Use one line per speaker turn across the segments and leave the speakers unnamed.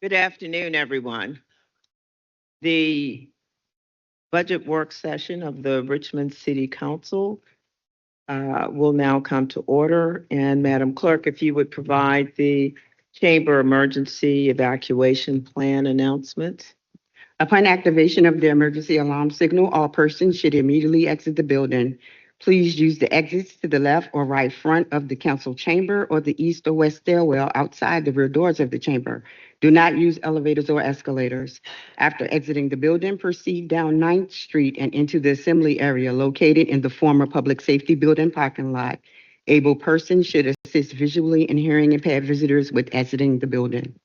Good afternoon, everyone. The budget work session of the Richmond City Council will now come to order. And Madam Clerk, if you would provide the Chamber Emergency Evacuation Plan announcement.
Upon activation of the emergency alarm signal, all persons should immediately exit the building. Please use the exits to the left or right front of the council chamber or the east or west stairwell outside the rear doors of the chamber. Do not use elevators or escalators. After exiting the building, proceed down 9th Street and into the assembly area located in the former public safety building parking lot. Able persons should assist visually in hearing impaired visitors with exiting the building.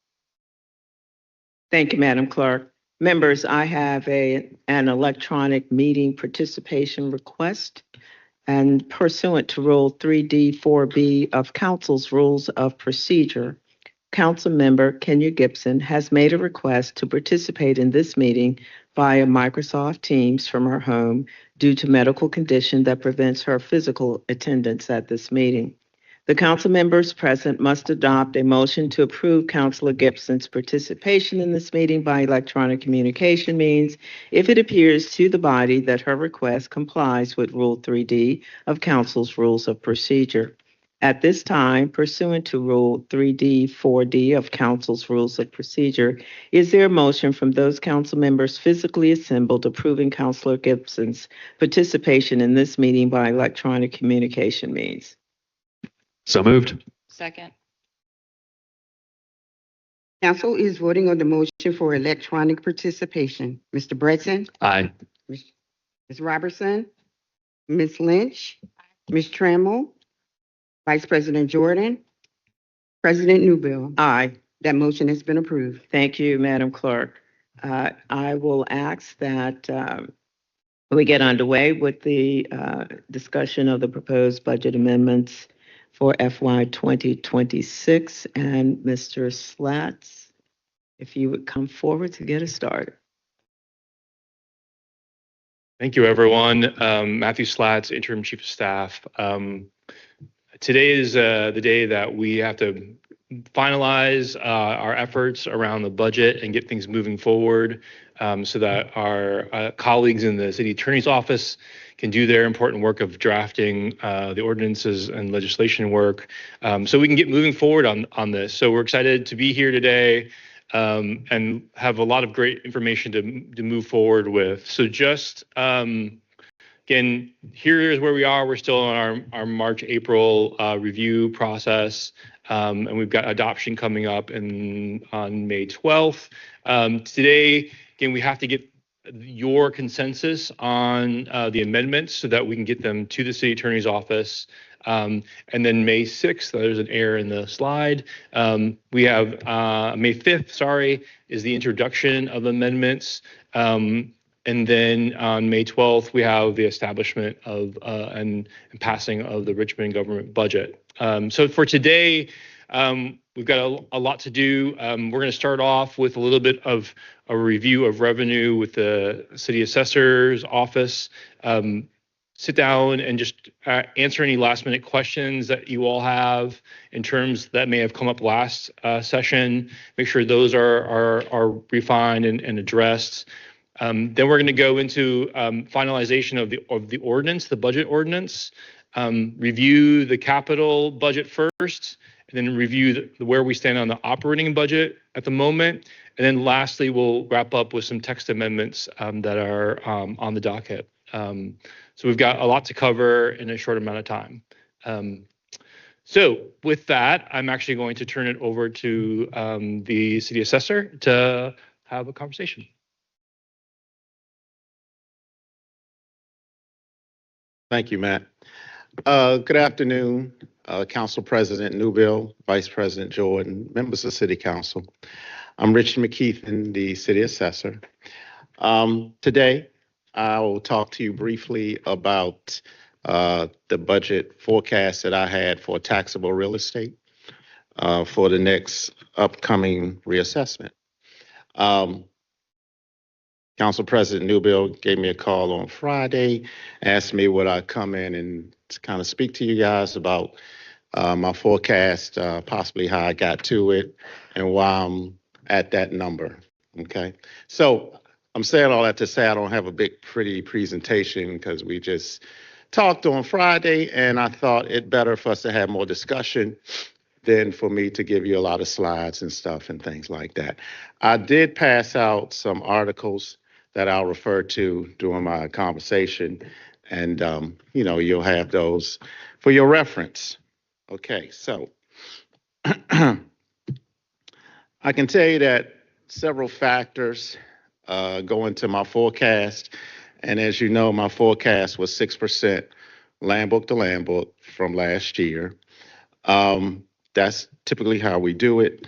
Thank you, Madam Clerk. Members, I have an electronic meeting participation request. And pursuant to Rule 3D4B of Council's Rules of Procedure, Council Member Kenya Gibson has made a request to participate in this meeting via Microsoft Teams from her home due to medical condition that prevents her physical attendance at this meeting. The council members present must adopt a motion to approve Councilor Gibson's participation in this meeting by electronic communication means if it appears to the body that her request complies with Rule 3D of Council's Rules of Procedure. At this time, pursuant to Rule 3D4D of Council's Rules of Procedure, is there a motion from those council members physically assembled approving Councilor Gibson's participation in this meeting by electronic communication means?
So moved.
Second.
Council is voting on the motion for electronic participation. Mr. Bretson?
Aye.
Ms. Robertson? Ms. Lynch? Ms. Trammell? Vice President Jordan? President Newbill?
Aye.
That motion has been approved.
Thank you, Madam Clerk. I will ask that we get underway with the discussion of the proposed budget amendments for FY 2026. And Mr. Slats, if you would come forward to get us started.
Thank you, everyone. Matthew Slats, Interim Chief of Staff. Today is the day that we have to finalize our efforts around the budget and get things moving forward so that our colleagues in the City Attorney's Office can do their important work of drafting the ordinances and legislation work so we can get moving forward on this. So we're excited to be here today and have a lot of great information to move forward with. So just again, here is where we are. We're still on our March, April review process, and we've got adoption coming up on May 12th. Today, again, we have to get your consensus on the amendments so that we can get them to the City Attorney's Office. And then May 6th, there's an error in the slide. We have May 5th, is the introduction of amendments. And then on May 12th, we have the establishment of and passing of the Richmond government budget. So for today, we've got a lot to do. We're going to start off with a little bit of a review of revenue with the City Assessor's Office. Sit down and just answer any last minute questions that you all have in terms that may have come up last session. Make sure those are refined and addressed. Then we're going to go into finalization of the ordinance, the budget ordinance, review the capital budget first, and then review where we stand on the operating budget at the moment. And then lastly, we'll wrap up with some text amendments that are on the docket. So we've got a lot to cover in a short amount of time. So with that, I'm actually going to turn it over to the city assessor to have a conversation.
Thank you, Matt. Good afternoon, Council President Newbill, Vice President Jordan, members of City Council. I'm Richard McKeithen, the City Assessor. Today, I will talk to you briefly about the budget forecast that I had for taxable real estate for the next upcoming reassessment. Council President Newbill gave me a call on Friday, asked me would I come in and kind of speak to you guys about my forecast, possibly how I got to it, and why I'm at that number. Okay. So I'm saying all that to say I don't have a big, pretty presentation because we just talked on Friday, and I thought it better for us to have more discussion than for me to give you a lot of slides and stuff and things like that. I did pass out some articles that I'll refer to during my conversation, and you'll have those for your reference. Okay, so I can tell you that several factors go into my forecast, and as you know, my forecast was 6% land book to land book from last year. That's typically how we do it.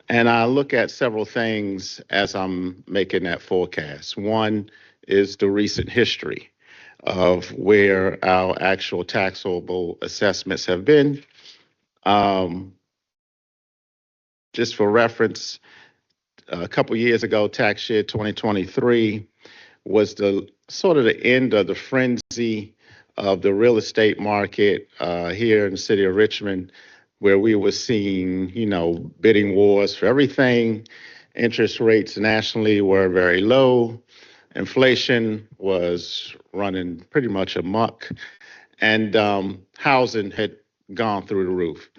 And I look at several things as I'm making that forecast. One is the recent history of where our actual taxable assessments have been. Um, just for reference, a couple years ago, tax year 2023 was the sort of the end of the frenzy of the real estate market here in the city of Richmond, where we were seeing, bidding wars for everything. Interest rates nationally were very low. Inflation was running pretty much amok, and housing had gone through the roof.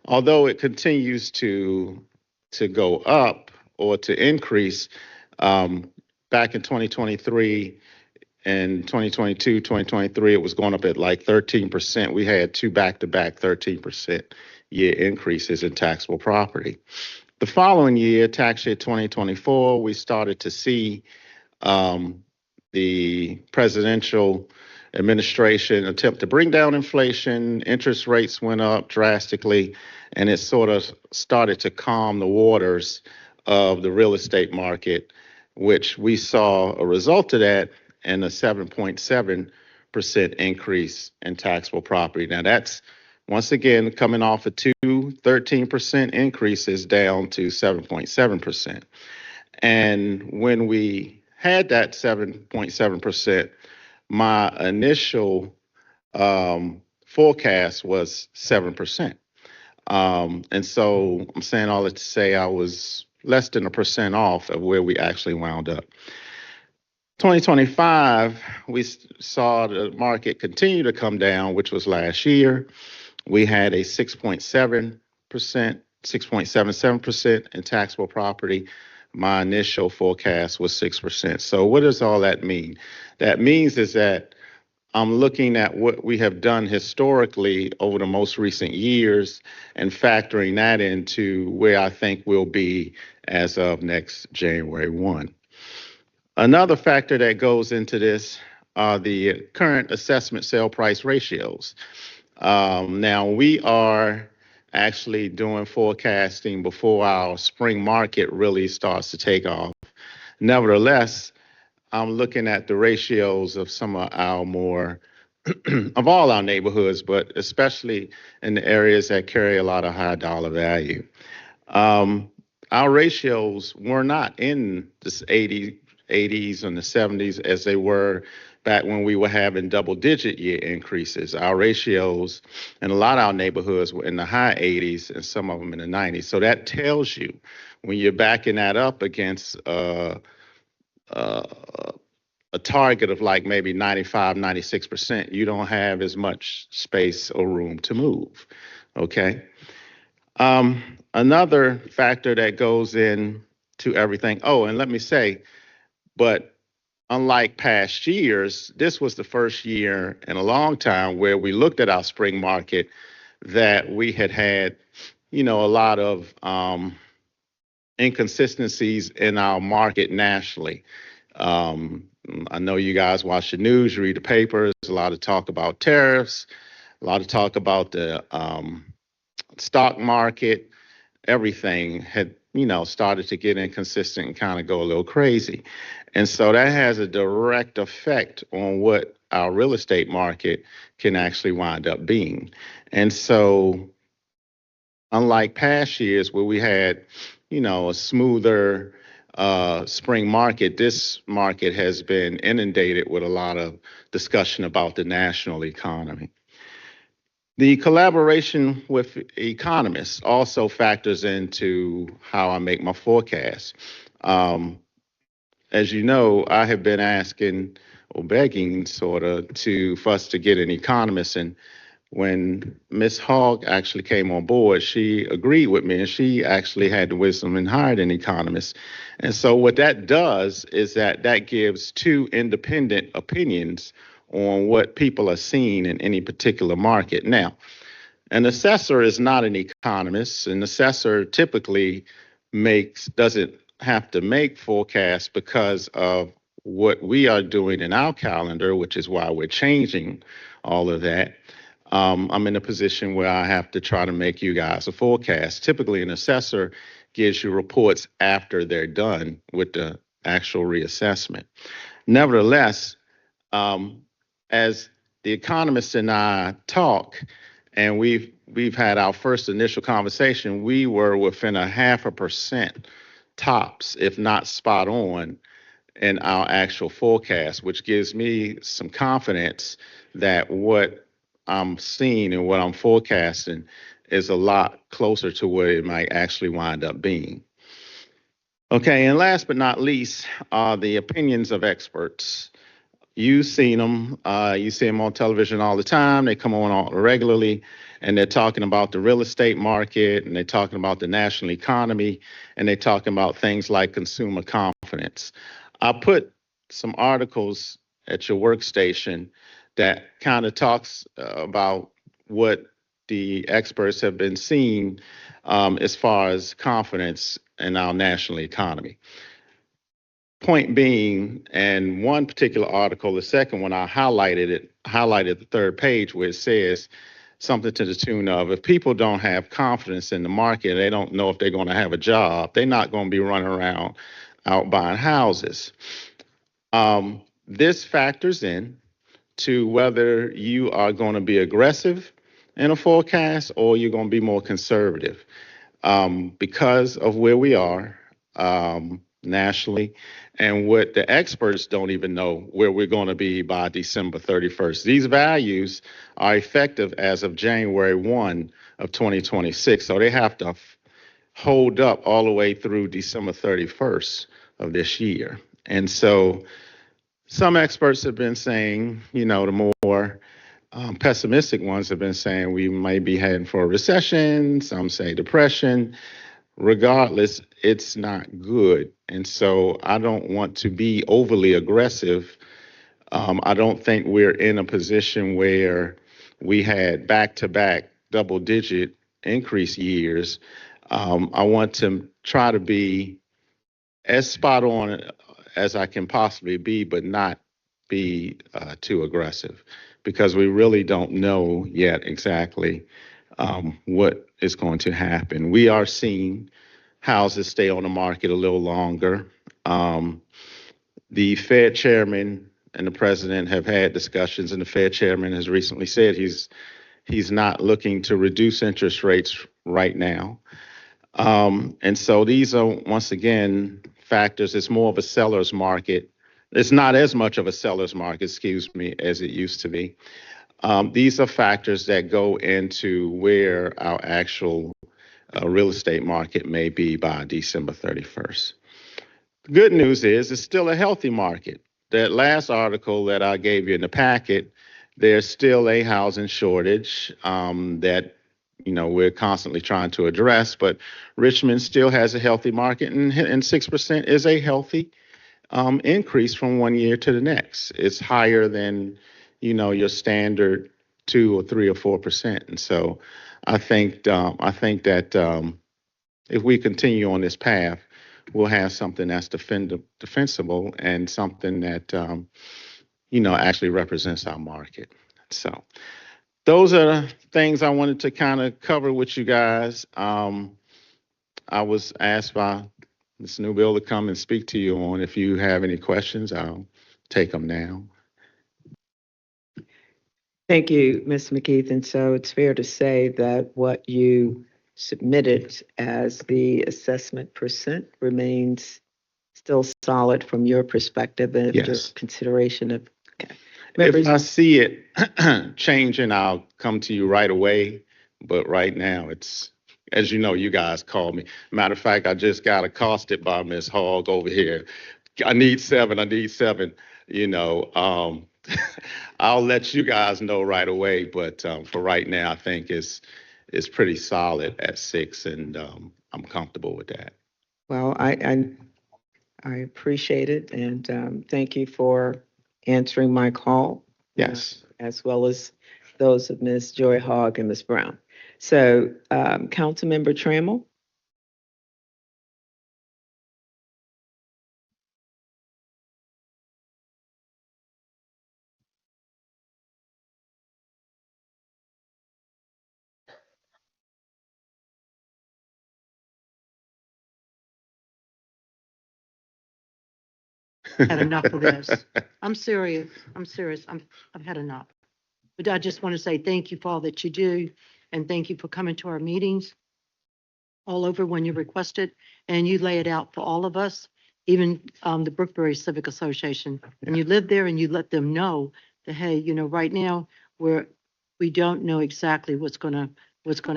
Although it continues to go up or to increase, back in 2023 and 2022, 2023, it was going up at like 13%. We had two back-to-back 13% year increases in taxable property. The following year, tax year 2024, we started to see the presidential administration attempt to bring down inflation. Interest rates went up drastically, and it sort of started to calm the waters of the real estate market, which we saw a result of that in a 7.7% increase in taxable property. Now, that's once again coming off of 13% increases down to 7.7%. And when we had that 7.7%, my initial forecast was 7%. And so I'm saying all that to say I was less than 1% off of where we actually wound up. 2025, we saw the market continue to come down, which was last year. We had a 6.7%, 6.77% in taxable property. My initial forecast was 6%. So what does all that mean? That means is that I'm looking at what we have done historically over the most recent years and factoring that into where I think we'll be as of next January 1. Another factor that goes into this are the current assessment sale price ratios. Now, we are actually doing forecasting before our spring market really starts to take off. Nevertheless, I'm looking at the ratios of some of our more, of all our neighborhoods, but especially in the areas that carry a lot of high dollar value. Our ratios were not in the 80s and the 70s as they were back when we were having double-digit year increases. Our ratios in a lot of our neighborhoods were in the high 80s and some of them in the 90s. So that tells you when you're backing that up against a target of like maybe 95, 96%, you don't have as much space or room to move. Okay. Another factor that goes in to everything. Oh, and let me say, but unlike past years, this was the first year in a long time where we looked at our spring market that we had, a lot of inconsistencies in our market nationally. I know you guys watch the news, you read the papers, a lot of talk about tariffs, a lot of talk about the stock market. Everything had, started to get inconsistent and kind of go a little crazy. And so that has a direct effect on what our real estate market can actually wind up being. And so unlike past years where we had, a smoother spring market, this market has been inundated with a lot of discussion about the national economy. The collaboration with economists also factors into how I make my forecast. Um, as you know, I have been asking or begging sort of for us to get an economist. And when Miss Hogg actually came on board, she agreed with me and she actually had the wisdom and hired an economist. And so what that does is that gives two independent opinions on what people are seeing in any particular market. Now, an assessor is not an economist. An assessor typically doesn't have to make forecasts because of what we are doing in our calendar, which is why we're changing all of that. I'm in a position where I have to try to make you guys a forecast. Typically, an assessor gives you reports after they're done with the actual reassessment. Nevertheless, um, as the economist and I talk, and we've had our first initial conversation, we were within a 0.5% tops, if not spot on, in our actual forecast, which gives me some confidence that what I'm seeing and what I'm forecasting is a lot closer to what it might actually wind up being. Okay, and last but not least are the opinions of experts. You've seen them. You see them on television all the time. They come on all regularly, and they're talking about the real estate market, and they're talking about the national economy, and they're talking about things like consumer confidence. I put some articles at your workstation that kind of talks about what the experts have been seeing as far as confidence in our national economy. Point being, and one particular article, the second one, I highlighted the third page where it says something to the tune of, if people don't have confidence in the market, they don't know if they're going to have a job, they're not going to be running around out buying houses. This factors in to whether you are going to be aggressive in a forecast or you're going to be more conservative because of where we are nationally and what the experts don't even know where we're going to be by December 31st. These values are effective as of January 1 of 2026. So they have to hold up all the way through December 31st of this year. And so some experts have been saying, the more pessimistic ones have been saying we might be heading for a recession. Some say depression. Regardless, it's not good. And so I don't want to be overly aggressive. I don't think we're in a position where we had back-to-back double-digit increase years. I want to try to be as spot on as I can possibly be, but not be too aggressive because we really don't know yet exactly what is going to happen. We are seeing houses stay on the market a little longer. The Fed chairman and the president have had discussions, and the Fed chairman has recently said he's not looking to reduce interest rates right now. And so these are, once again, factors. It's more of a seller's market. It's not as much of a seller's market, excuse me, as it used to be. These are factors that go into where our actual real estate market may be by December 31st. The good news is it's still a healthy market. That last article that I gave you in the packet, there's still a housing shortage that we're constantly trying to address, but Richmond still has a healthy market, and 6% is a healthy increase from one year to the next. It's higher than your standard 2 or 3 or 4%, and so I think that if we continue on this path, we'll have something that's defensible and something that actually represents our market. So those are the things I wanted to kind of cover with you guys. I was asked by Ms. Newbill to come and speak to you on. If you have any questions, I'll take them now.
Thank you, Ms. McKeith. And so it's fair to say that what you submitted as the assessment percent remains still solid from your perspective and your
Yes.
consideration of, okay. Members,
If I see it changing, I'll come to you right away. But right now, it's, as you know, you guys called me. Matter of fact, I just got accosted by Miss Hogg over here. I need seven. I need seven. You know, I'll let you guys know right away. But for right now, I think it's pretty solid at six, and I'm comfortable with that.
well, I appreciate it, and thank you for answering my call.
Yes.
As well as those of Ms. Joy Hogg and Ms. Brown. So, Councilmember Trammell?
Had enough of this. I'm serious. I'm serious. I've had enough. But I just want to say thank you for all that you do, and thank you for coming to our meetings all over when you request it, and you lay it out for all of us, even the Brookberry Civic Association. And you live there and you let them know that, hey, you know, right now we don't know exactly what's gonna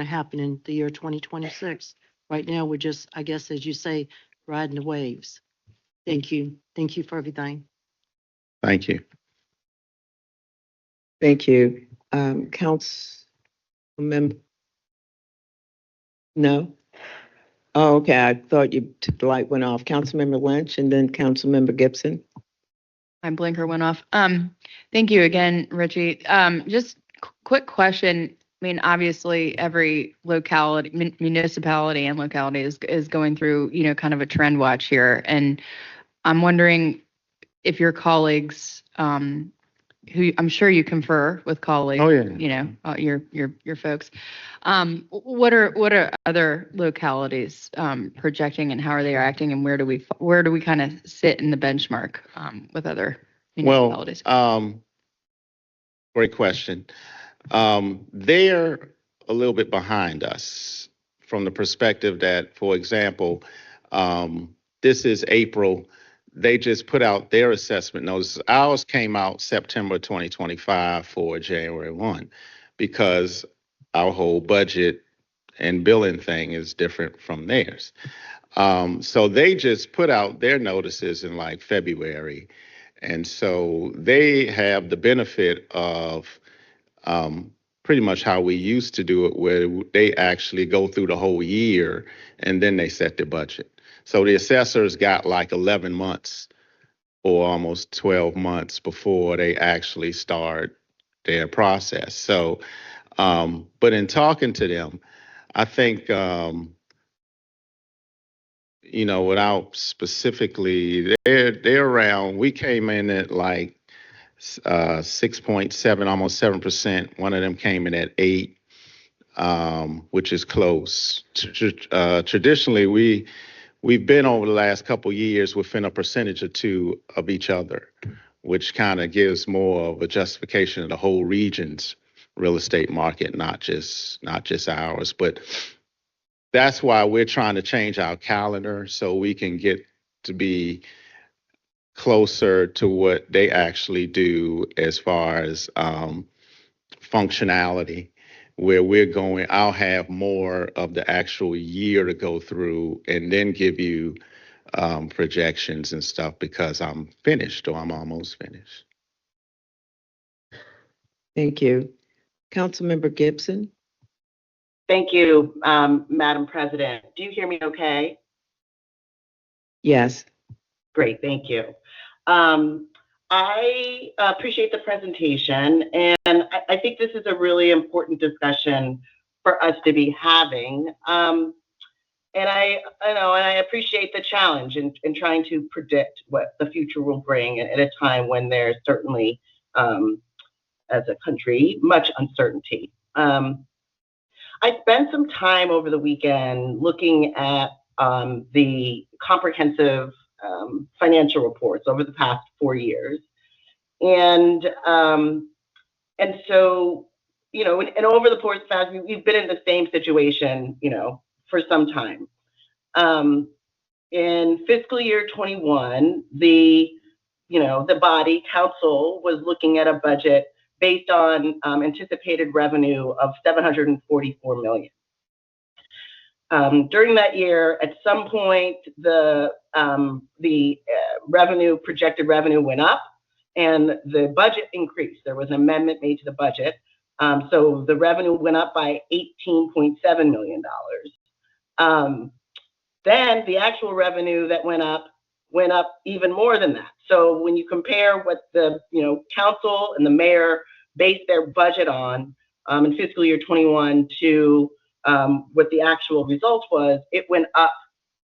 happen in the year 2026. Right now, we're just, I guess, as you say, riding the waves. Thank you. Thank you for everything.
Thank you.
Thank you. Councilmember? No? Oh, okay, I thought the light went off. Councilmember Lynch and then Councilmember Gibson.
My blinker went off. Thank you again, Richie. Just quick question. I mean, obviously, every locality, municipality and locality is going through, you know, kind of a trend watch here. And I'm wondering if your colleagues, who I'm sure you confer with colleagues,
Oh, yeah.
you know, your folks. What are other localities projecting, and how are they acting, and where do we kind of sit in the benchmark with other
Well,
municipalities?
great question. They're a little bit behind us from the perspective that, for example, this is April. They just put out their assessment notices. Ours came out September 2025 for January 1 because our whole budget and billing thing is different from theirs. So they just put out their notices in like February. And so they have the benefit of pretty much how we used to do it, where they actually go through the whole year and then they set the budget. So the assessors got like 11 months or almost 12 months before they actually start their process. So, but in talking to them, I think, you know, without specifically, they're around, we came in at like 6.7, almost 7%. One of them came in at 8, which is close. Traditionally, we've been over the last couple of years within a percentage or two of each other, which kind of gives more of a justification of the whole region's real estate market, not just ours. But that's why we're trying to change our calendar so we can get to be closer to what they actually do as far as functionality, where we're going. I'll have more of the actual year to go through and then give you projections and stuff because I'm finished or I'm almost finished.
Thank you. Councilmember Gibson?
Thank you, Madam President. Do you hear me okay?
Yes.
Great, thank you. I appreciate the presentation, and I think this is a really important discussion for us to be having. And I know, and I appreciate the challenge in trying to predict what the future will bring at a time when there's certainly, as a country, much uncertainty. I spent some time over the weekend looking at the comprehensive financial reports over the past 4 years, and so, you know, and over the course of we've been in the same situation, you know, for some time. In fiscal year 21, the the body council was looking at a budget based on anticipated revenue of $744 million. During that year, at some point, the projected revenue went up, and the budget increased. There was an amendment made to the budget, so the revenue went up by $18.7 million. Then the actual revenue that went up even more than that. So when you compare what the council and the mayor based their budget on in fiscal year 21 to what the actual result was, it went up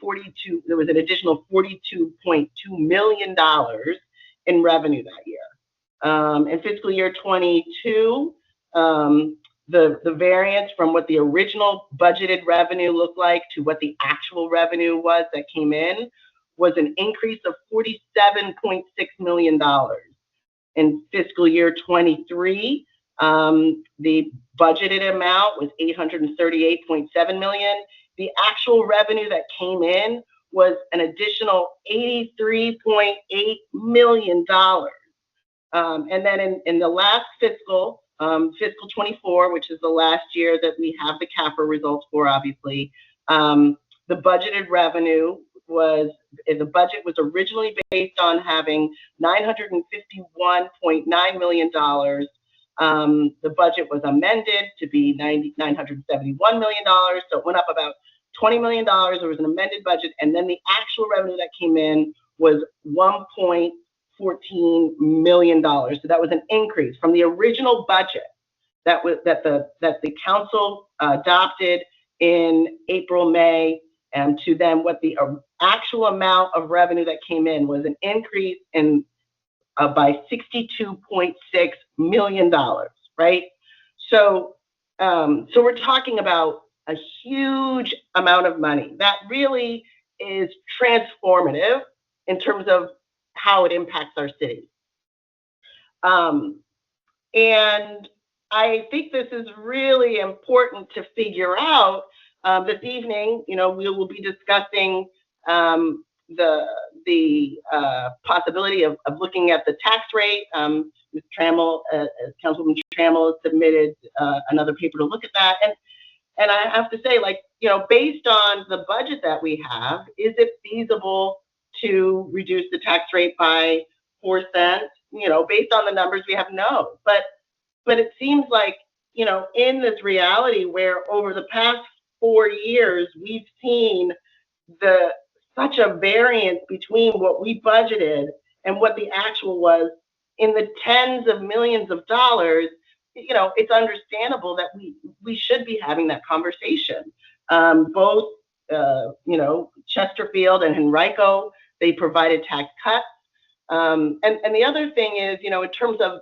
42. There was an additional $42.2 million in revenue that year. In fiscal year 22, the variance from what the original budgeted revenue looked like to what the actual revenue was that came in was an increase of $47.6 million. In fiscal year 23, the budgeted amount was $838.7 million. The actual revenue that came in was an additional $83.8 million. And then in the last fiscal 24, which is the last year that we have the CAFR results for, obviously, the budgeted revenue the budget was originally based on having $951.9 million. The budget was amended to be $971 million, so it went up about $20 million. There was an amended budget, and then the actual revenue that came in was $1.14 million. So that was an increase from the original budget that the council adopted in April, May, and to then what the actual amount of revenue that came in was an increase in by $62.6 million, right? So we're talking about a huge amount of money that really is transformative in terms of how it impacts our city. And I think this is really important to figure out. This evening, we will be discussing the possibility of looking at the tax rate. Ms. Trammell, Councilwoman Trammell, submitted another paper to look at that. And I have to say, based on the budget that we have, is it feasible to reduce the tax rate by 4 cents? Based on the numbers we have, no. But it seems like, in this reality where over the past 4 years, we've seen such a variance between what we budgeted and what the actual was in the tens of millions of dollars. It's understandable that we should be having that conversation. Both, Chesterfield and Henrico, they provided tax cuts. And the other thing is, in terms of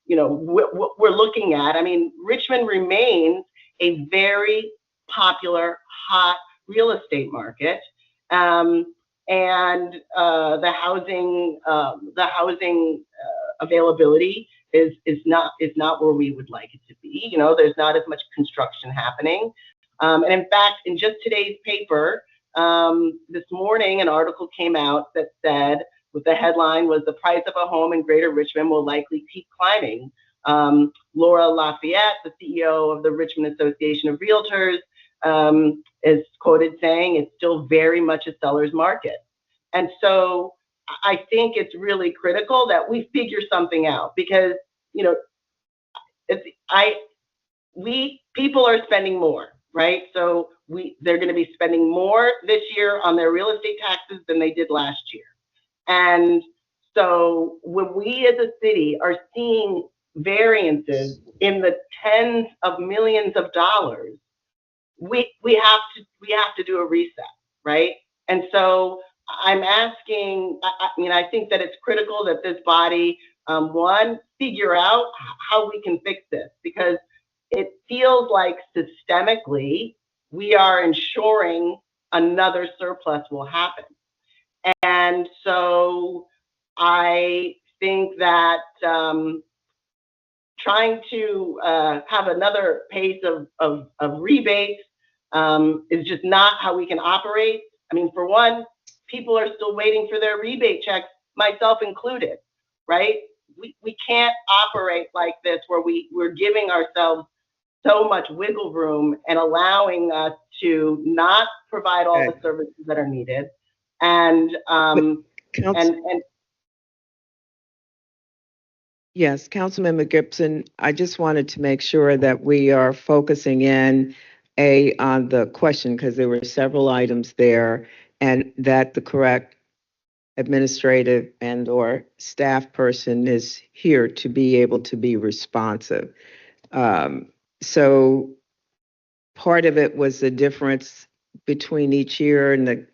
what we're looking at, Richmond remains a very popular, hot real estate market, and the housing availability is not where we would like it to be. There's not as much construction happening, and in fact, in just today's paper, this morning, an article came out that said, with the headline was "The price of a home in Greater Richmond will likely keep climbing." Laura Lafayette, the CEO of the Richmond Association of Realtors, is quoted saying it's still very much a seller's market. And so I think it's really critical that we figure something out, because people are spending more, right? So they're going to be spending more this year on their real estate taxes than they did last year. And so when we as a city are seeing variances in the tens of millions of dollars, we have to do a reset, right? And so I'm asking, I think that it's critical that this body, one, figure out how we can fix this, because it feels like systemically we are ensuring another surplus will happen. And so I think that trying to have another pace of rebates is just not how we can operate. For one, people are still waiting for their rebate checks, myself included, right? We can't operate like this where we're giving ourselves so much wiggle room and allowing us to not provide all the services that are needed. And
Council, yes, Councilmember Gibson, I just wanted to make sure that we are focusing in on the question, because there were several items there, and that the correct administrative and/or staff person is here to be able to be responsive. So part of it was the difference between each year and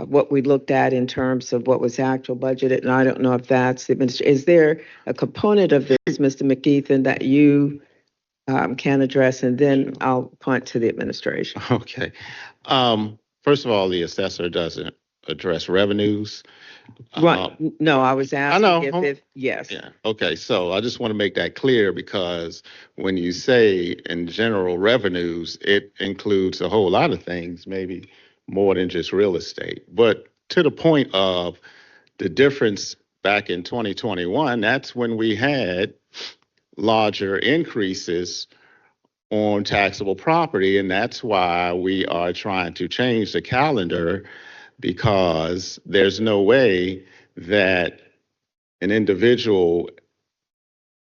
what we looked at in terms of what was actual budgeted, and I don't know if that's the is there a component of this, Mr. McKeithen, that you can address, and then I'll punt to the administration.
Okay. First of all, the assessor doesn't address revenues.
Right, no, I was asking
know.
if yes.
Yeah. Okay. So I just want to make that clear, because when you say in general revenues, it includes a whole lot of things, maybe more than just real estate. But to the point of the difference back in 2021, that's when we had larger increases on taxable property. And that's why we are trying to change the calendar, because there's no way that an individual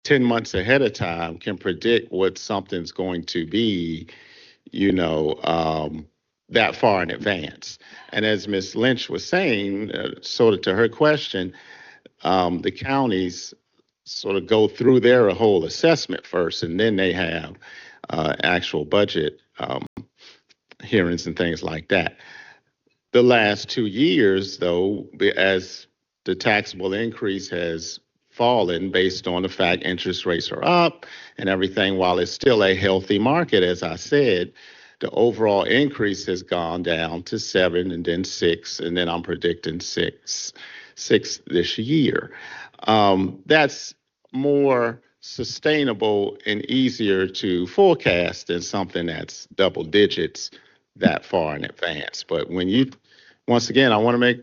10 months ahead of time can predict what something's going to be, that far in advance. And as Ms. Lynch was saying, sort of to her question, the counties sort of go through their whole assessment first, and then they have actual budget hearings and things like that. The last 2 years, though, as the taxable increase has fallen based on the fact interest rates are up and everything, while it's still a healthy market, as I said, the overall increase has gone down to 7 and then 6, and then I'm predicting 6 this year. That's more sustainable and easier to forecast than something that's double digits that far in advance. But once again, I want to make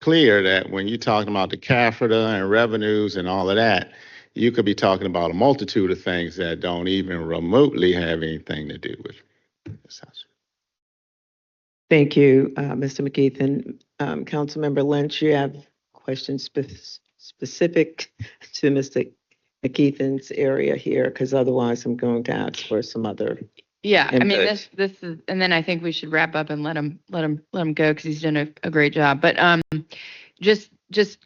clear that when you're talking about the CAFRDA and revenues and all of that, you could be talking about a multitude of things that don't even remotely have anything to do with this house.
Thank you, Mr. McKeithen. Councilmember Lynch, you have questions specific to Mr. McKeithen's area here, because otherwise I'm going to ask for some other.
Yeah, I mean,
input.
this is, and then I think we should wrap up and let him go, because he's done a great job. But just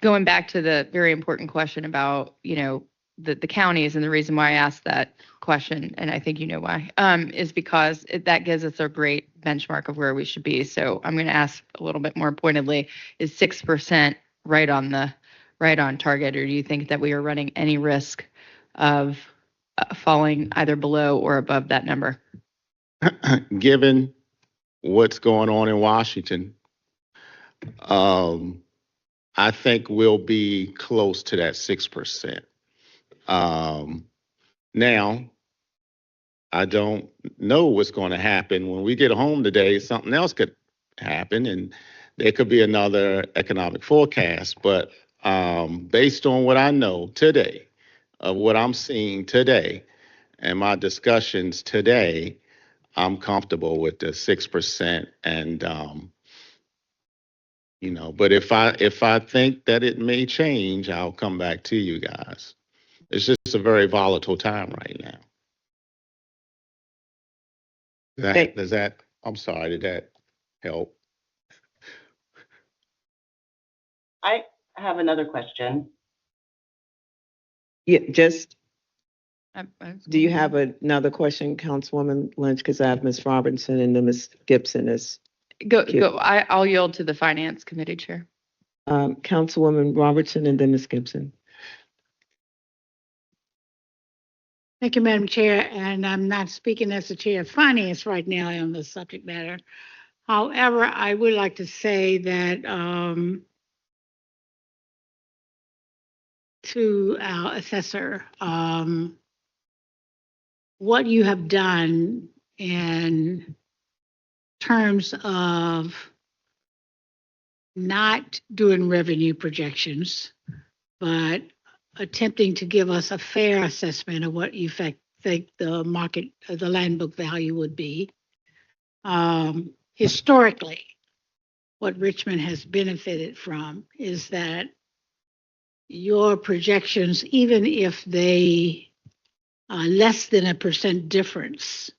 going back to the very important question about, the counties, and the reason why I asked that question, and I think you know why, is because that gives us a great benchmark of where we should be. So I'm going to ask a little bit more pointedly: is 6% right on target, or do you think that we are running any risk of falling either below or above that number?
Given what's going on in Washington, I think we'll be close to that 6%. Now, I don't know what's going to happen when we get home today. Something else could happen, and there could be another economic forecast. But based on what I know today, of what I'm seeing today, and my discussions today, I'm comfortable with the 6%. And but if I think that it may change, I'll come back to you guys. It's just a very volatile time right now. I'm sorry, did that help?
I have another question.
Yeah, just,
I
do you have another question, Councilwoman Lynch? Because I have Ms. Robinson and then Ms. Gibson is,
Go. I'll yield to the Finance Committee Chair.
Councilwoman Robertson and then Ms. Gibson.
Thank you, Madam Chair, and I'm not speaking as the Chair of Finance right now on the subject matter. However, I would like to say that to our assessor, what you have done in terms of not doing revenue projections, but attempting to give us a fair assessment of what you think the market, the land book value would be. Historically, what Richmond has benefited from is that your projections, even if they are less than 1% difference,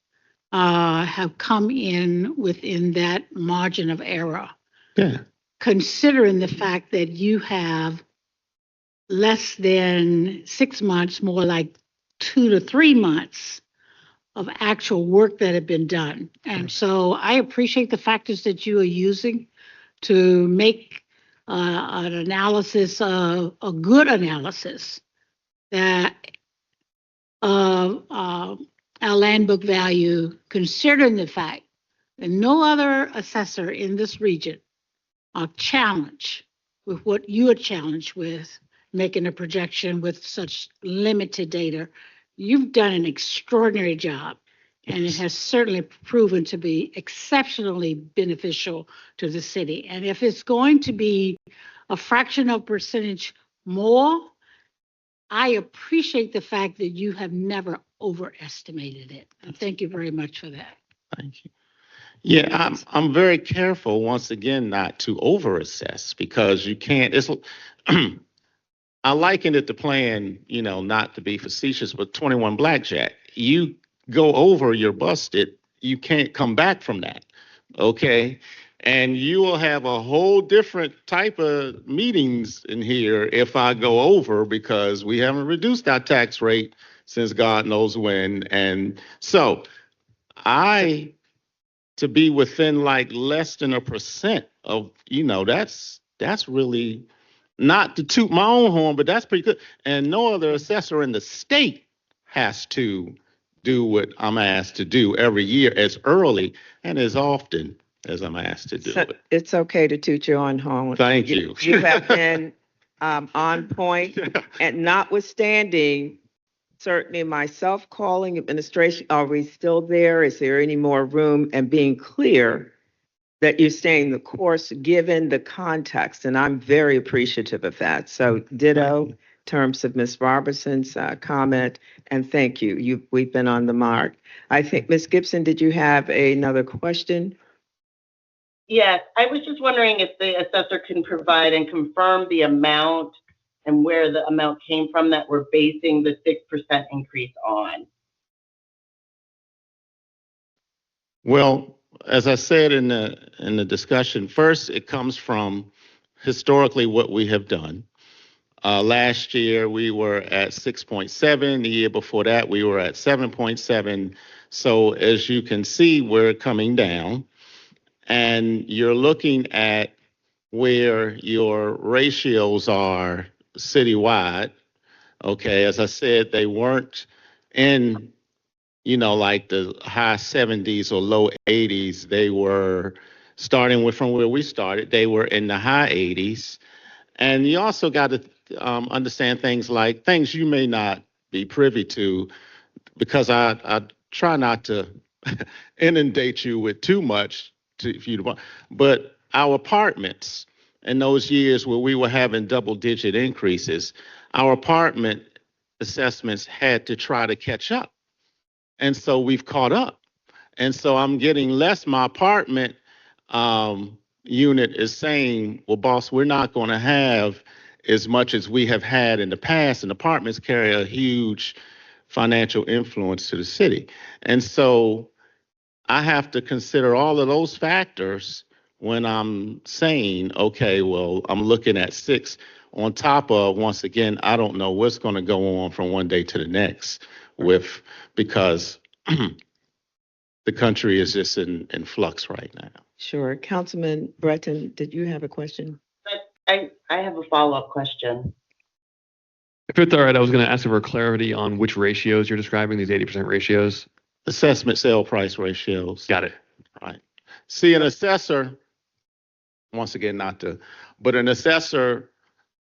have come in within that margin of error.
Yeah.
Considering the fact that you have less than 6 months, more like 2 to 3 months of actual work that have been done. And so I appreciate the factors that you are using to make an analysis, a good analysis that of our land book value, considering the fact that no other assessor in this region are challenged with what you are challenged with, making a projection with such limited data. You've done an extraordinary job, and it has certainly proven to be exceptionally beneficial to the city. And if it's going to be a fraction of percentage more, I appreciate the fact that you have never overestimated it. And thank you very much for that.
Thank you. Yeah, I'm very careful once again not to overassess because you can't. It's I liken it to playing, not to be facetious, but 21 blackjack. You go over, you're busted. You can't come back from that. Okay. And you will have a whole different type of meetings in here if I go over because we haven't reduced our tax rate since God knows when. And so to be within like less than 1% of, that's really not to toot my own horn, but that's pretty good. And no other assessor in the state has to do what I'm asked to do every year as early and as often as I'm asked to do
So
it.
it's okay to toot your own horn.
Thank you.
You have been on point, and notwithstanding, certainly myself calling administration, are we still there? Is there any more room? And being clear that you're staying the course given the context, and I'm very appreciative of that. So ditto in terms of Ms. Robertson's comment, and thank you. We've been on the mark. I think, Ms. Gibson, did you have another question?
Yes, I was just wondering if the assessor can provide and confirm the amount and where the amount came from that we're basing the 6% increase on.
Well, as I said in the discussion, first it comes from historically what we have done. Last year we were at 6.7. The year before that we were at 7.7. So as you can see, we're coming down, and you're looking at where your ratios are citywide. Okay, as I said, they weren't in like the high 70s or low 80s. They were starting from where we started. They were in the high 80s. And you also got to understand things like things you may not be privy to, because I try not to inundate you with too much if you want. But our apartments in those years where we were having double-digit increases, our apartment assessments had to try to catch up. And so we've caught up. And so I'm getting less. My apartment unit is saying, well, boss, we're not going to have as much as we have had in the past. And apartments carry a huge financial influence to the city. And so I have to consider all of those factors when I'm saying, okay, well, I'm looking at 6 on top of, once again, I don't know what's going to go on from one day to the next because the country is just in flux right now.
Sure. Councilman Breton, did you have a question?
But I have a follow-up question.
If it's all right, I was going to ask for clarity on which ratios you're describing, these 80% ratios.
Assessment sale price ratios.
Got it.
Right. See, an assessor, once again, but an assessor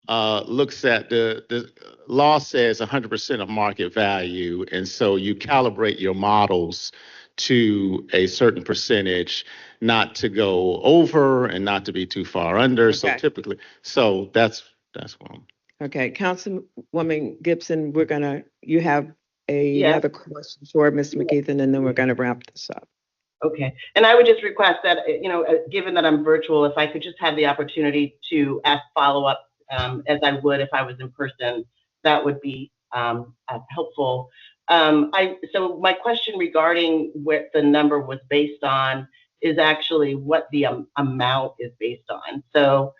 looks at the law says 100% of market value. And so you calibrate your models to a certain percentage, not to go over and not to be too far under. So
Okay.
typically, so that's what I'm.
Okay, Councilwoman Gibson, you have
Yes.
another question for Mr. McKeithen, and then we're gonna wrap this up.
Okay. And I would just request that, given that I'm virtual, if I could just have the opportunity to ask follow-up, as I would if I was in person, that would be helpful. So my question regarding what the number was based on is actually what the amount is based on. So,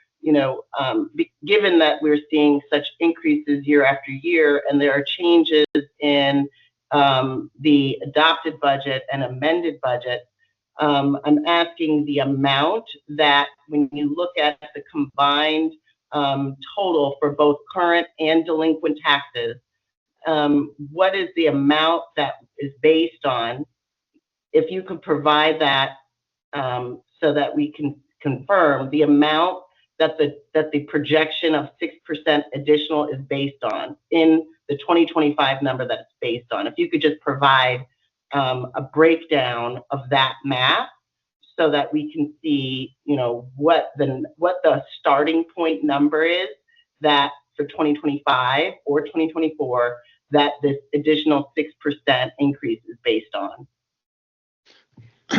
given that we're seeing such increases year after year, and there are changes in the adopted budget and amended budget, I'm asking the amount that, when you look at the combined total for both current and delinquent taxes, what is the amount that is based on? If you could provide that, so that we can confirm the amount that the projection of 6% additional is based on in the 2025 number that it's based on. If you could just provide a breakdown of that math so that we can see, what the starting point number is that for 2025 or 2024 that this additional 6% increase is based on.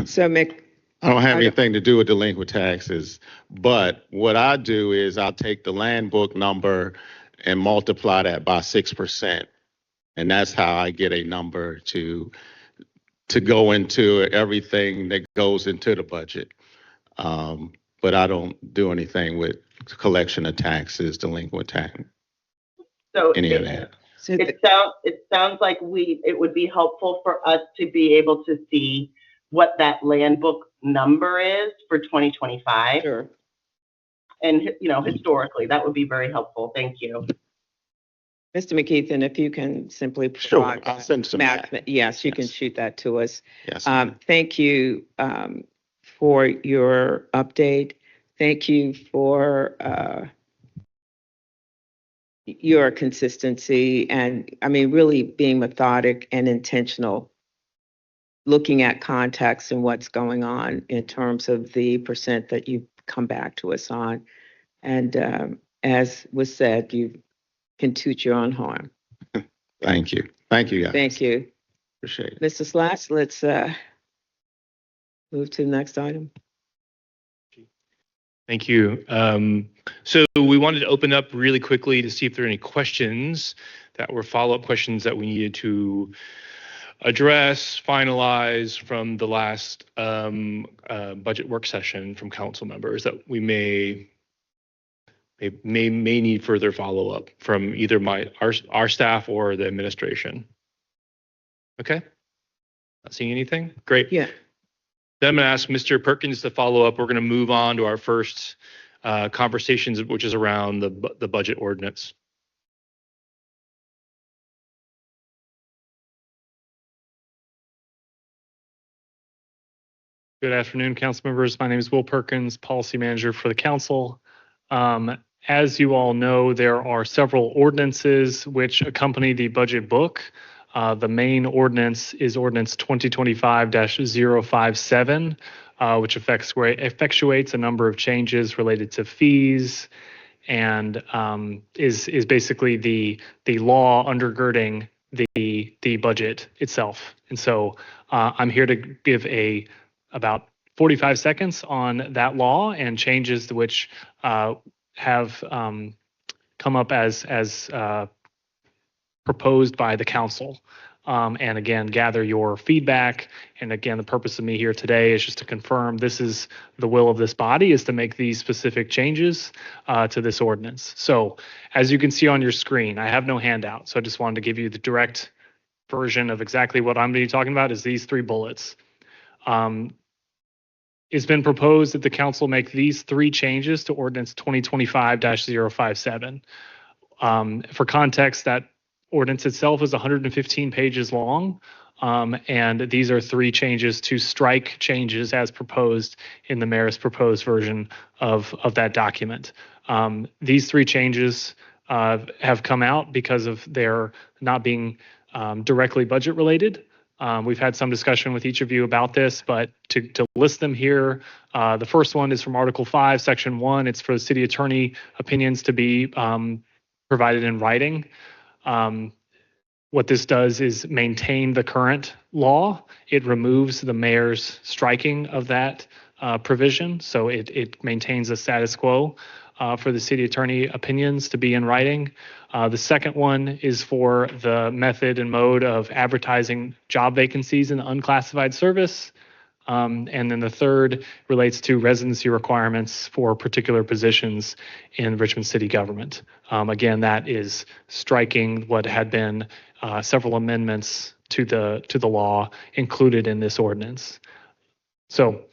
So
I don't have
I don't-
anything to do with delinquent taxes, but what I do is I'll take the land book number and multiply that by 6%. And that's how I get a number to go into everything that goes into the budget. But I don't do anything with collection of taxes, delinquent tax,
So
any of that.
so
it sounds like it would be helpful for us to be able to see what that land book number is for 2025.
Sure.
And, historically, that would be very helpful. Thank you.
Mr. McKeithen, if you can simply
Sure,
provide
I'll
that
send some
math.
math.
Yes, you can
Yes.
shoot that to us.
Yes.
Thank you for your update. Thank you for your consistency and, really being methodic and intentional, looking at context and what's going on in terms of the percent that you come back to us on. And as was said, you can toot your own horn.
Thank you. Thank you, guys.
Thank you.
Appreciate it.
Mr. Slats, let's move to the next item.
Thank you. So we wanted to open up really quickly to see if there are any questions that were follow-up questions that we needed to address, finalize from the last budget work session from council members that we may need further follow-up from either our staff or the administration. Okay. Not seeing anything? Great.
Yeah.
Then I'm going to ask Mr. Perkins to follow up. We're going to move on to our first conversations, which is around the budget ordinance.
Good afternoon, council members. My name is Will Perkins, policy manager for the council. As you all know, there are several ordinances which accompany the budget book. The main ordinance is Ordinance 2025-057, which effectuates a number of changes related to fees and is basically the law undergirding the budget itself. And so I'm here to give about 45 seconds on that law and changes which have come up as proposed by the council. And again, gather your feedback. And again, the purpose of me here today is just to confirm this is the will of this body, is to make these specific changes to this ordinance. So as you can see on your screen, I have no handout. So I just wanted to give you the direct version of exactly what I'm going to be talking about is these 3 bullets. It's been proposed that the council make these 3 changes to Ordinance 2025-057. For context, that ordinance itself is 115 pages long, and these are 3 changes to strike changes as proposed in the mayor's proposed version of that document. These 3 changes have come out because of their not being directly budget related. We've had some discussion with each of you about this, but to list them here, the first one is from Article 5, Section 1. It's for the city attorney opinions to be provided in writing. What this does is maintain the current law. It removes the mayor's striking of that provision, so it maintains the status quo for the city attorney opinions to be in writing. The second one is for the method and mode of advertising job vacancies in the unclassified service. And then the third relates to residency requirements for particular positions in Richmond city government. Again, that is striking what had been several amendments to the law included in this ordinance. So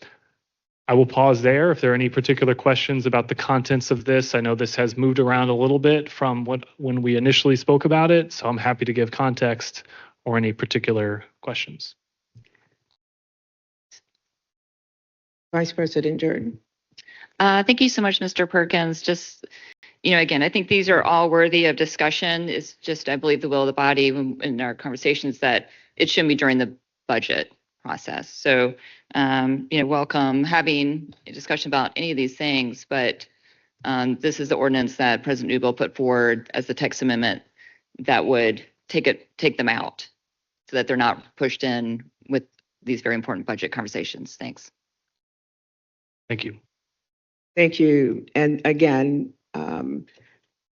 I will pause there. If there are any particular questions about the contents of this, I know this has moved around a little bit from when we initially spoke about it, so I'm happy to give context or any particular questions.
Vice President Jordan.
Thank you so much, Mr. Perkins. Just, again, I think these are all worthy of discussion. It's just, I believe, the will of the body in our conversations that it shouldn't be during the budget process. So, welcome having a discussion about any of these things, but this is the ordinance that President Newbill put forward as the text amendment that would take them out so that they're not pushed in with these very important budget conversations. Thanks.
Thank you.
Thank you. And again,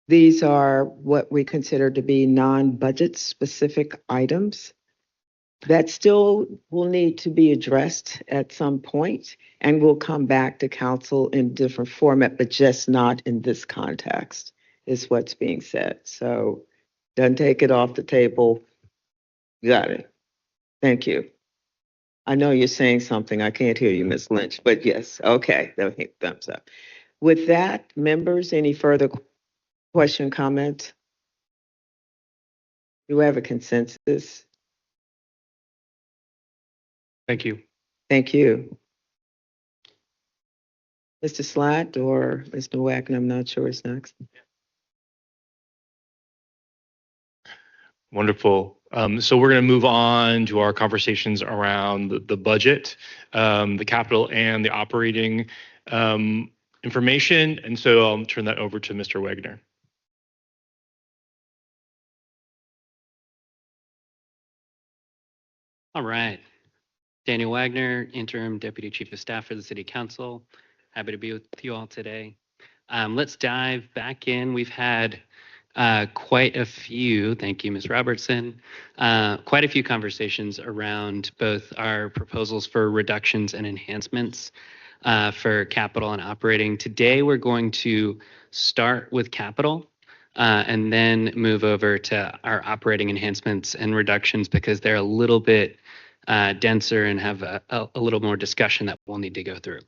these are what we consider to be non-budget specific items that still will need to be addressed at some point, and will come back to council in different format, but just not in this context, is what's being said. So don't take it off the table. Got it. Thank you. I know you're saying something. I can't hear you, Ms. Lynch, but yes. Okay. Thumbs up. With that, members, any further question, comment? Do we have a consensus?
Thank you.
Thank you. Mr. Slatt or Mr. Wagner, I'm not sure is next.
Wonderful. So we're going to move on to our conversations around the budget, the capital and the operating information. And so I'll turn that over to Mr. Wagner.
All right. Daniel Wagner, Interim Deputy Chief of Staff for the City Council. Happy to be with you all today. Let's dive back in. We've had quite a few, thank you, Ms. Robertson, quite a few conversations around both our proposals for reductions and enhancements for capital and operating. Today, we're going to start with capital and then move over to our operating enhancements and reductions because they're a little bit denser and have a little more discussion that we'll need to go through.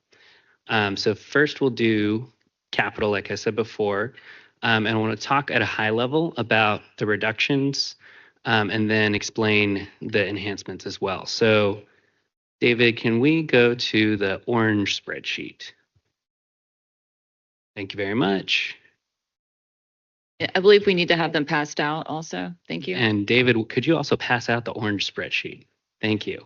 So first we'll do capital, like I said before, and I want to talk at a high level about the reductions and then explain the enhancements as well. So David, can we go to the orange spreadsheet? Thank you very much.
I believe we need to have them passed out also. Thank you.
And David, could you also pass out the orange spreadsheet? Thank you.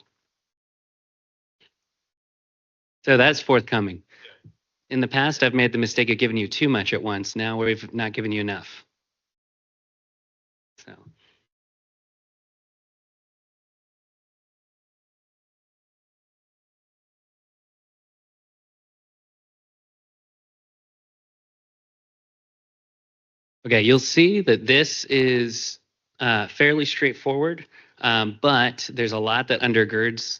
So that's forthcoming. In the past, I've made the mistake of giving you too much at once. Now we've not given you enough. So. Okay, you'll see that this is fairly straightforward, but there's a lot that undergirds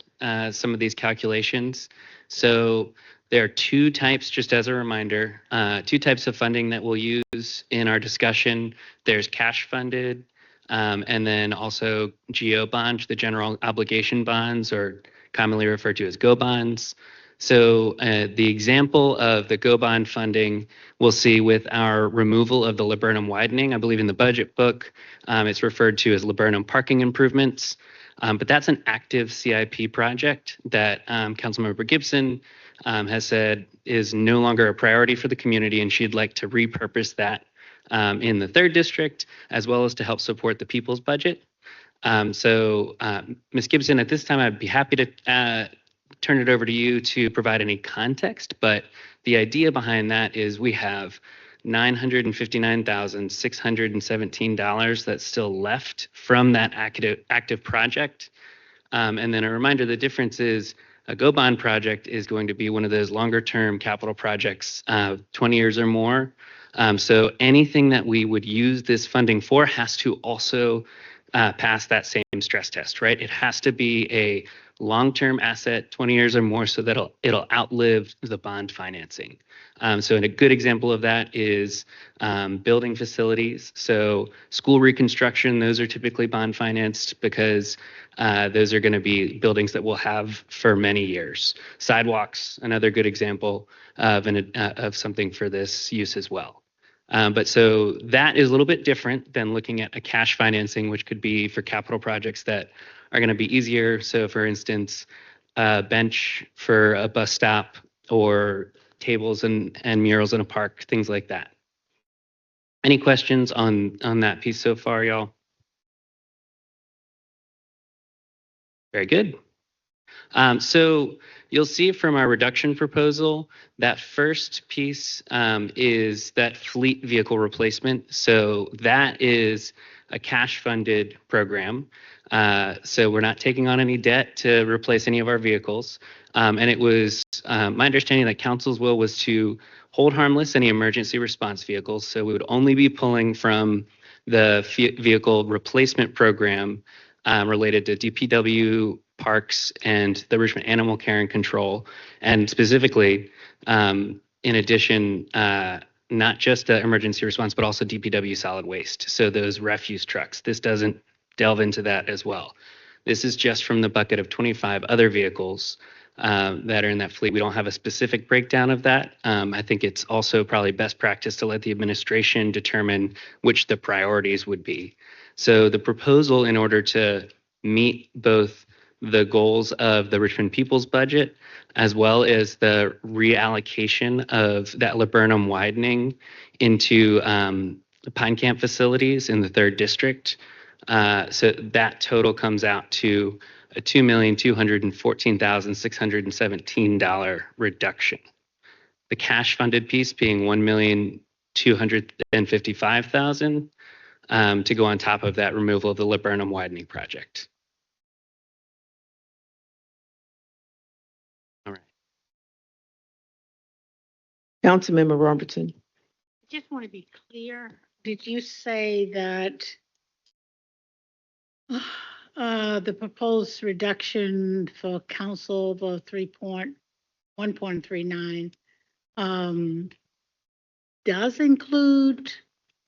some of these calculations. So there are two types, just as a reminder, two types of funding that we'll use in our discussion. There's cash funded, and then also GO bonds, the general obligation bonds, or commonly referred to as GO bonds. So the example of the GO bond funding we'll see with our removal of the laburnum widening. I believe in the budget book, it's referred to as laburnum parking improvements. But that's an active CIP project that Councilmember Gibson has said is no longer a priority for the community, and she'd like to repurpose that in the 3rd district, as well as to help support the people's budget. Ms. Gibson, at this time, I'd be happy to turn it over to you to provide any context, but the idea behind that is we have $959,617 that's still left from that active project. And then a reminder, the difference is a GO bond project is going to be one of those longer term capital projects, 20 years or more. So anything that we would use this funding for has to also pass that same stress test, right? It has to be a long-term asset, 20 years or more, so that it'll outlive the bond financing. So a good example of that is building facilities. So school reconstruction, those are typically bond financed because those are going to be buildings that we'll have for many years. Sidewalks, another good example of something for this use as well. But so that is a little bit different than looking at a cash financing, which could be for capital projects that are going to be easier. So for instance, a bench for a bus stop or tables and murals in a park, things like that. Any questions on that piece so far, y'all? Very good. So you'll see from our reduction proposal, that first piece is that fleet vehicle replacement. So that is a cash funded program. So we're not taking on any debt to replace any of our vehicles. And it was my understanding that council's will was to hold harmless any emergency response vehicles. So we would only be pulling from the vehicle replacement program related to DPW, parks, and the Richmond Animal Care and Control. And specifically, in addition, not just emergency response, but also DPW solid waste. So those refuse trucks. This doesn't delve into that as well. This is just from the bucket of 25 other vehicles that are in that fleet. We don't have a specific breakdown of that. I think it's also probably best practice to let the administration determine which the priorities would be. So the proposal, in order to meet both the goals of the Richmond People's budget, as well as the reallocation of that laburnum widening into the Pine Camp facilities in the 3rd district. So that total comes out to a $2,214,617 reduction. The cash funded piece being $1,255,000 to go on top of that removal of the laburnum widening project. All right.
Councilmember Robertson.
I just want to be clear. Did you say that the proposed reduction for council of 1.39 does include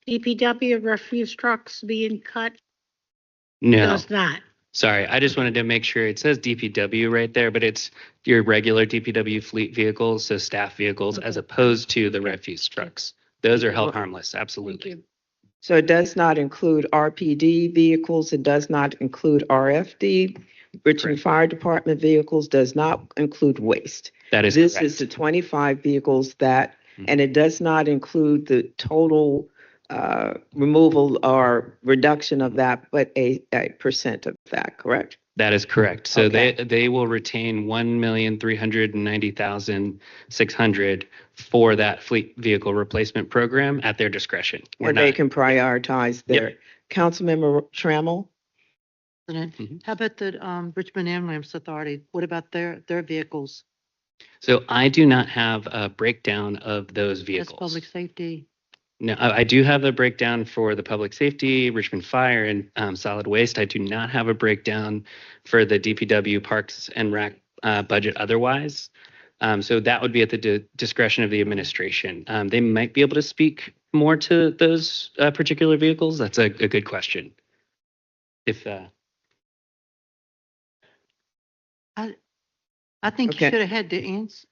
DPW refuse trucks being cut?
No,
Does not.
sorry. I just wanted to make sure it says DPW right there, but it's your regular DPW fleet vehicles, so staff vehicles, as opposed to the refuse trucks. Those are held harmless,
Thank
absolutely.
you.
So it does not include RPD vehicles. It does not include RFD. Richmond
Correct.
Fire Department vehicles does not include waste.
That is
This
correct.
is the 25 vehicles that,
Mhm.
and it does not include the total removal or reduction of that, but a percent of that, correct?
That is correct. So
Okay.
they will retain $1,390,600 for that fleet vehicle replacement program at their discretion. We're
And they
not,
can prioritize their. Councilmember Trammell?
President,
Mhm.
how about the Richmond Ambulance Authority? What about their vehicles?
So I do not have a breakdown of those
That's
vehicles.
public safety.
No, I do have the breakdown for the public safety, Richmond Fire, and solid waste. I do not have a breakdown for the DPW Parks and Rec budget otherwise. So that would be at the discretion of the administration. They might be able to speak more to those particular vehicles. That's a good question. If
I think you
Okay.
should have had the answer.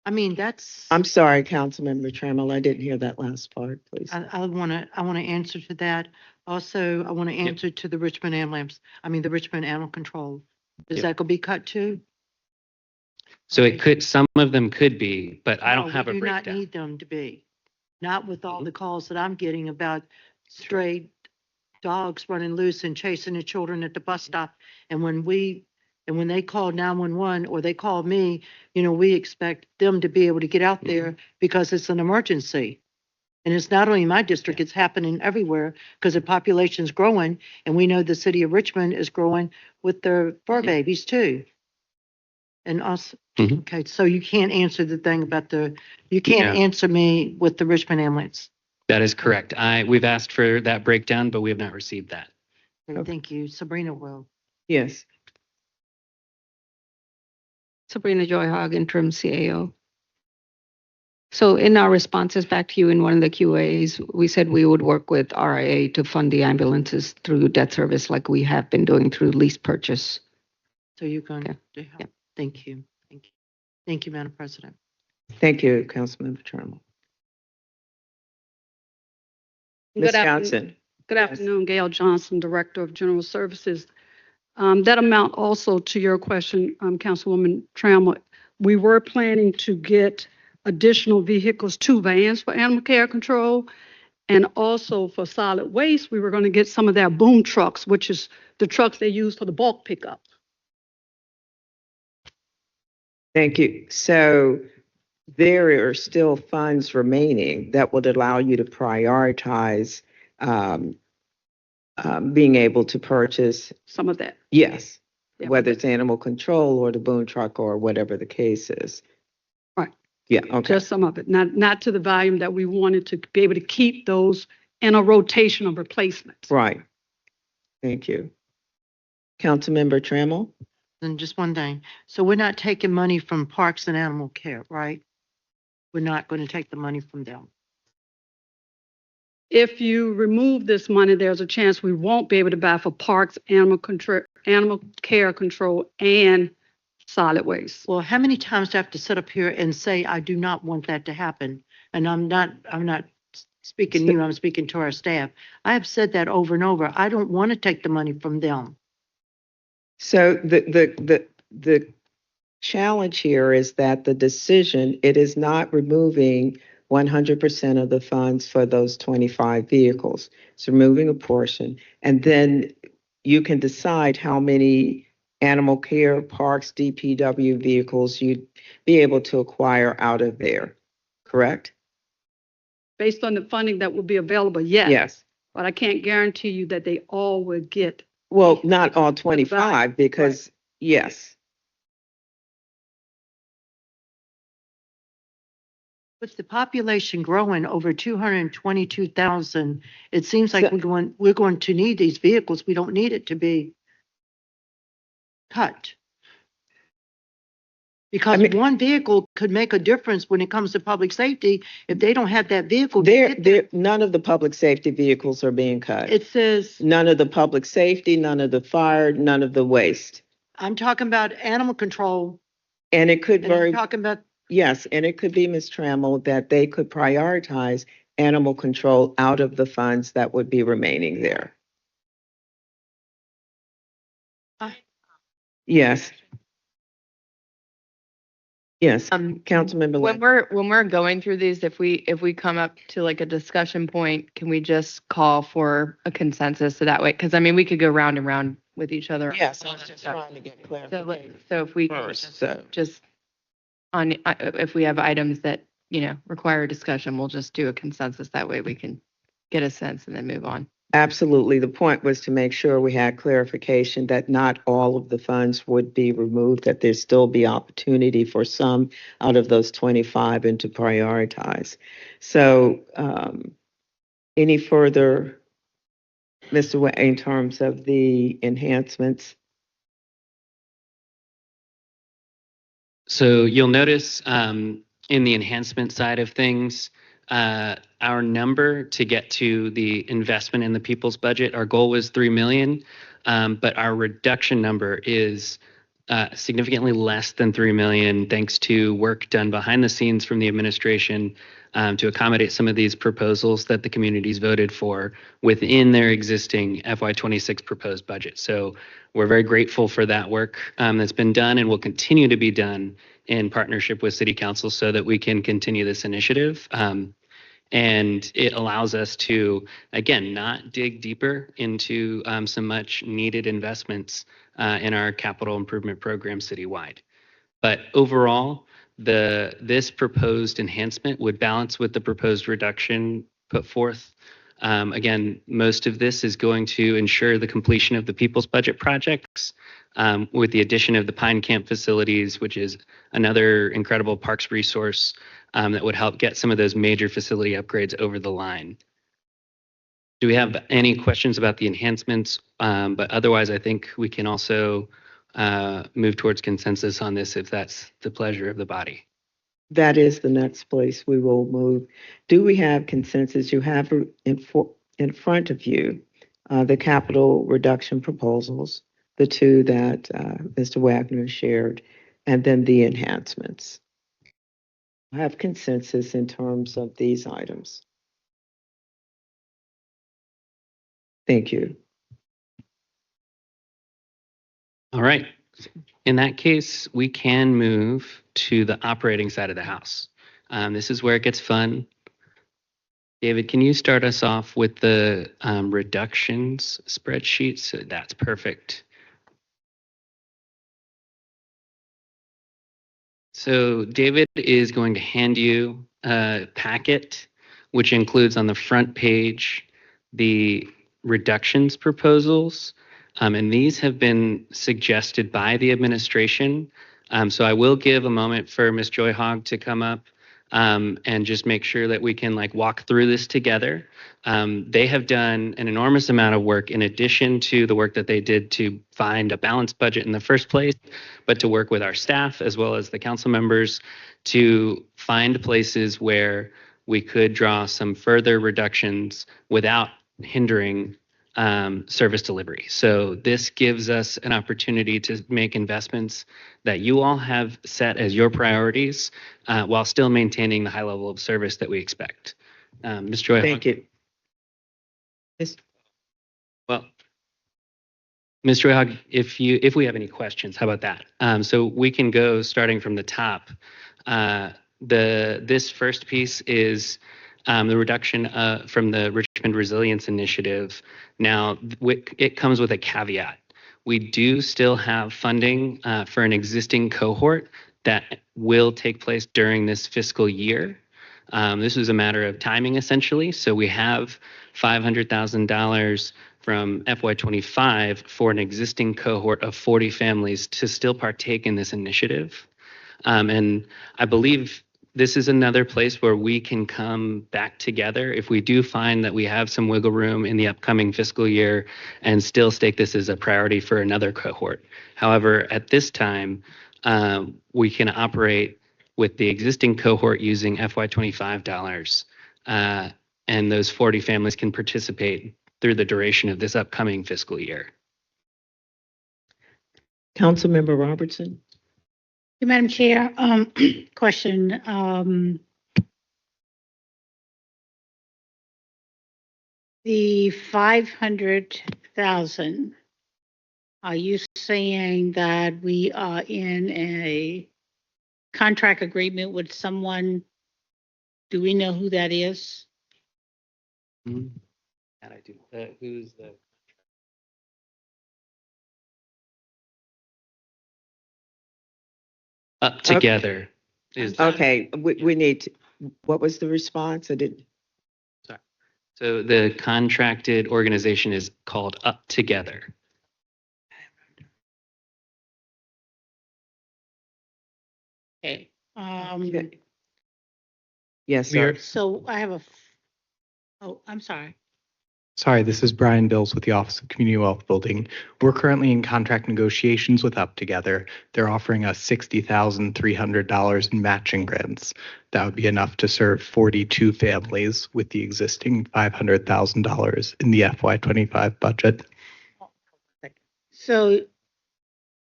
I mean, that's,
I'm sorry, Councilmember Trammell, I didn't hear that last part, please.
I want to answer to that. Also, I want to answer to the Richmond Ambulance, the Richmond Animal Control. Is
Yep.
that going to be cut too?
so, it could, some of them could be, but I don't
No,
have a
we do not
breakdown.
need them to be. Not with all the calls that I'm getting about stray dogs running loose and chasing the children at the bus stop. And when they call 911 or they call me, we expect them to be able to get out there because it's an emergency. And it's not only in my district, it's happening everywhere because the population's growing. And we know the city of Richmond is growing with their fur babies too. And us,
Mhm.
okay, so you can't answer the thing about you can't
Yeah.
answer me with the Richmond ambulance.
That is correct. We've asked for that breakdown, but we have not received that.
Okay, thank you. Sabrina will.
Yes.
Sabrina Joy Hogg, interim CAO. So in our responses back to you in one of the QAs, we said we would work with RIA to fund the ambulances through debt service like we have been doing through lease purchase.
So you're going to
Yeah.
help. Thank you. Thank you. Thank you, Madam President.
Thank you, Councilmember Trammell. Ms.
Good afternoon.
Johnson.
Good
Yes.
afternoon, Gail Johnson, Director of General Services. That amount also to your question, Councilwoman Trammell, we were planning to get additional vehicles, 2 vans for animal care control. And also for solid waste, we were going to get some of their boom trucks, which is the trucks they use for the bulk pickup.
Thank you. So there are still funds remaining that would allow you to prioritize being able to purchase,
Some of that.
yes,
Yeah,
whether it's animal control or the boom truck or whatever the case is.
Right.
Yeah, okay.
Just some of it, not to the volume that we wanted to be able to keep those in a rotation of replacements.
Right. Thank you. Councilmember Trammell?
And just one thing. So we're not taking money from Parks and Animal Care, right? We're not going to take the money from them.
If you remove this money, there's a chance we won't be able to buy for parks, animal care control, and solid waste.
Well, how many times do I have to sit up here and say, I do not want that to happen? And I'm not speaking to you, I'm speaking to our staff. I have said that over and over. I don't want to take the money from them.
So the challenge here is that the decision, it is not removing 100% of the funds for those 25 vehicles. It's removing a portion. And then you can decide how many animal care, parks, DPW vehicles you'd be able to acquire out of there, correct?
Based on the funding that will be available, yes.
Yes.
But I can't guarantee you that they all would get.
Well, not all 25 because, yes.
With the population growing over 222,000, it seems like
So-
we're going to need these vehicles. We don't need it to be cut. Because one vehicle could make a difference when it comes to public safety. If they don't have that vehicle,
None of the public safety vehicles are being cut.
it says,
None of the public safety, none of the fire, none of the waste.
I'm talking about animal control.
And it could
And I'm
very,
talking about,
yes, and it could be, Ms. Trammell, that they could prioritize animal control out of the funds that would be remaining there. Yes. Yes, Councilmember
When
Lang.
we're going through these, if we come up to like a discussion point, can we just call for a consensus so that way? Because I mean, we could go round and round with each other.
Yes, I was just trying to get
So,
clarification
so if we
first, so.
just on, if we have items that, require discussion, we'll just do a consensus. That way we can get a sense and then move on.
Absolutely. The point was to make sure we had clarification that not all of the funds would be removed, that there still be opportunity for some out of those 25 and to prioritize. So any further, Mr. Way, in terms of the enhancements?
So you'll notice in the enhancement side of things, our number to get to the investment in the people's budget, our goal was 3 million, but our reduction number is significantly less than 3 million, thanks to work done behind the scenes from the administration to accommodate some of these proposals that the communities voted for within their existing FY26 proposed budget. So we're very grateful for that work that's been done and will continue to be done in partnership with City Council so that we can continue this initiative. And it allows us to, again, not dig deeper into some much needed investments in our capital improvement program citywide. But overall, this proposed enhancement would balance with the proposed reduction put forth. Again, most of this is going to ensure the completion of the People's Budget projects with the addition of the Pine Camp facilities, which is another incredible parks resource that would help get some of those major facility upgrades over the line. Do we have any questions about the enhancements? But otherwise, I think we can also move towards consensus on this if that's the pleasure of the body.
That is the next place we will move. Do we have consensus? You have in front of you the capital reduction proposals, the two that Mr. Wagner shared, and then the enhancements. I have consensus in terms of these items. Thank you.
All right. In that case, we can move to the operating side of the house. This is where it gets fun. David, can you start us off with the reductions spreadsheet? So that's perfect. So David is going to hand you a packet, which includes on the front page the reductions proposals. And these have been suggested by the administration. So I will give a moment for Ms. Joy Hogg to come up and just make sure that we can walk through this together. They have done an enormous amount of work in addition to the work that they did to find a balanced budget in the first place, but to work with our staff as well as the council members to find places where we could draw some further reductions without hindering service delivery. So this gives us an opportunity to make investments that you all have set as your priorities while still maintaining the high level of service that we expect. Ms. Joy.
Thank you.
Well, Ms. Joy Hogg, if we have any questions, how about that? So we can go starting from the top. This first piece is the reduction from the Richmond Resilience Initiative. Now, it comes with a caveat. We do still have funding for an existing cohort that will take place during this fiscal year. This is a matter of timing, essentially. So we have $500,000 from FY25 for an existing cohort of 40 families to still partake in this initiative. And I believe this is another place where we can come back together if we do find that we have some wiggle room in the upcoming fiscal year and still stake this as a priority for another cohort. However, at this time, we can operate with the existing cohort using FY25 dollars, and those 40 families can participate through the duration of this upcoming fiscal year.
Councilmember Robertson.
Madam Chair, question. The 500,000, are you saying that we are in a contract agreement with someone? Do we know who that is?
And I do. Who's the? Up Together.
Okay, we need to, what was the response? I didn't.
Sorry. So the contracted organization is called Up Together.
Okay.
Yes,
We
sir.
are-
So I have oh, I'm sorry.
Sorry, this is Brian Bills with the Office of Community Wealth Building. We're currently in contract negotiations with Up Together. They're offering us $60,300 in matching grants. That would be enough to serve 42 families with the existing $500,000 in the FY25 budget.
So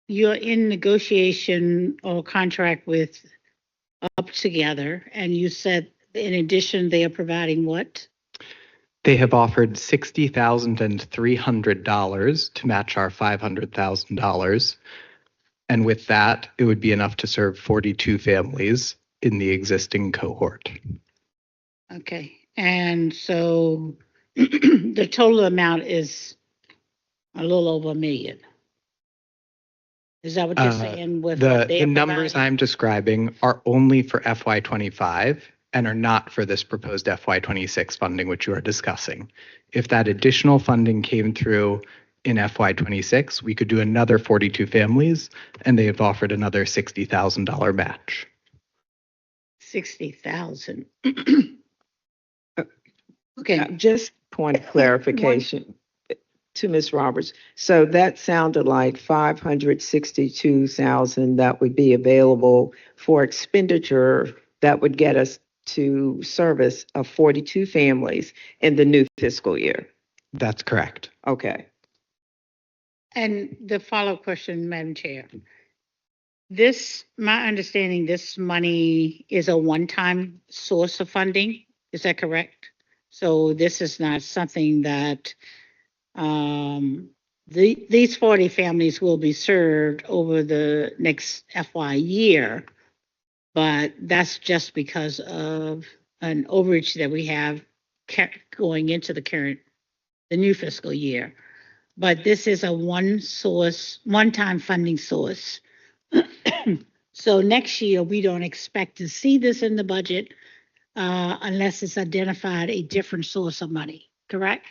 you're in negotiation or contract with Up Together, and you said in addition, they are providing what?
They have offered $60,300 to match our $500,000. And with that, it would be enough to serve 42 families in the existing cohort.
Okay. And so the total amount is a little over $1 million. Is that what you're saying with what
The
they're
numbers
providing?
I'm describing are only for FY25 and are not for this proposed FY26 funding, which you are discussing. If that additional funding came through in FY26, we could do another 42 families, and they have offered another $60,000 match.
60,000. Okay,
Just point of clarification to Ms. Roberts. So that sounded like 562,000 that would be available for expenditure that would get us to service of 42 families in the new fiscal year.
That's correct.
Okay.
and the follow-up question, Madam Chair. My understanding, this money is a one-time source of funding. Is that correct? So this is not something that these 40 families will be served over the next FY year, but that's just because of an overage that we have going into the new fiscal year. But this is a one-time funding source. So next year, we don't expect to see this in the budget unless it's identified a different source of money, correct?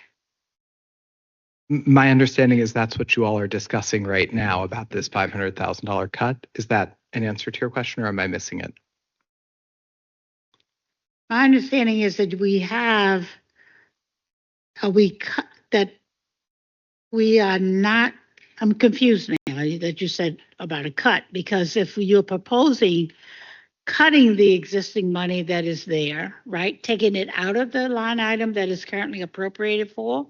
My understanding is that's what you all are discussing right now about this $500,000 cut. Is that an answer to your question, or am I missing it?
My understanding is that we are not, I'm confused now that you said about a cut, because if you're proposing cutting the existing money that is there, right, taking it out of the line item that is currently appropriated for,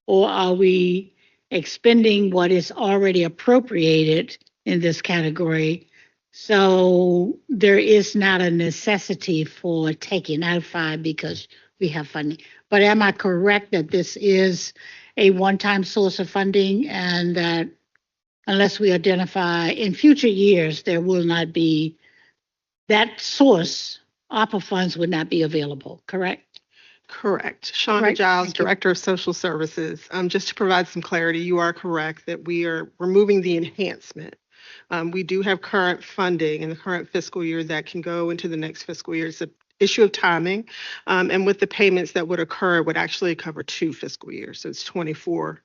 or are we expending what is already appropriated in this category? So there is not a necessity for taking out 5 because we have funding. But am I correct that this is a one-time source of funding, and that unless we identify in future years, there will not be that source, ARPA funds would not be available, correct?
Correct. Shonda
Right,
Giles,
thank you.
Director of Social Services. Just to provide some clarity, you are correct that we are removing the enhancement. We do have current funding in the current fiscal year that can go into the next fiscal year. It's an issue of timing. And with the payments that would occur, it would actually cover 2 fiscal years. So it's 24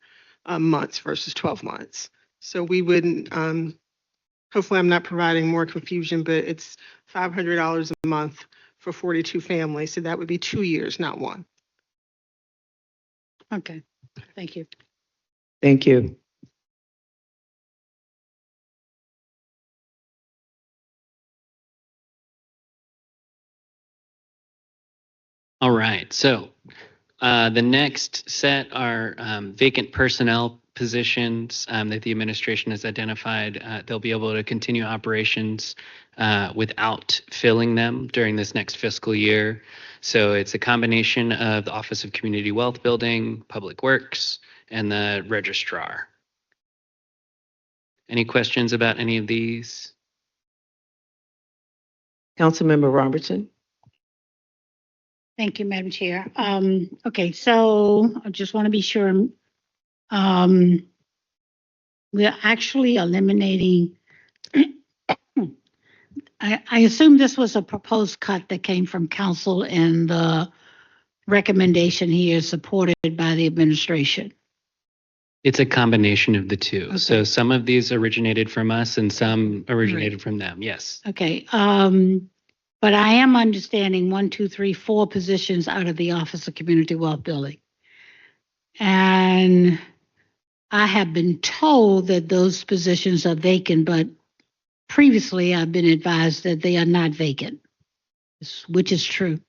months versus 12 months. So we wouldn't, hopefully I'm not providing more confusion, but it's $500 a month for 42 families. So that would be 2 years, not 1.
Okay, thank you.
Thank you.
All right, so the next set are vacant personnel positions that the administration has identified. They'll be able to continue operations without filling them during this next fiscal year. So it's a combination of the Office of Community Wealth Building, Public Works, and the registrar. Any questions about any of these?
Councilmember Robertson?
Thank you, Madam Chair. Okay, so I just want to be sure. We're actually eliminating, I assume this was a proposed cut that came from council, and the recommendation here is supported by the administration.
It's a combination of the two.
Okay.
So some of these originated from us and some originated from them. Yes.
Okay, but I am understanding 1, 2, 3, 4 positions out of the Office of Community Wealth Building. And I have been told that those positions are vacant, but previously I've been advised that they are not vacant, which is true.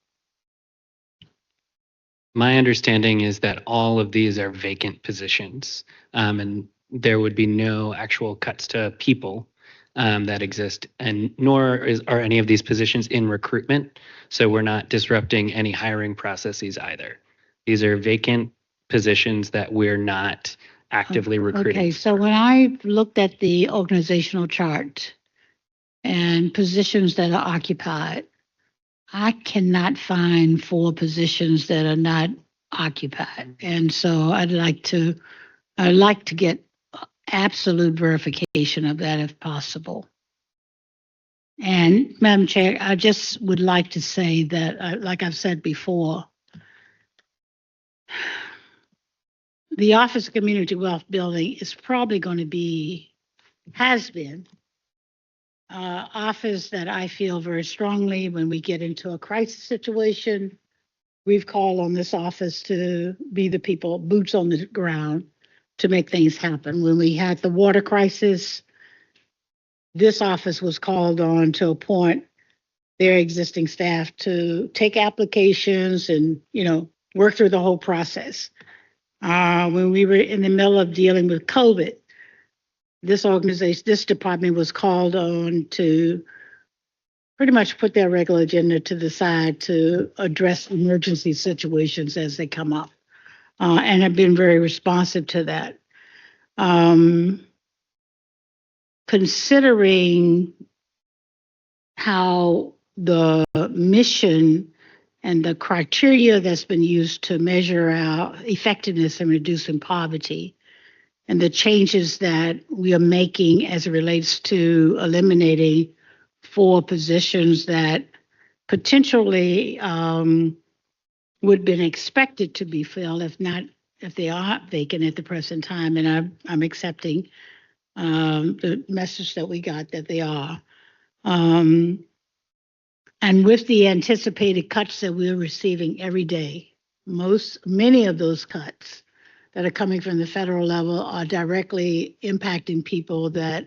My understanding is that all of these are vacant positions, and there would be no actual cuts to people that exist, and nor are any of these positions in recruitment. So we're not disrupting any hiring processes either. These are vacant positions that we're not actively recruiting.
Okay, so when I looked at the organizational chart and positions that are occupied, I cannot find 4 positions that are not occupied. And so I'd like to get absolute verification of that if possible. And Madam Chair, I just would like to say that, like I've said before, the Office of Community Wealth Building is probably going to be, has been, office that I feel very strongly when we get into a crisis situation. We've called on this office to be the people, boots on the ground, to make things happen. When we had the water crisis, this office was called on to appoint their existing staff to take applications and, work through the whole process. When we were in the middle of dealing with COVID, this department was called on to pretty much put their regular agenda to the side to address emergency situations as they come up, and have been very responsive to that. Considering how the mission and the criteria that's been used to measure our effectiveness in reducing poverty, and the changes that we are making as it relates to eliminating 4 positions that potentially would have been expected to be filled, if they are vacant at the present time. And I'm accepting the message that we got that they are. And with the anticipated cuts that we're receiving every day, many of those cuts that are coming from the federal level are directly impacting people that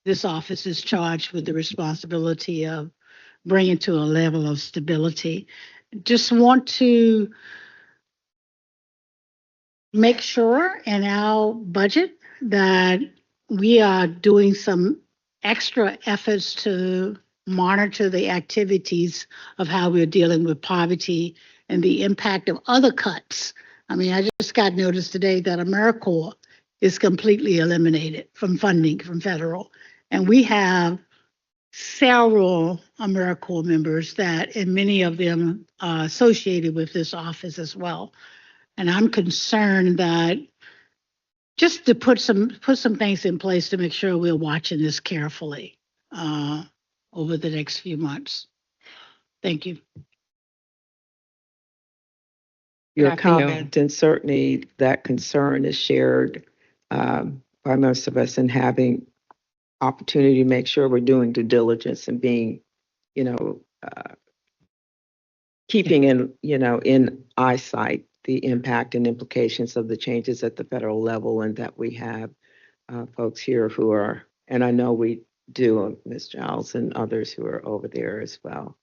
this office is charged with the responsibility of bringing to a level of stability. Just want to make sure in our budget that we are doing some extra efforts to monitor the activities of how we're dealing with poverty and the impact of other cuts. I mean, I just got notice today that AmeriCorps is completely eliminated from funding from federal. And we have several AmeriCorps members that, and many of them are associated with this office as well. And I'm concerned that just to put some things in place to make sure we're watching this carefully over the next few months. Thank you.
Your
Good afternoon.
comment, and certainly that concern is shared by most of us, and having opportunity to make sure we're doing due diligence and being, keeping in eyesight the impact and implications of the changes at the federal level, and that we have folks here who are, and I know we do, Ms. Giles and others who are over there as well,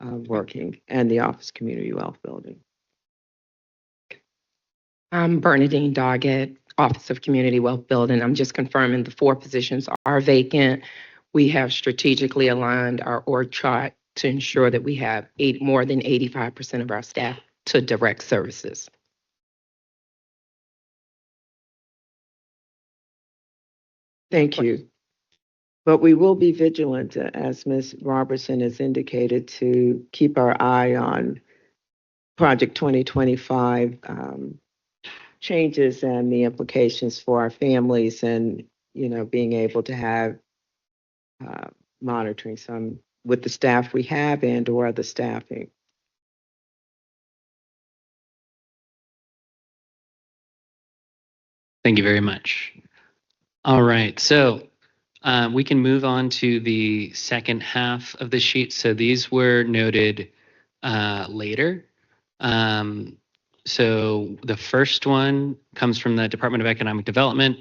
working, and the Office Community Wealth Building.
I'm Bernadine Doggett, Office of Community Wealth Building. I'm just confirming the 4 positions are vacant. We have strategically aligned our org chart to ensure that we have more than 85% of our staff to direct services.
Thank you. But we will be vigilant, as Ms. Robertson has indicated, to keep our eye on Project 2025 changes and the implications for our families, and, being able to have monitoring some with the staff we have and or other staffing.
Thank you very much. All right, so we can move on to the second half of the sheet. So these were noted later. So the first one comes from the Department of Economic Development.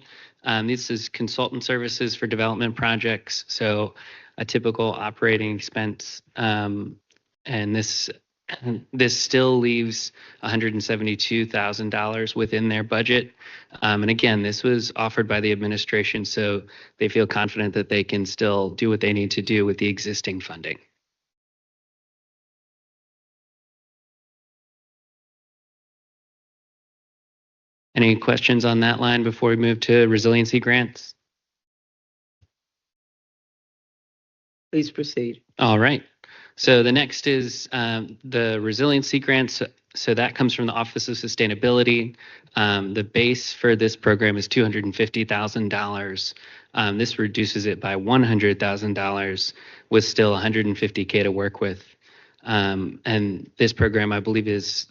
This is consultant services for development projects. So a typical operating expense, and this still leaves $172,000 within their budget. And again, this was offered by the administration, so they feel confident that they can still do what they need to do with the existing funding. Any questions on that line before we move to resiliency grants?
Please proceed.
All right. So the next is the resiliency grants. So that comes from the Office of Sustainability. The base for this program is $250,000. This reduces it by $100,000 with still $150K to work with. And this program, I believe, is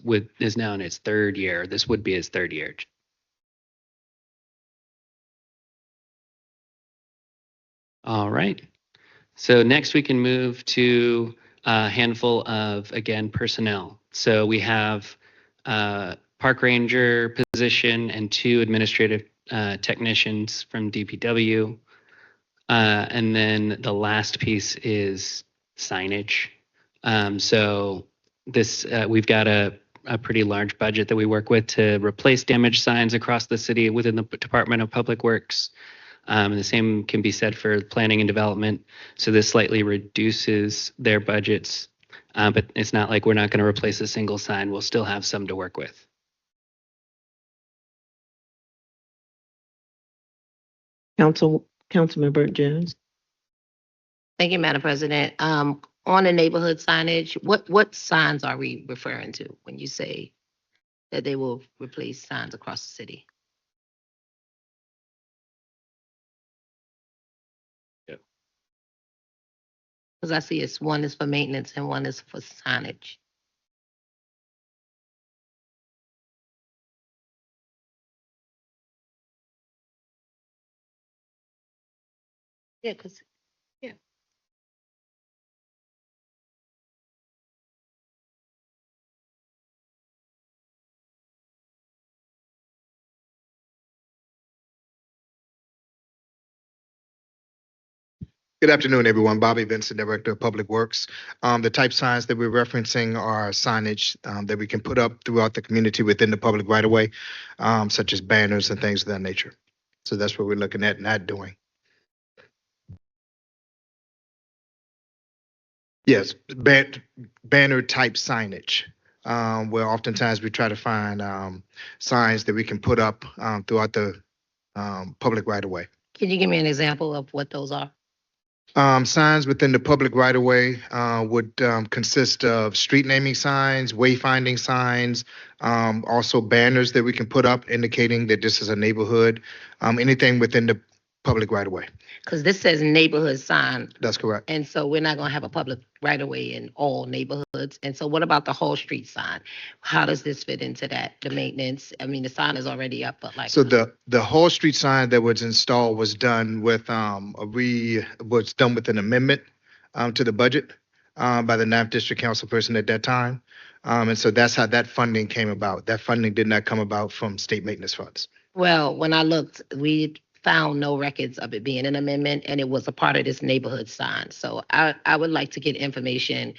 now in its third year. This would be its third year. All right. So next we can move to a handful of, again, personnel. So we have park ranger position and 2 administrative technicians from DPW. And then the last piece is signage. So this we've got a pretty large budget that we work with to replace damaged signs across the city within the Department of Public Works. And the same can be said for planning and development. So this slightly reduces their budgets, but it's not like we're not going to replace a single sign. We'll still have some to work with.
Councilmember Jones.
Thank you, Madam President. On the neighborhood signage, what signs are we referring to when you say that they will replace signs across the city?
Yep.
Because I see one is for maintenance and one is for signage. Yeah, because
Good afternoon, everyone. Bobby Vincent, Director of Public Works. The type signs that we're referencing are signage that we can put up throughout the community within the public right of way, such as banners and things of that nature. So that's what we're looking at not doing. Yes, banner type signage, where oftentimes we try to find signs that we can put up throughout the public right of way.
can you give me an example of what those are?
Signs within the public right of way would consist of street naming signs, wayfinding signs, also banners that we can put up indicating that this is a neighborhood, anything within the public right of way.
Because this says neighborhood sign,
That's correct.
and so we're not going to have a public right of way in all neighborhoods. And so what about the whole street sign? How does this fit into that? The maintenance? I mean, the sign is already up, but like.
So the whole street sign that was installed was done with with an amendment to the budget by the 9th District Council person at that time. And so that's how that funding came about. That funding did not come about from state maintenance funds.
Well, when I looked, we found no records of it being an amendment, and it was a part of this neighborhood sign. So I would like to get information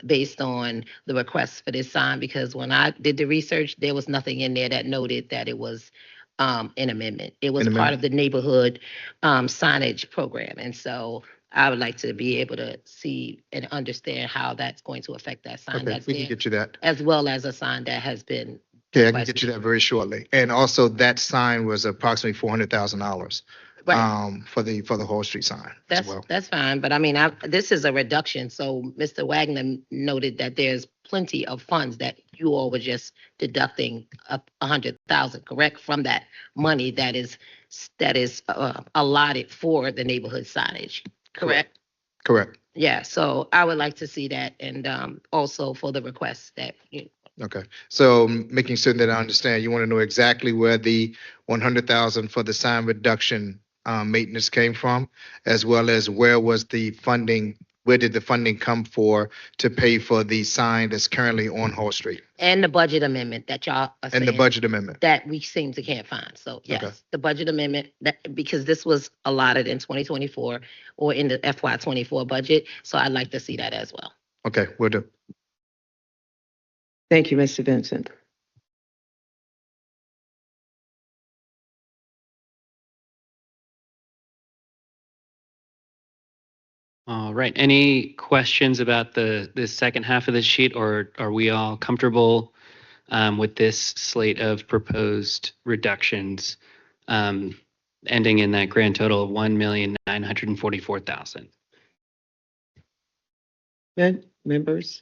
based on the request for this sign, because when I did the research, there was nothing in there that noted that it was an amendment. It was part of the neighborhood signage program. And so I would like to be able to see and understand how that's going to affect that sign
Okay,
that's
we can
there,
get you that.
as well as a sign that has been.
Okay, I can get you that very shortly. And also that sign was approximately $400,000
Right.
for the whole street sign as well.
That's fine, but I mean, this is a reduction, so Mr. Wagner noted that there's plenty of funds that you all were just deducting up 100,000, correct, from that money that is allotted for the neighborhood signage, correct?
Correct.
Yeah, so I would like to see that, and also for the request that
Okay, so making certain that I understand, you want to know exactly where the 100,000 for the sign reduction maintenance came from, as well as where did the funding come to pay for the sign that's currently on Hall Street?
and the budget amendment that y'all are
And the
saying
budget amendment.
that we seem to can't find. So
Okay.
yes, the budget amendment, that, because this was allotted in 2024 or in the FY 24 budget. So I'd like to see that as well.
Okay, we'll do.
Thank you, Mr. Vincent.
All right. Any questions about the second half of the sheet, or are we all comfortable with this slate of proposed reductions ending in that grand total of $1,944,000?
Members?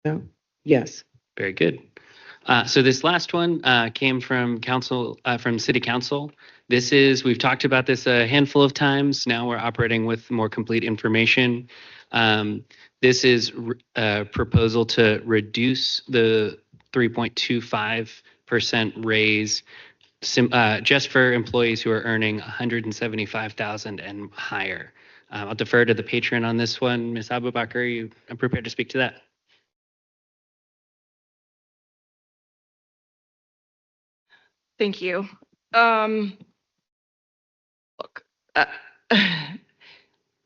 No? Yes.
Very good. So this last one came from City Council. We've talked about this a handful of times. Now we're operating with more complete information. This is a proposal to reduce the 3.25% raise just for employees who are earning 175,000 and higher. I'll defer to the patron on this one. Ms. Abubakar, are you prepared to speak to that?
Thank you. Look,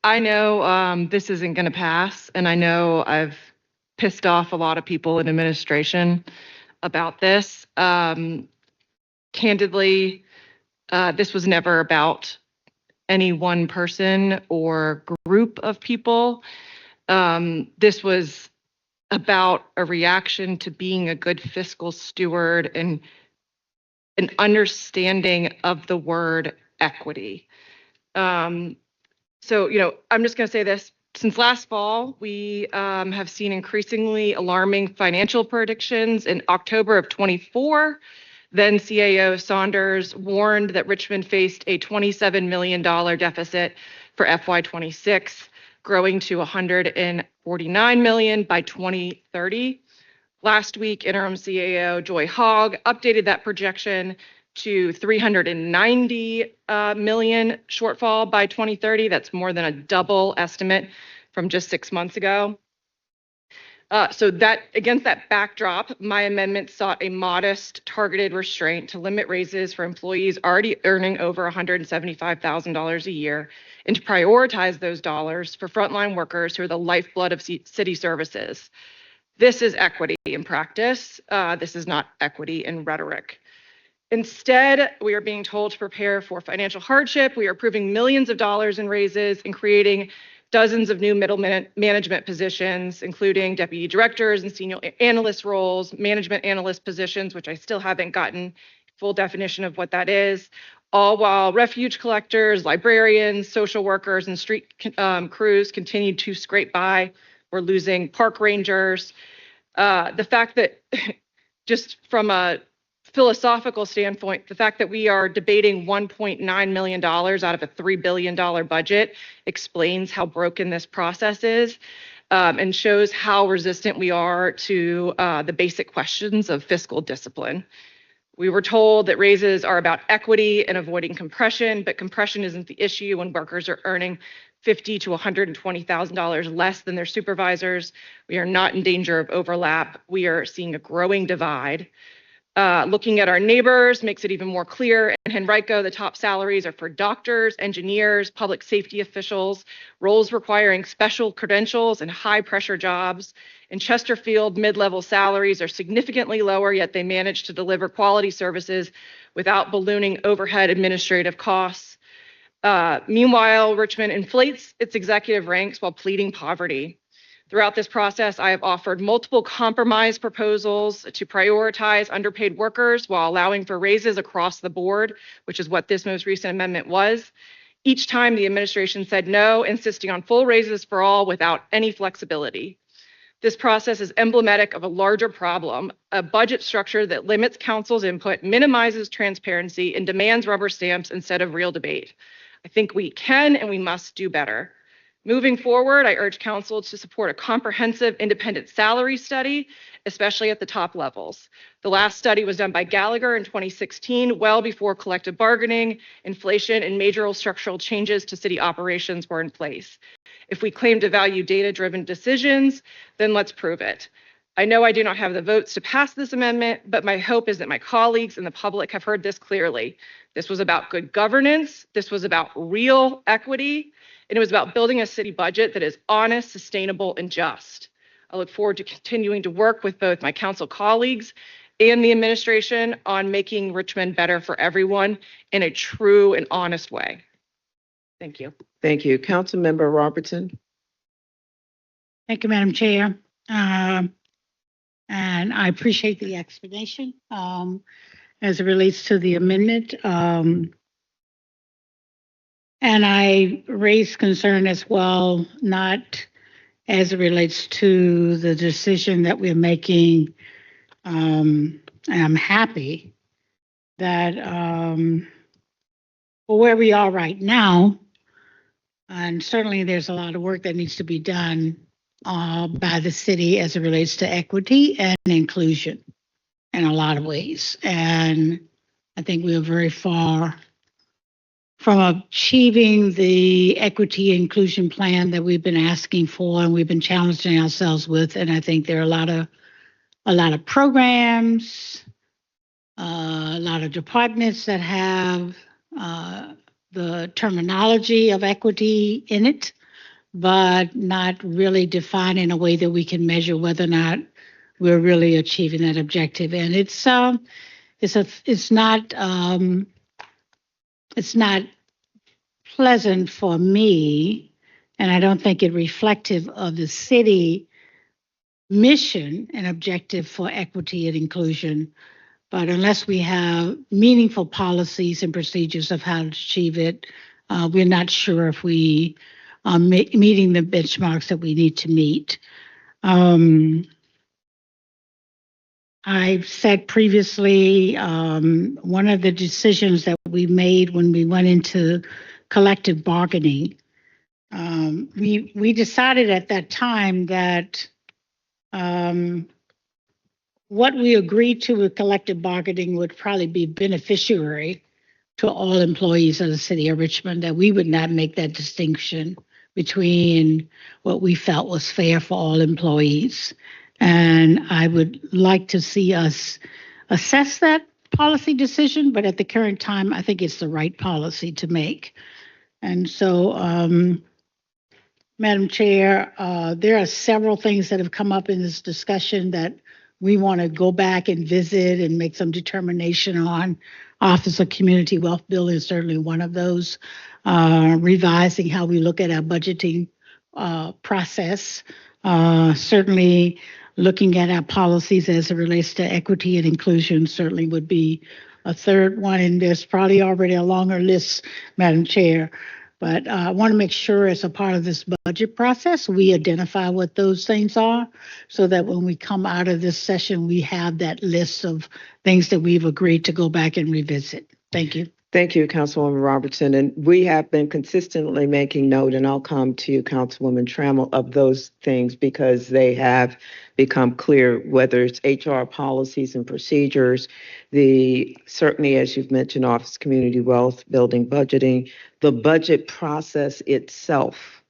I know this isn't going to pass, and I know I've pissed off a lot of people in administration about this. Candidly, this was never about any one person or group of people. This was about a reaction to being a good fiscal steward and an understanding of the word equity. I'm just going to say this. Since last fall, we have seen increasingly alarming financial predictions. In October of 24, then CAO Saunders warned that Richmond faced a $27 million deficit for FY26, growing to $149 million by 2030. Last week, interim CAO Joy Hogg updated that projection to $390 million shortfall by 2030. That's more than a double estimate from just 6 months ago. So that against that backdrop, my amendment sought a modest targeted restraint to limit raises for employees already earning over $175,000 a year and to prioritize those dollars for frontline workers who are the lifeblood of city services. This is equity in practice. This is not equity in rhetoric. Instead, we are being told to prepare for financial hardship. We are approving millions of dollars in raises and creating dozens of new middle management positions, including deputy directors and senior analyst roles, management analyst positions, which I still haven't gotten full definition of what that is, all while refuge collectors, librarians, social workers, and street crews continue to scrape by. We're losing park rangers. The fact that just from a philosophical standpoint, the fact that we are debating $1.9 million out of a $3 billion budget explains how broken this process is and shows how resistant we are to the basic questions of fiscal discipline. We were told that raises are about equity and avoiding compression, but compression isn't the issue when workers are earning $50,000 to $120,000 less than their supervisors. We are not in danger of overlap. We are seeing a growing divide. Looking at our neighbors makes it even more clear. In Henrico, the top salaries are for doctors, engineers, public safety officials, roles requiring special credentials and high-pressure jobs. In Chesterfield, mid-level salaries are significantly lower, yet they manage to deliver quality services without ballooning overhead administrative costs. Meanwhile, Richmond inflates its executive ranks while pleading poverty. Throughout this process, I have offered multiple compromise proposals to prioritize underpaid workers while allowing for raises across the board, which is what this most recent amendment was. Each time the administration said no, insisting on full raises for all without any flexibility. This process is emblematic of a larger problem, a budget structure that limits council's input, minimizes transparency, and demands rubber stamps instead of real debate. I think we can and we must do better. Moving forward, I urge council to support a comprehensive independent salary study, especially at the top levels. The last study was done by Gallagher in 2016, well before collective bargaining, inflation, and major structural changes to city operations were in place. If we claim to value data-driven decisions, then let's prove it. I know I do not have the votes to pass this amendment, but my hope is that my colleagues and the public have heard this clearly. This was about good governance. This was about real equity. And it was about building a city budget that is honest, sustainable, and just. I look forward to continuing to work with both my council colleagues and the administration on making Richmond better for everyone in a true and honest way. Thank you.
Thank you. Councilmember Robertson.
Thank you, Madam Chair. And I appreciate the explanation as it relates to the amendment. And And I raised concern as well, not as it relates to the decision that we're making. And I'm happy that for where we are right now, and certainly there's a lot of work that needs to be done by the city as it relates to equity and inclusion in a lot of ways. And I think we are very far from achieving the equity inclusion plan that we've been asking for and we've been challenging ourselves with. And I think there are a lot of programs, a lot of departments that have the terminology of equity in it, but not really defined in a way that we can measure whether or not we're really achieving that objective. And it's not pleasant for me, and I don't think it reflective of the city mission and objective for equity and inclusion. But unless we have meaningful policies and procedures of how to achieve it, we're not sure if we are meeting the benchmarks that we need to meet. I've said previously, one of the decisions that we made when we went into collective bargaining, we decided at that time that what we agreed to with collective bargaining would probably be beneficiary to all employees of the city of Richmond, that we would not make that distinction between what we felt was fair for all employees. And I would like to see us assess that policy decision, but at the current time, I think it's the right policy to make. And so, Madam Chair, there are several things that have come up in this discussion that we want to go back and visit and make some determination on. Office of Community Wealth Building is certainly one of those. Revising how we look at our budgeting process. Certainly looking at our policies as it relates to equity and inclusion certainly would be a third one. And there's probably already a longer list, Madam Chair. But I want to make sure as a part of this budget process, we identify what those things are so that when we come out of this session, we have that list of things that we've agreed to go back and revisit. Thank you.
Thank you, Councilwoman Robertson. And we have been consistently making note, and I'll come to you, Councilwoman Trammell, of those things because they have become clear, whether it's HR policies and procedures, certainly, as you've mentioned, Office Community Wealth Building budgeting, the budget process itself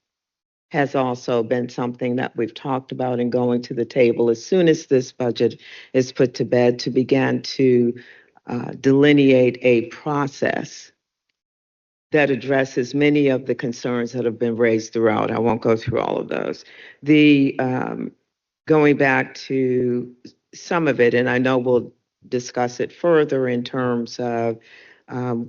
has also been something that we've talked about and going to the table as soon as this budget is put to bed to begin to delineate a process that addresses many of the concerns that have been raised throughout. I won't go through all of those. Going back to some of it, and I know we'll discuss it further in terms of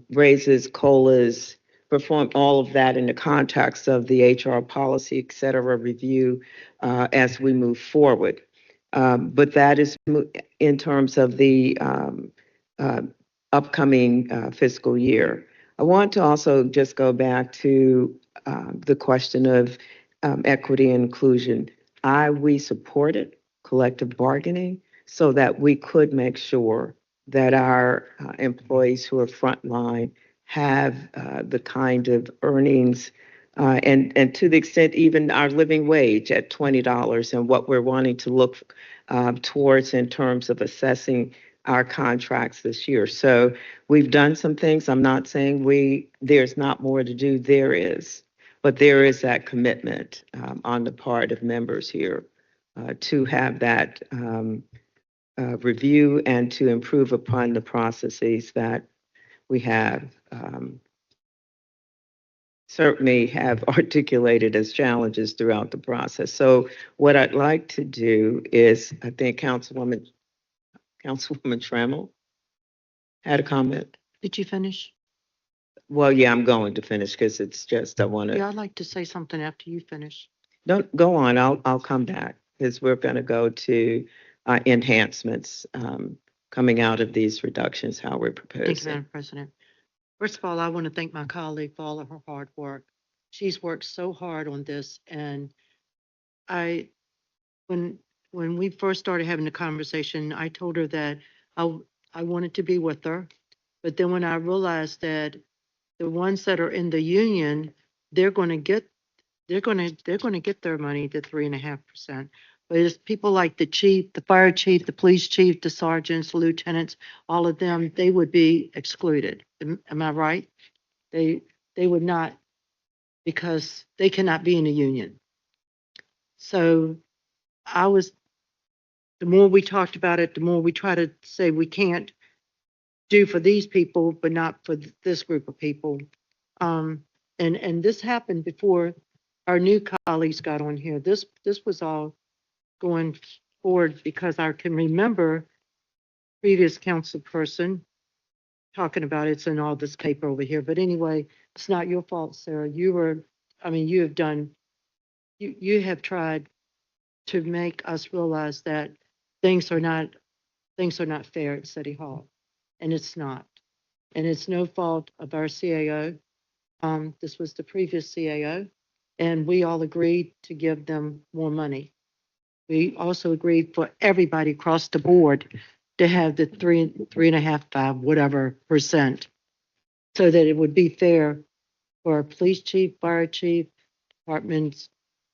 raises, COLAs, perform all of that in the context of the HR policy, et cetera, review as we move forward. But that is in terms of the upcoming fiscal year. I want to also just go back to the question of equity and inclusion. We supported collective bargaining so that we could make sure that our employees who are frontline have the kind of earnings and to the extent even our living wage at $20 and what we're wanting to look towards in terms of assessing our contracts this year. So we've done some things. I'm not saying there's not more to do. There is, but there is that commitment on the part of members here to have that review and to improve upon the processes that we have certainly have articulated as challenges throughout the process. So what I'd like to do is, I think Councilwoman Trammell had a comment.
Did you finish?
Well, yeah, I'm going to finish because it's just, I want to.
Yeah, I'd like to say something after you finish.
Don't go on. I'll come back because we're going to go to enhancements coming out of these reductions, how we're
Thank you,
proposing.
Madam President. First of all, I want to thank my colleague for all of her hard work. She's worked so hard on this, and I, when when we first started having the conversation, I told her that I I wanted to be with her, but then when I realized that the ones that are in the union, they're going to get they're going to get their money, the 3.5%. But it's people like the chief, the fire chief, the police chief, the sergeants, the lieutenants, all of them, they would be excluded. Am I right? They they would not, because they cannot be in a union. So I was, the more we talked about it, the more we try to say we can't do for these people, but not for this group of people. Um, and this happened before our new colleagues got on here. This was all going forward because I can remember previous council person talking about it's in all this paper over here. But anyway, it's not your fault, Sarah. You have done, you have tried to make us realize that things are not, things are not fair at City Hall. And it's not. And it's no fault of our CAO. This was the previous CAO, and we all agreed to give them more money. We also agreed for everybody across the board to have the 3.5, 5, whatever percent, so that it would be fair for our police chief, fire chief, departments,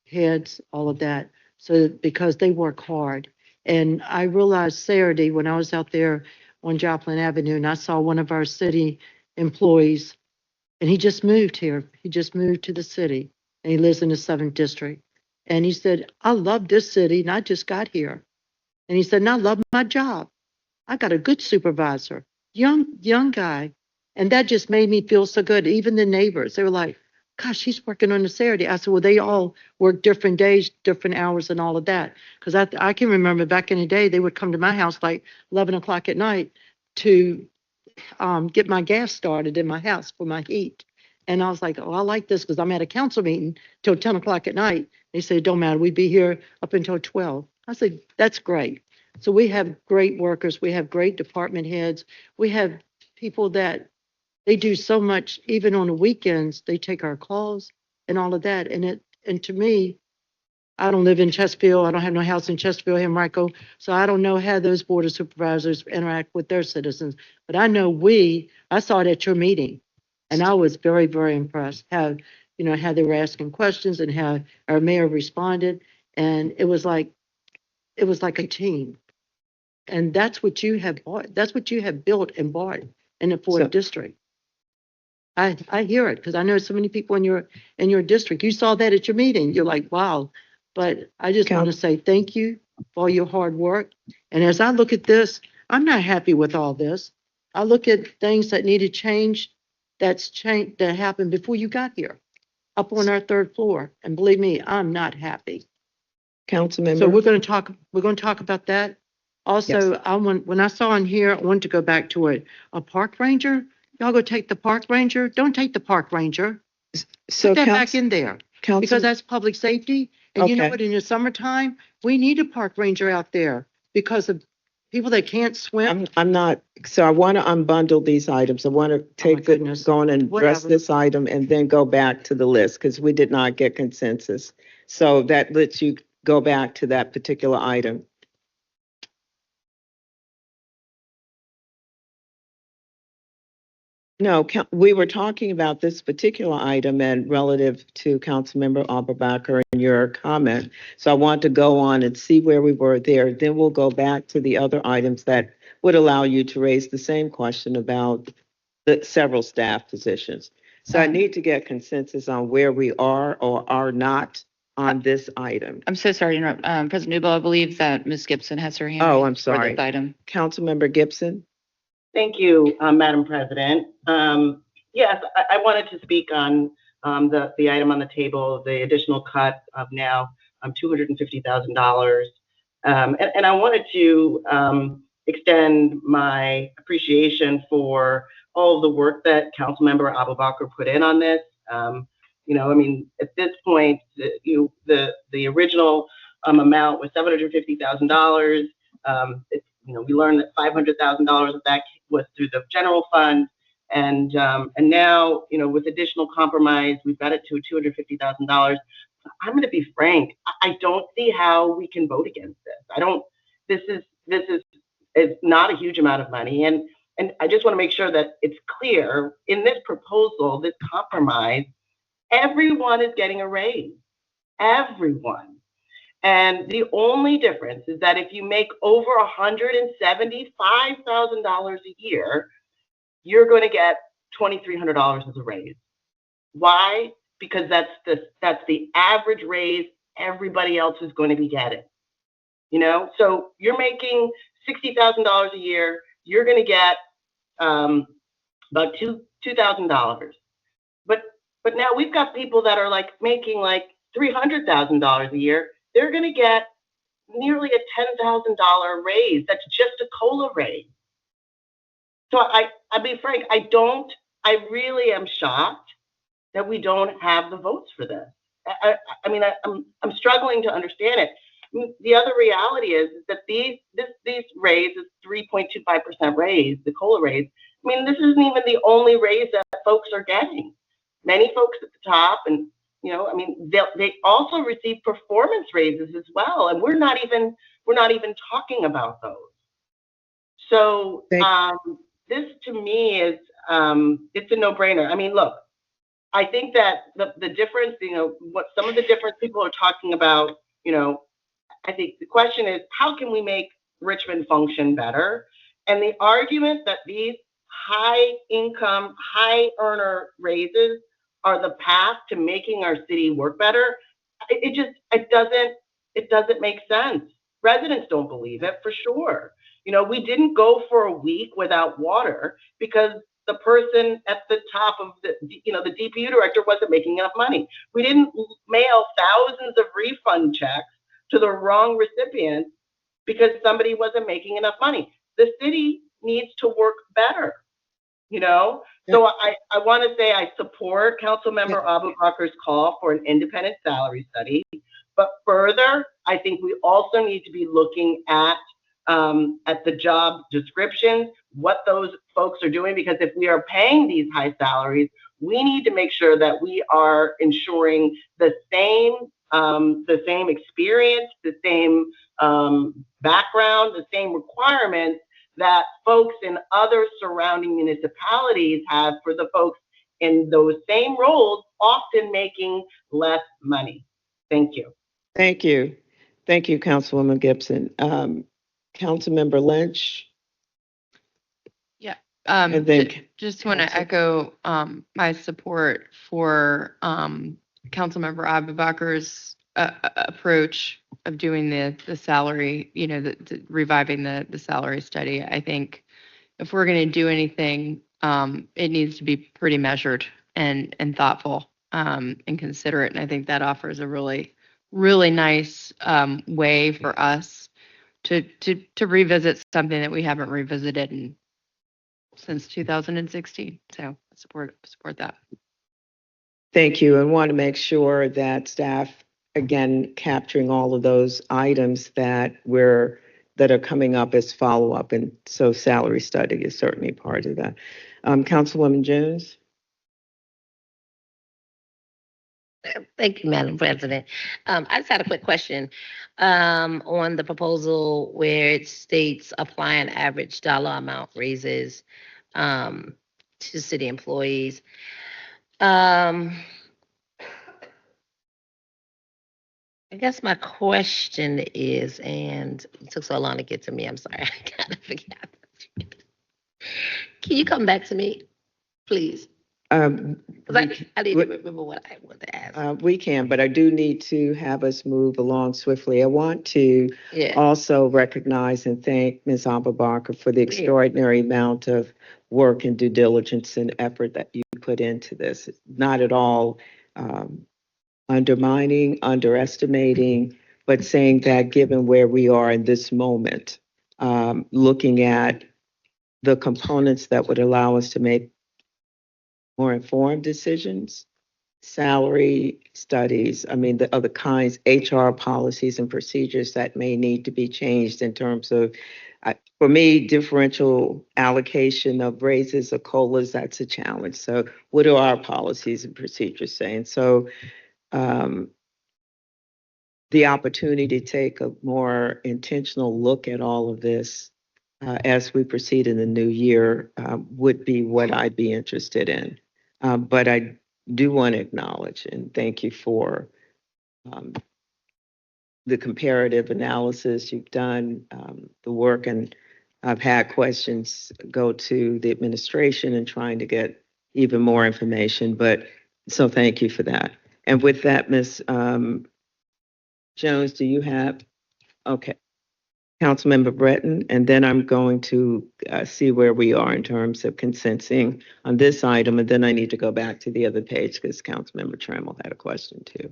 heads, all of that. So because they work hard. And I realized Saturday when I was out there on Joplin Avenue and I saw one of our city employees, and he just moved here. He just moved to the city and he lives in the 7th district. And he said, I love this city and I just got here. And he said, and I love my job. I got a good supervisor, young guy. And that just made me feel so good. Even the neighbors, they were like, gosh, he's working on a Saturday. I said, well, they all work different days, different hours and all of that. Because I can remember back in the day, they would come to my house like 11 o'clock at night to get my gas started in my house for my heat. And I was like, oh, I like this because I'm at a council meeting till 10 o'clock at night. They said, it don't matter. We'd be here up until 12. I said, that's great. So we have great workers. We have great department heads. We have people that they do so much, even on the weekends, they take our calls and all of that. And to me, I don't live in Chesterfield. I don't have no house in Chesterfield, Henrico. So I don't know how those board of supervisors interact with their citizens. But I know I saw it at your meeting. And I was very, very impressed how they were asking questions and how our mayor responded. And it was like a team. And that's what you have bought. That's what you have built and bought in the fourth
So-
district. I hear it because I know so many people in your district. You saw that at your meeting. You're like, wow. But I just want to say thank you for all your hard work. And as I look at this, I'm not happy with all this. I look at things that needed change, that happened before you got here, up on our 3rd floor. And believe me, I'm not happy.
Councilmember.
So we're going to talk about that. Also, when I saw in here, I wanted to go back to it. A park ranger, y'all go take the park ranger. Don't take the park ranger.
So
Put that back in there because that's public safety. And you know
Okay.
what? In the summertime, we need a park ranger out there because of people that can't swim.
I'm not, so I want to unbundle these items. I want to take
goodness.
go on and address
Whatever.
this item and then go back to the list because we did not get consensus. So that lets you go back to that particular item. No, we were talking about this particular item and relative to Councilmember Abubaker and your comment. So I want to go on and see where we were there. Then we'll go back to the other items that would allow you to raise the same question about the several staff positions. So I need to get consensus on where we are or are not on this item.
I'm so sorry to interrupt. President Newbill, I believe that Ms. Gibson has her hand
Oh,
raised
I'm
for
sorry.
this item.
Councilmember Gibson?
Thank you, Madam President. Yes, I wanted to speak on the item on the table, the additional cut of now $250,000. And I wanted to extend my appreciation for all of the work that Councilmember Abubakar put in on this. At this point, the original amount was $750,000. We learned that $500,000 of that was through the general fund, And now, with additional compromise, we've got it to $250,000. I'm going to be frank. I don't see how we can vote against this. I don't. This is not a huge amount of money, and I just want to make sure that it's clear in this proposal, this compromise, everyone is getting a raise. Everyone. And the only difference is that if you make over $175,000 a year, you're going to get $2,300 as a raise. Why? Because that's the average raise everybody else is going to be getting. So you're making $60,000 a year, you're going to get about $2,000. But now we've got people that are making $300,000 a year. They're going to get nearly a $10,000 raise. That's just a COLA raise. So I'll be frank, I really am shocked that we don't have the votes for this. I'm struggling to understand it. The other reality is that these raises, 3.25% raise, the COLA raise. This isn't even the only raise that folks are getting. Many folks at the top, and they also receive performance raises as well, and we're not even talking about those. So this to me is it's a no-brainer. Look, I think that the difference, what some of the different people are talking about, I think the question is, how can we make Richmond function better? And the argument that these high income, high earner raises are the path to making our city work better, it doesn't make sense. Residents don't believe it, for sure. We didn't go for a week without water because the person at the top of the DPU director wasn't making enough money. We didn't mail thousands of refund checks to the wrong recipient because somebody wasn't making enough money. The city needs to work better, So I want to say I support Councilmember Abu Bakr's call for an independent salary study. But further, I think we also need to be looking at the job descriptions, what those folks are doing, because if we are paying these high salaries, we need to make sure that we are ensuring the same experience, the same background, the same requirements that folks in other surrounding municipalities have for the folks in those same roles, often making less money. Thank you.
Thank you. Thank you, Councilwoman Gibson. Councilmember Lynch.
Yeah.
And then
Just want to echo my support for Councilmember Abu Bakr's approach of doing the salary, the reviving the salary study. I think if we're going to do anything, it needs to be pretty measured and thoughtful and considerate. And I think that offers a really, really nice way for us to revisit something that we haven't revisited since 2016. So support that.
thank you. I want to make sure that staff, again, capturing all of those items that are coming up as follow-up. And so salary study is certainly part of that. Councilwoman Jones?
Thank you, Madam President. I just had a quick question on the proposal where it states applying average dollar amount raises to city employees. I guess my question is, and it took so long to get to me, I'm sorry, I kind of forgot. Can you come back to me, please? Because I need to remember what I wanted to ask.
We can, but I do need to have us move along swiftly. I want to also recognize and thank Ms. Abu Bakr for the extraordinary amount of work and due diligence and effort that you put into this. Not at all undermining, underestimating, but saying that given where we are in this moment, looking at the components that would allow us to make more informed decisions, salary studies, I mean, the other kinds, HR policies and procedures that may need to be changed in terms of, for me, differential allocation of raises or COLAs, that's a challenge. So what do our policies and procedures say? And so um, the opportunity to take a more intentional look at all of this as we proceed in the new year would be what I'd be interested in. But I do want to acknowledge and thank you for um, the comparative analysis you've done, the work, and I've had questions go to the administration and trying to get even more information. But so thank you for that. And with that, Ms. Jones, do you have, okay, Councilmember Breton, and then I'm going to see where we are in terms of consenting on this item, and then I need to go back to the other page because Councilmember Trammell had a question too.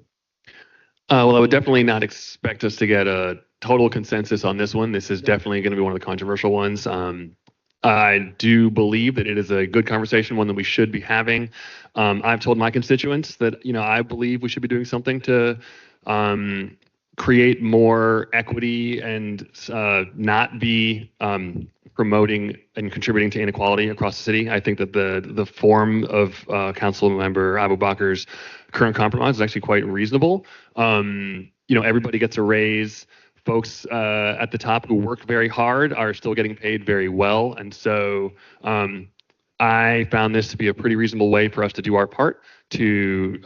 Well, I would definitely not expect us to get a total consensus on this one. This is definitely going to be one of the controversial ones. I do believe that it is a good conversation, one that we should be having. I've told my constituents that, I believe we should be doing something to create more equity and not be promoting and contributing to inequality across the city. I think that the form of Council Member Abu Bakr's current compromise is actually quite reasonable. Everybody gets a raise. Folks at the top who work very hard are still getting paid very well. And so I found this to be a pretty reasonable way for us to do our part to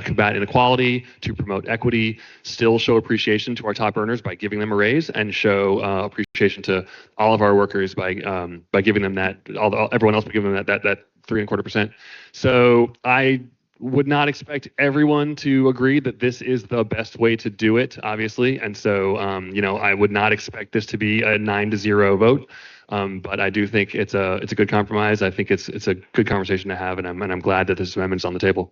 combat inequality, to promote equity, still show appreciation to our top earners by giving them a raise, and show appreciation to all of our workers by giving them that, everyone else by giving them that 3.25%. So I would not expect everyone to agree that this is the best way to do it, obviously. And so, I would not expect this to be a 9-0 vote. But I do think it's a good compromise. I think it's a good conversation to have, and I'm glad that this amendment's on the table.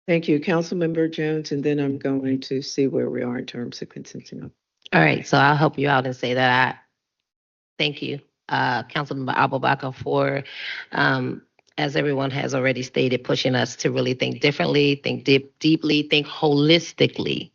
Thank you, Councilmember Jones, and then I'm going to see where we are in terms of consenting.
All right, so I'll help you out and say that I thank you, Councilmember Abubakar, for, as everyone has already stated, pushing us to really think differently, think deeply, think holistically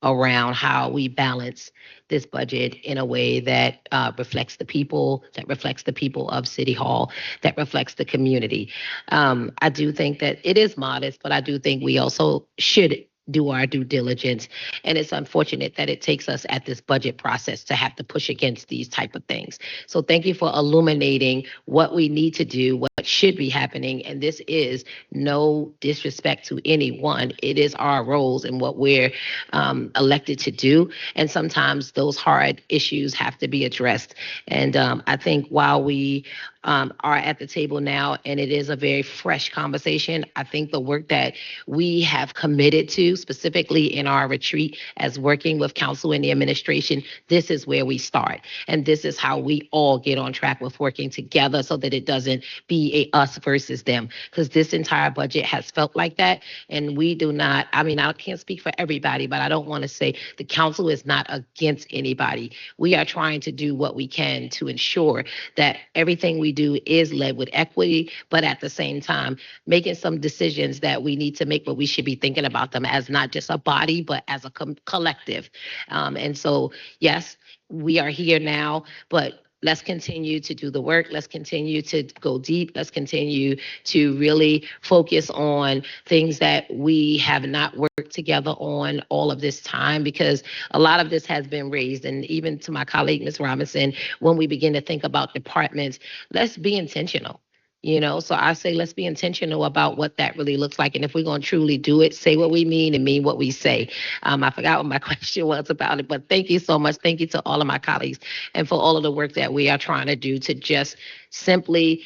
around how we balance this budget in a way that reflects the people, that reflects the people of City Hall, that reflects the community. I do think that it is modest, but I do think we also should do our due diligence. And it's unfortunate that it takes us at this budget process to have to push against these type of things. So thank you for illuminating what we need to do, what should be happening. And this is no disrespect to anyone. It is our roles and what we're elected to do. And sometimes those hard issues have to be addressed. And I think while we are at the table now, and it is a very fresh conversation, I think the work that we have committed to, specifically in our retreat as working with council and the administration, this is where we start. And this is how we all get on track with working together so that it doesn't be a us versus them. Because this entire budget has felt like that. And we do not, I can't speak for everybody, but I don't want to say the council is not against anybody. We are trying to do what we can to ensure that everything we do is led with equity, but at the same time, making some decisions that we need to make, but we should be thinking about them as not just a body, but as a collective. And so, yes, we are here now, but let's continue to do the work. Let's continue to go deep. Let's continue to really focus on things that we have not worked together on all of this time, because a lot of this has been raised. And even to my colleague, Ms. Robinson, when we begin to think about departments, let's be intentional. So I say let's be intentional about what that really looks like. And if we're going to truly do it, say what we mean and mean what we say. I forgot what my question was about it, but thank you so much. Thank you to all of my colleagues and for all of the work that we are trying to do to just simply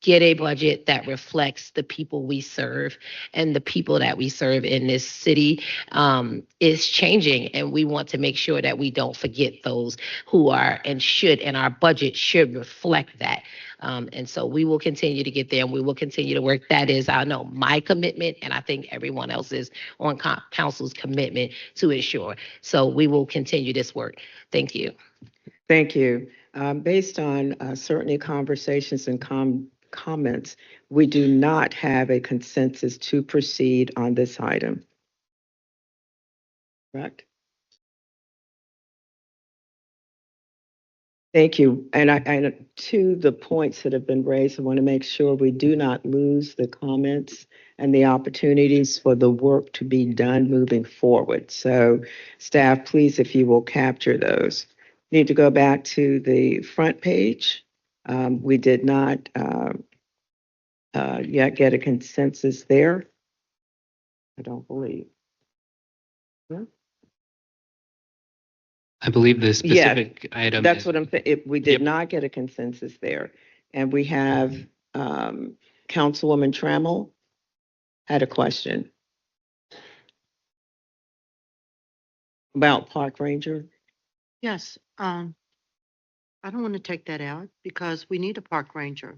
get a budget that reflects the people we serve, and the people that we serve in this city is changing. And we want to make sure that we don't forget those who are and should, and our budget should reflect that. And so we will continue to get there, and we will continue to work. That is, I know, my commitment, and I think everyone else's on council's commitment to ensure. So we will continue this work. Thank you.
Thank you. Based on certainly conversations and comments. We do not have a consensus to proceed on this item. Correct? Thank you. And to the points that have been raised, I want to make sure we do not lose the comments and the opportunities for the work to be done moving forward. So staff, please, if you will capture those. Need to go back to the front page. We did not yet get a consensus there. I don't believe. Yeah.
I believe the
Yeah,
specific item
that's
is,
what I'm saying. We did
Yep.
not get a consensus there. And we have Councilwoman Trammell had a question about Park Ranger.
Yes, I don't want to take that out because we need a park ranger.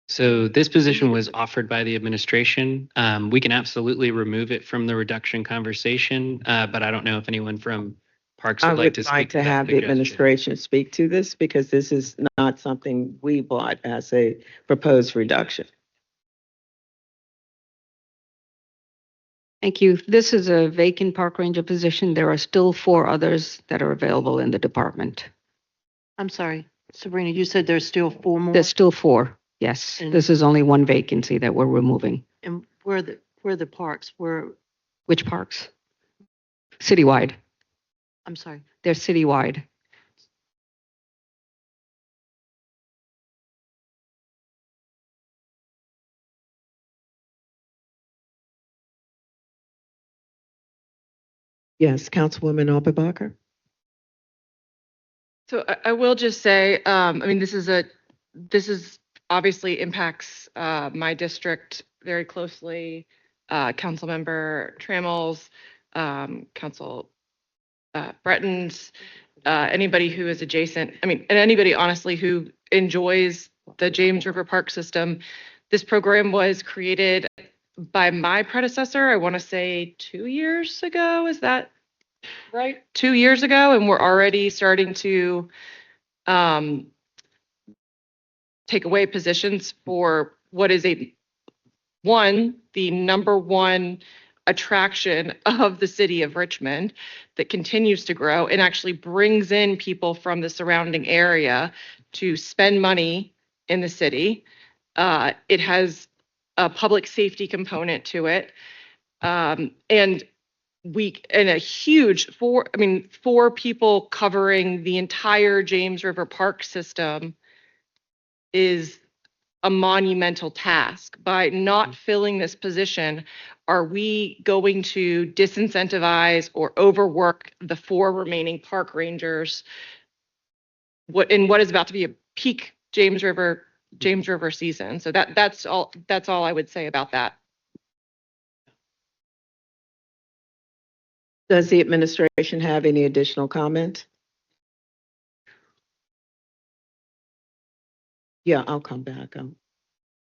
so this position was offered by the administration. We can absolutely remove it from the reduction conversation, but I don't know if anyone from Parks
I
would like
would
to
like
speak
to
to that
have the
suggestion.
administration speak to this because this is not something we brought as a proposed reduction.
Thank you. This is a vacant park ranger position. There are still 4 others that are available in the department.
I'm sorry, Sabrina, you said there's still 4 more?
There's still 4, yes.
And-
This is only 1 vacancy that we're removing.
And where the parks,
Which parks? Citywide.
I'm sorry.
They're citywide.
Yes, Councilwoman Oberbacher.
So I will just say, I mean, this is obviously impacts my district very closely. Councilmember Trammell's, Council Bretton's, anybody who is adjacent. I mean, and anybody honestly who enjoys the James River Park system. This program was created by my predecessor, I want to say 2 years ago. Is that right? 2 years ago, and we're already starting to take away positions for what is the number one attraction of the city of Richmond that continues to grow and actually brings in people from the surrounding area to spend money in the city. It has a public safety component to it. And a huge 4 people covering the entire James River Park system is a monumental task. By not filling this position, are we going to disincentivize or overwork the 4 remaining park rangers what is about to be a peak James River season? So that's all I would say about that.
Does the administration have any additional comment? Yeah, I'll come back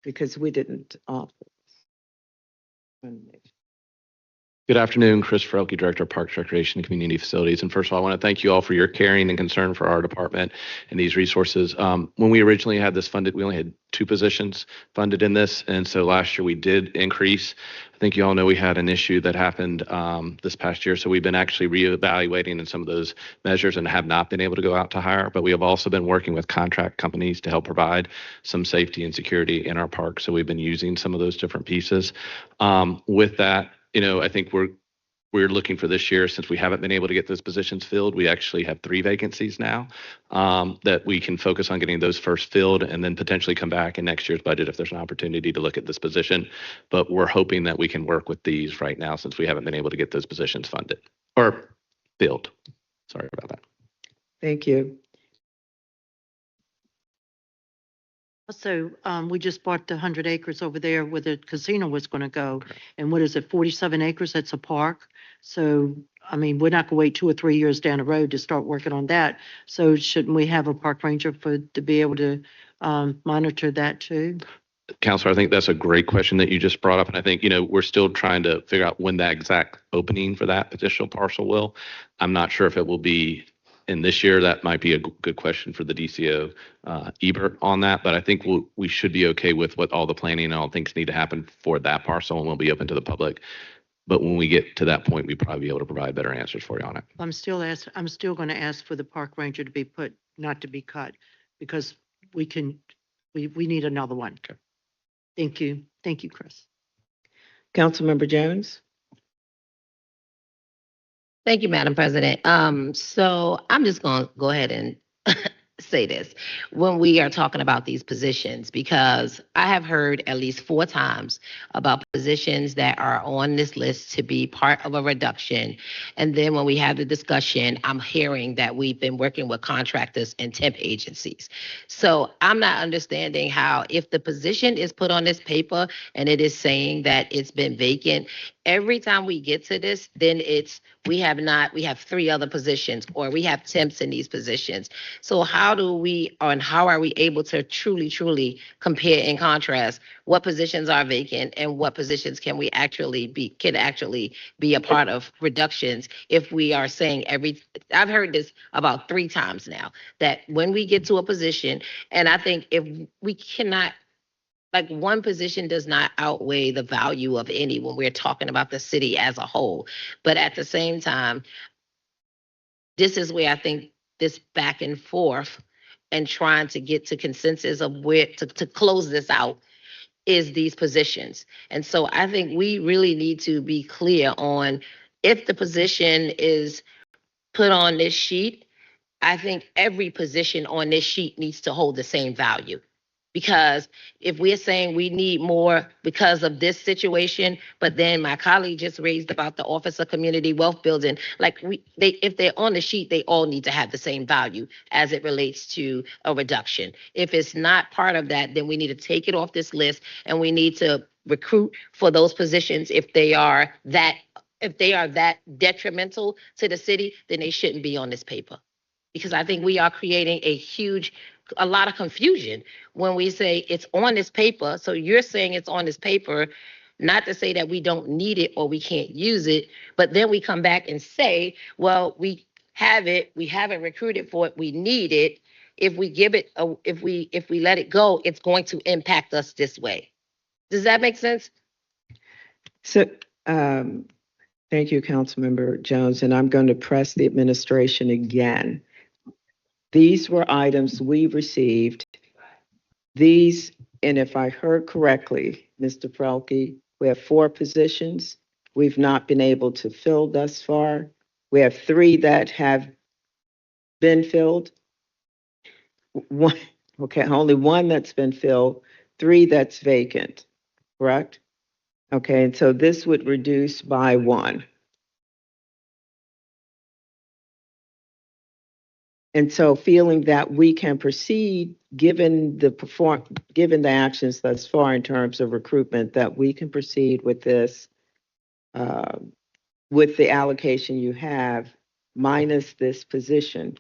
because we didn't offer.
Good afternoon, Chris Frelke, Director of Parks, Recreation, and Community Facilities. And first of all, I want to thank you all for your caring and concern for our department and these resources. When we originally had this funded, we only had 2 positions funded in this. And so last year we did increase. I think you all know we had an issue that happened this past year. So we've been actually reevaluating in some of those measures and have not been able to go out to hire. But we have also been working with contract companies to help provide some safety and security in our park. So we've been using some of those different pieces. With that, I think we're looking for this year, since we haven't been able to get those positions filled. We actually have 3 vacancies now that we can focus on getting those first filled and then potentially come back in next year's budget if there's an opportunity to look at this position. But we're hoping that we can work with these right now since we haven't been able to get those positions funded or filled. Sorry about that.
Thank you.
Also, we just bought the 100 acres over there where the casino was going to go. And what is it, 47 acres? That's a park. So, I mean, we're not going to wait 2 or 3 years down the road to start working on that. So shouldn't we have a park ranger to be able to monitor that too?
Counselor, I think that's a great question that you just brought up. And I think, we're still trying to figure out when that exact opening for that additional parcel will. I'm not sure if it will be in this year, that might be a good question for the DCO, Ebert on that, but I think we should be okay with what all the planning and all things need to happen for that parcel, and we'll be open to the public. But when we get to that point, we'd probably be able to provide better answers for you on it.
I'm still going to ask for the park ranger to be not to be cut, because we need another one.
Okay.
Thank you. Thank you, Chris.
Councilmember Jones?
Thank you, Madam President. So I'm just going to go ahead and say this when we are talking about these positions, because I have heard at least 4 times about positions that are on this list to be part of a reduction. And then when we have the discussion, I'm hearing that we've been working with contractors and temp agencies. So I'm not understanding how, if the position is put on this paper and it is saying that it's been vacant, every time we get to this, then we have 3 other positions, or we have temps in these positions. So how are we able to truly compare and contrast what positions are vacant and what positions can actually be a part of reductions, if we are saying I've heard this about 3 times now, that when we get to a position, and I think if we cannot, like, one position does not outweigh the value of any when we're talking about the city as a whole. But at the same time, this is where I think this back and forth and trying to get to consensus of where to close this out is these positions. And so I think we really need to be clear on, if the position is put on this sheet, I think every position on this sheet needs to hold the same value. Because if we're saying we need more because of this situation, but then my colleague just raised about the Office of Community Wealth Building, like if they're on the sheet, they all need to have the same value as it relates to a reduction. If it's not part of that, then we need to take it off this list, and we need to recruit for those positions. If they are that detrimental to the city, then they shouldn't be on this paper. Because I think we are creating a lot of confusion when we say it's on this paper. So you're saying it's on this paper, not to say that we don't need it or we can't use it, but then we come back and say, well, we have it, we haven't recruited for it, we need it. If we let it go, it's going to impact us this way. Does that make sense?
So, thank you, Councilmember Jones, and I'm going to press the administration again. These were items we received. These, and if I heard correctly, Mr. Frelke, we have 4 positions we've not been able to fill thus far. We have 3 that have been filled. Only 1 that's been filled, 3 that's vacant, correct? Okay, and so this would reduce by 1. And so feeling that we can proceed, given the actions thus far in terms of recruitment, that we can proceed with this, with the allocation you have, minus this position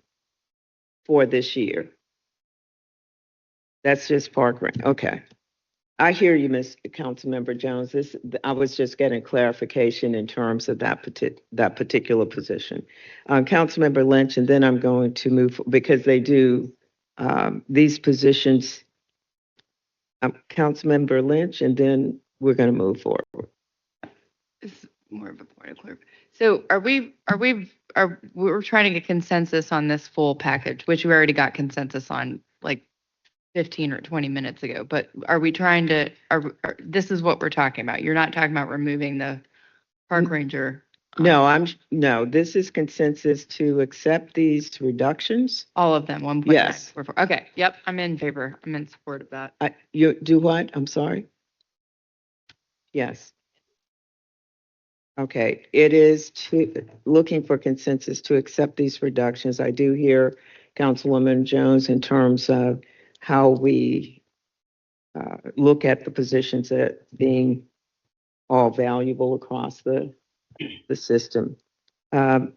for this year. That's just park rent. Okay. I hear you, Councilmember Jones. I was just getting clarification in terms of that particular position. Councilmember Lynch, and then I'm going to move, because they do these positions. Councilmember Lynch, and then we're going to move forward.
It's more of a point of clarification. So we're trying to get consensus on this full package, which we already got consensus on like 15 or 20 minutes ago, but are we trying to, this is what we're talking about? You're not talking about removing the park ranger?
No, this is consensus to accept these reductions.
All of them, 1.9.
Yes.
Okay, yep, I'm in favor. I'm in support of that.
You do what? I'm sorry? Yes. Okay, it is looking for consensus to accept these reductions. I do hear Councilwoman Jones in terms of how we look at the positions as being all valuable across the system. Going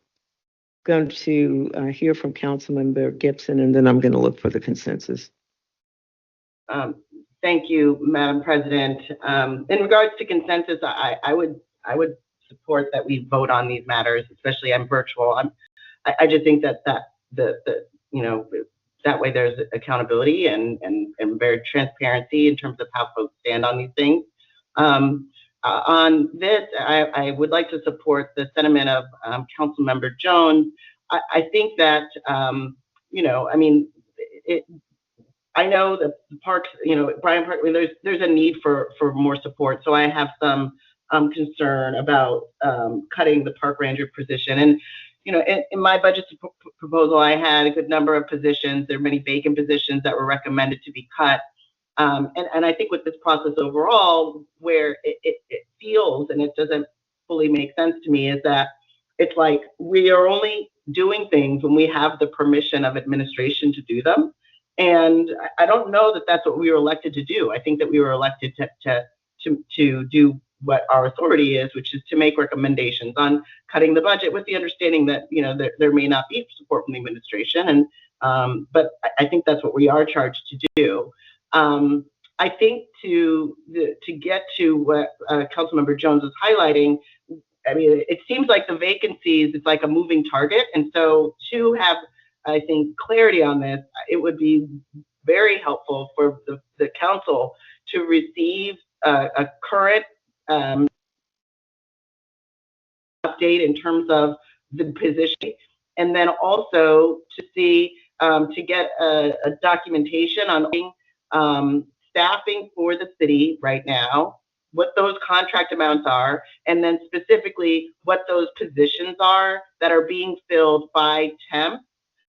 to hear from Councilmember Gibson, and then I'm going to look for the consensus.
Thank you, Madam President. In regards to consensus, I would support that we vote on these matters, especially I'm virtual. I just think that you know, that way there's accountability and very transparency in terms of how folks stand on these things. On this, I would like to support the sentiment of Councilmember Jones. I think that, you know, I mean, I know that the parks, you know, Brian Park, I mean, there's a need for more support. So I have some concern about cutting the park ranger position. And, you know, in my budget proposal, I had a good number of positions. There are many vacant positions that were recommended to be cut. And I think with this process overall, where it feels, and it doesn't fully make sense to me, is that it's like we are only doing things when we have the permission of administration to do them. And I don't know that that's what we were elected to do. I think that we were elected to do what our authority is, which is to make recommendations on cutting the budget, with the understanding that, you know, there may not be support from the administration. And but I think that's what we are charged to do. I think to get to what Councilmember Jones is highlighting, I mean, it seems like the vacancies, it's like a moving target. And so to have, I think, clarity on this, it would be very helpful for the council to receive a current update in terms of the position, and then also to see, to get a documentation on staffing for the city right now, what those contract amounts are, and then specifically what those positions are that are being filled by temp,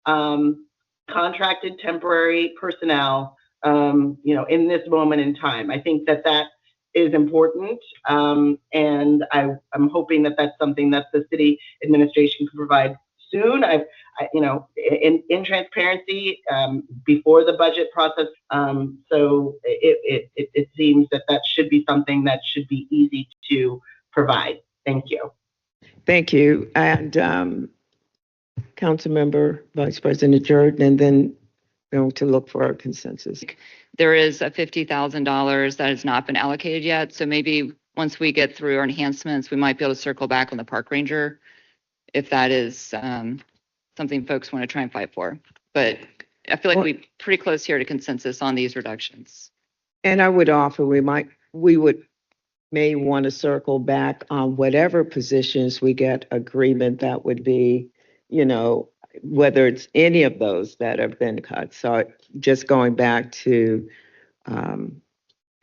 contracted temporary personnel, you know, in this moment in time. I think that is important, and I'm hoping that that's something that the city administration can provide soon. You know, in transparency, before the budget process. So it seems that should be something that should be easy to provide. Thank you.
Thank you. And Councilmember Vice President Jordan, and then going to look for our consensus.
There is a $50,000 that has not been allocated yet. So maybe once we get through our enhancements, we might be able to circle back on the park ranger, if that is something folks want to try and fight for. But I feel like we're pretty close here to consensus on these reductions.
And I would offer we may want to circle back on whatever positions we get agreement that would be, you know, whether it's any of those that have been cut. So just going back to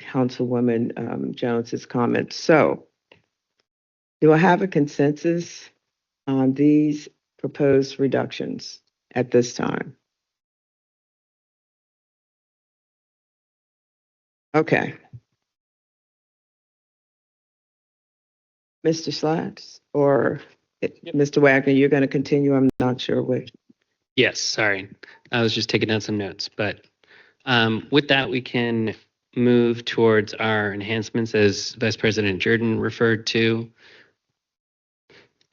Councilwoman Jones's comments. So do I have a consensus on these proposed reductions at this time? Okay. Mr. Slats or Mr. Wagner, you're going to continue? I'm not sure which.
Yes, sorry. I was just taking down some notes, but with that, we can move towards our enhancements as Vice President Jordan referred to.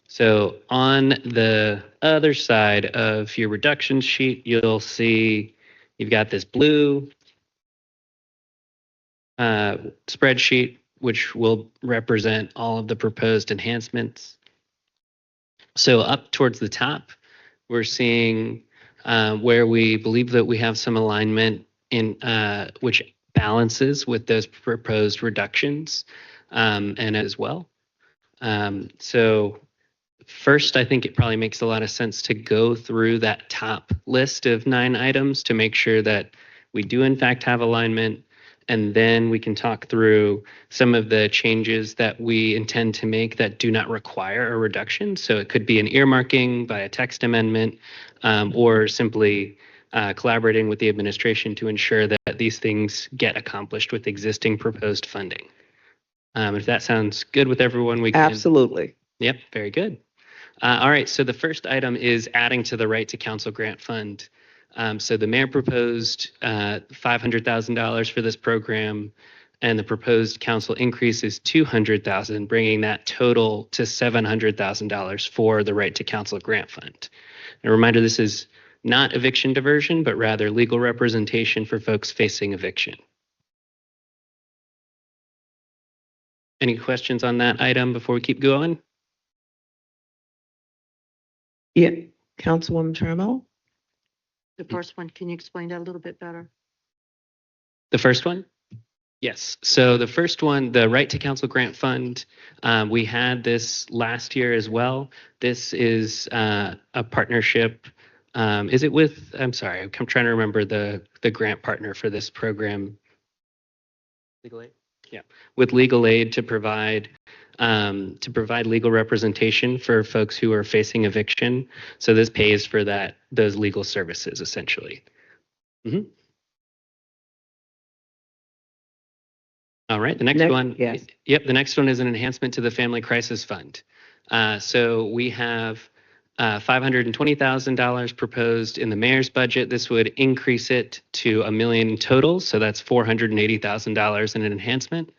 So on the other side of your reduction sheet, you'll see you've got this blue spreadsheet, which will represent all of the proposed enhancements. So up towards the top, we're seeing where we believe that we have some alignment in which balances with those proposed reductions and as well. So first, I think it probably makes a lot of sense to go through that top list of 9 items to make sure that we do in fact have alignment. And then we can talk through some of the changes that we intend to make that do not require a reduction. So it could be an earmarking by a text amendment, or simply collaborating with the administration to ensure that these things get accomplished with existing proposed funding. If that sounds good with everyone, we can.
Absolutely.
Yep, very good. All right, so the first item is adding to the Right to Counsel Grant Fund. So the mayor proposed $500,000 for this program, and the proposed council increase is $200,000, bringing that total to $700,000 for the Right to Counsel Grant Fund. And a reminder, this is not eviction diversion, but rather legal representation for folks facing eviction. Any questions on that item before we keep going?
Yeah, Councilwoman Trammell?
The first one, can you explain that a little bit better?
The first one? Yes. So the first one, the Right to Counsel Grant Fund, we had this last year as well. This is a partnership. Is it with, I'm sorry, I'm trying to remember the grant partner for this program. Legal aid? Yeah, with legal aid to provide legal representation for folks who are facing eviction. So this pays for those legal services essentially. Mhm. All right, the next one.
Yes.
Yep, the next one is an enhancement to the Family Crisis Fund. So we have $520,000 proposed in the mayor's budget. This would increase it to $1 million in total. So that's $480,000 in an enhancement.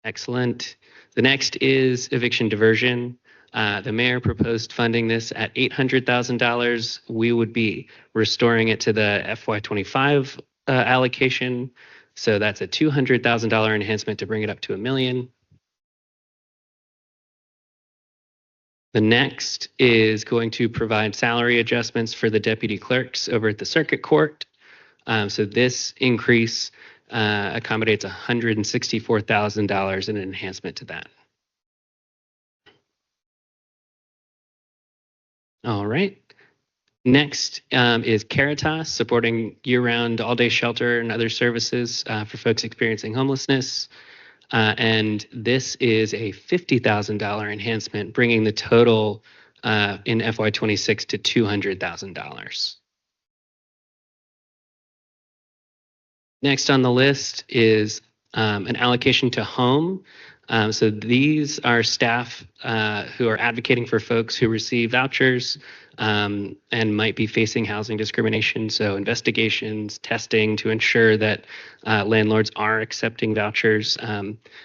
Excellent. The next is eviction diversion. The mayor proposed funding this at $800,000. We would be restoring it to the FY25 allocation. So that's a $200,000 enhancement to bring it up to $1 million. The next is going to provide salary adjustments for the deputy clerks over at the circuit court. So this increase accommodates $164,000 in an enhancement to that. All right. Next is Caritas, supporting year-round all-day shelter and other services for folks experiencing homelessness. And this is a $50,000 enhancement, bringing the total in FY26 to $200,000. Next on the list is an allocation to home. So these are staff who are advocating for folks who receive vouchers and might be facing housing discrimination. So investigations, testing to ensure that landlords are accepting vouchers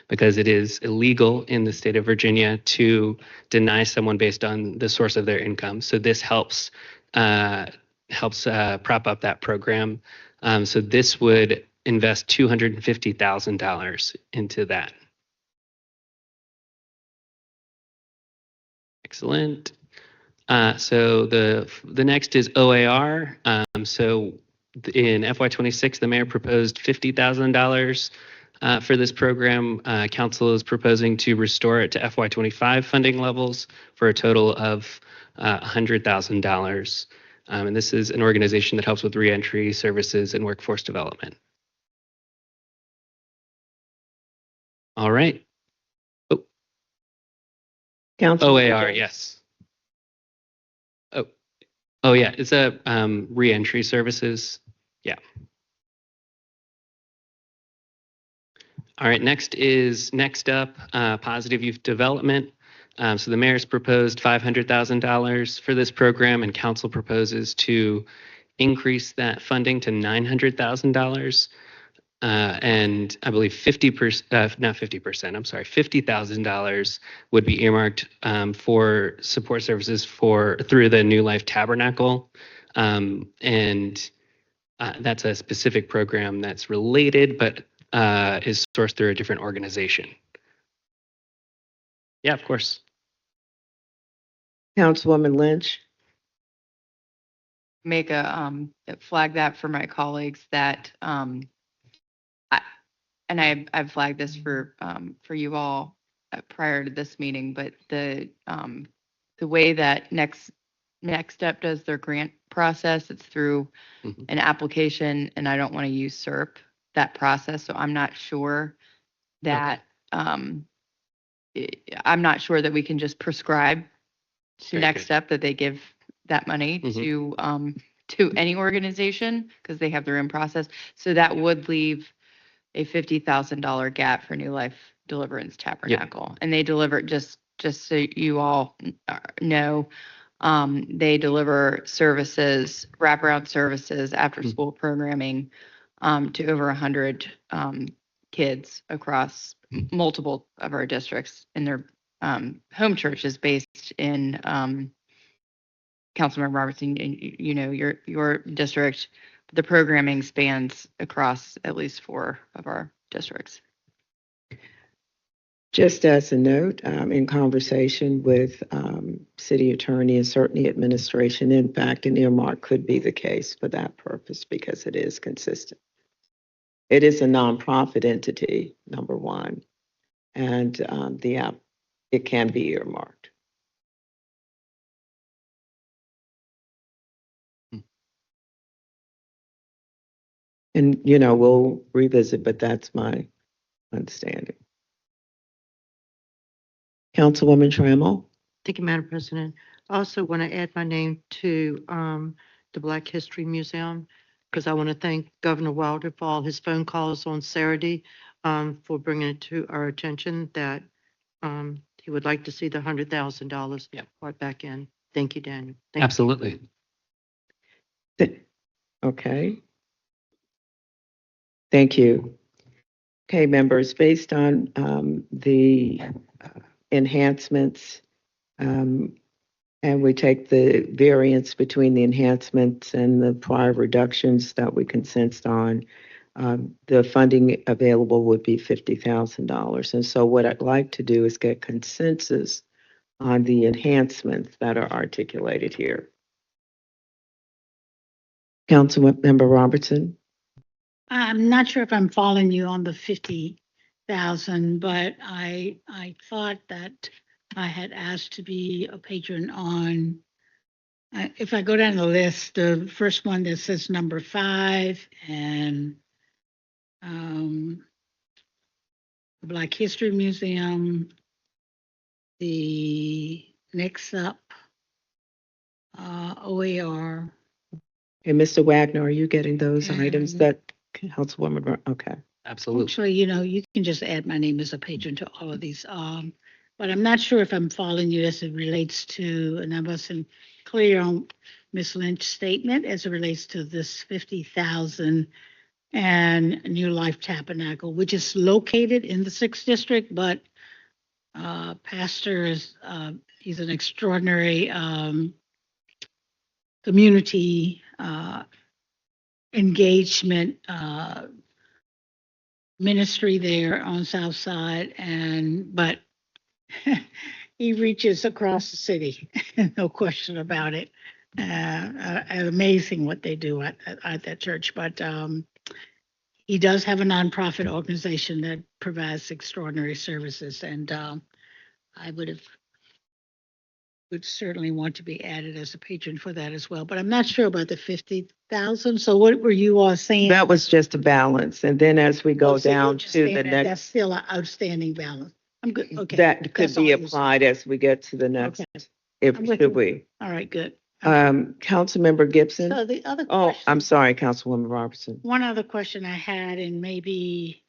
because it is illegal in the state of Virginia to deny someone based on the source of their income. So this helps prop up that program. So this would invest $250,000 into that. Excellent. So the next is OAR. So in FY26, the mayor proposed $50,000 for this program. Council is proposing to restore it to FY25 funding levels for a total of $100,000. And this is an organization that helps with reentry services and workforce development. All right.
Council.
OAR, yes. Oh yeah, it's a reentry services. Yeah. All right, next up, positive youth development. So the mayor's proposed $500,000 for this program, and council proposes to increase that funding to $900,000. And I believe 50,000 would be earmarked for support services through the New Life Tabernacle. And that's a specific program that's related, but is sourced through a different organization. Yeah, of course.
Councilwoman Lynch.
Make a flag that for my colleagues that I've flagged this for you all prior to this meeting, but the way that Next Step does their grant process, it's through an application, and I don't want to usurp that process, so I'm not sure that I'm not sure that we can just prescribe to Next Step that they give that money to any organization because they have their own process. So that would leave a $50,000 gap for New Life Deliverance Tabernacle. And they deliver, just so you all know, they deliver services, wraparound services, after school programming to over 100 kids across multiple of our districts. And their home church is based in Councilmember Robertson, you know, your district. The programming spans across at least 4 of our districts.
Just as a note, in conversation with city attorney and certainly administration, in fact, an earmark could be the case for that purpose because it is consistent. It is a nonprofit entity, number one, and it can be earmarked. And, we'll revisit, but that's my understanding. Councilwoman Trammell?
Thank you, Madam President. I also want to add my name to the Black History Museum because I want to thank Governor Wilder for all his phone calls on Saturday for bringing it to our attention that he would like to see the $100,000 brought back in. Thank you, Daniel. Thank you.
Absolutely.
Okay. Thank you. Okay, members, based on the enhancements, and we take the variance between the enhancements and the prior reductions that we consensed on, the funding available would be $50,000. And so what I'd like to do is get consensus on the enhancements that are articulated here. Councilmember Robertson?
I'm not sure if I'm following you on the 50,000, but I thought that I had asked to be a patron on, if I go down the list, the first one that says number 5 and the Black History Museum, the next up, OAR.
And Mr. Wagner, are you getting those items that Councilwoman, okay.
Absolutely.
Actually, you can just add my name as a patron to all of these. But I'm not sure if I'm following you as it relates to, and I wasn't clear on Ms. Lynch's statement as it relates to this 50,000 and New Life Tabernacle, which is located in the 6th district, but Pastor is, he's an extraordinary community engagement ministry there on South Side, but he reaches across the city, no question about it. Amazing what they do at that church, but he does have a nonprofit organization that provides extraordinary services, and I would certainly want to be added as a patron for that as well. But I'm not sure about the 50,000. So what were you all saying?
That was just a balance. And then as we go
So you're
down
just
to
saying
the
that
next,
that's still an outstanding balance. I'm good. Okay.
that could
That's all
be
I was-
applied as we get to the next,
Okay.
if
I'm with
should
you.
we.
All right, good.
Councilmember Gibson?
So the other
Oh,
question,
I'm sorry, Councilwoman Robertson.
one other question I had, and maybe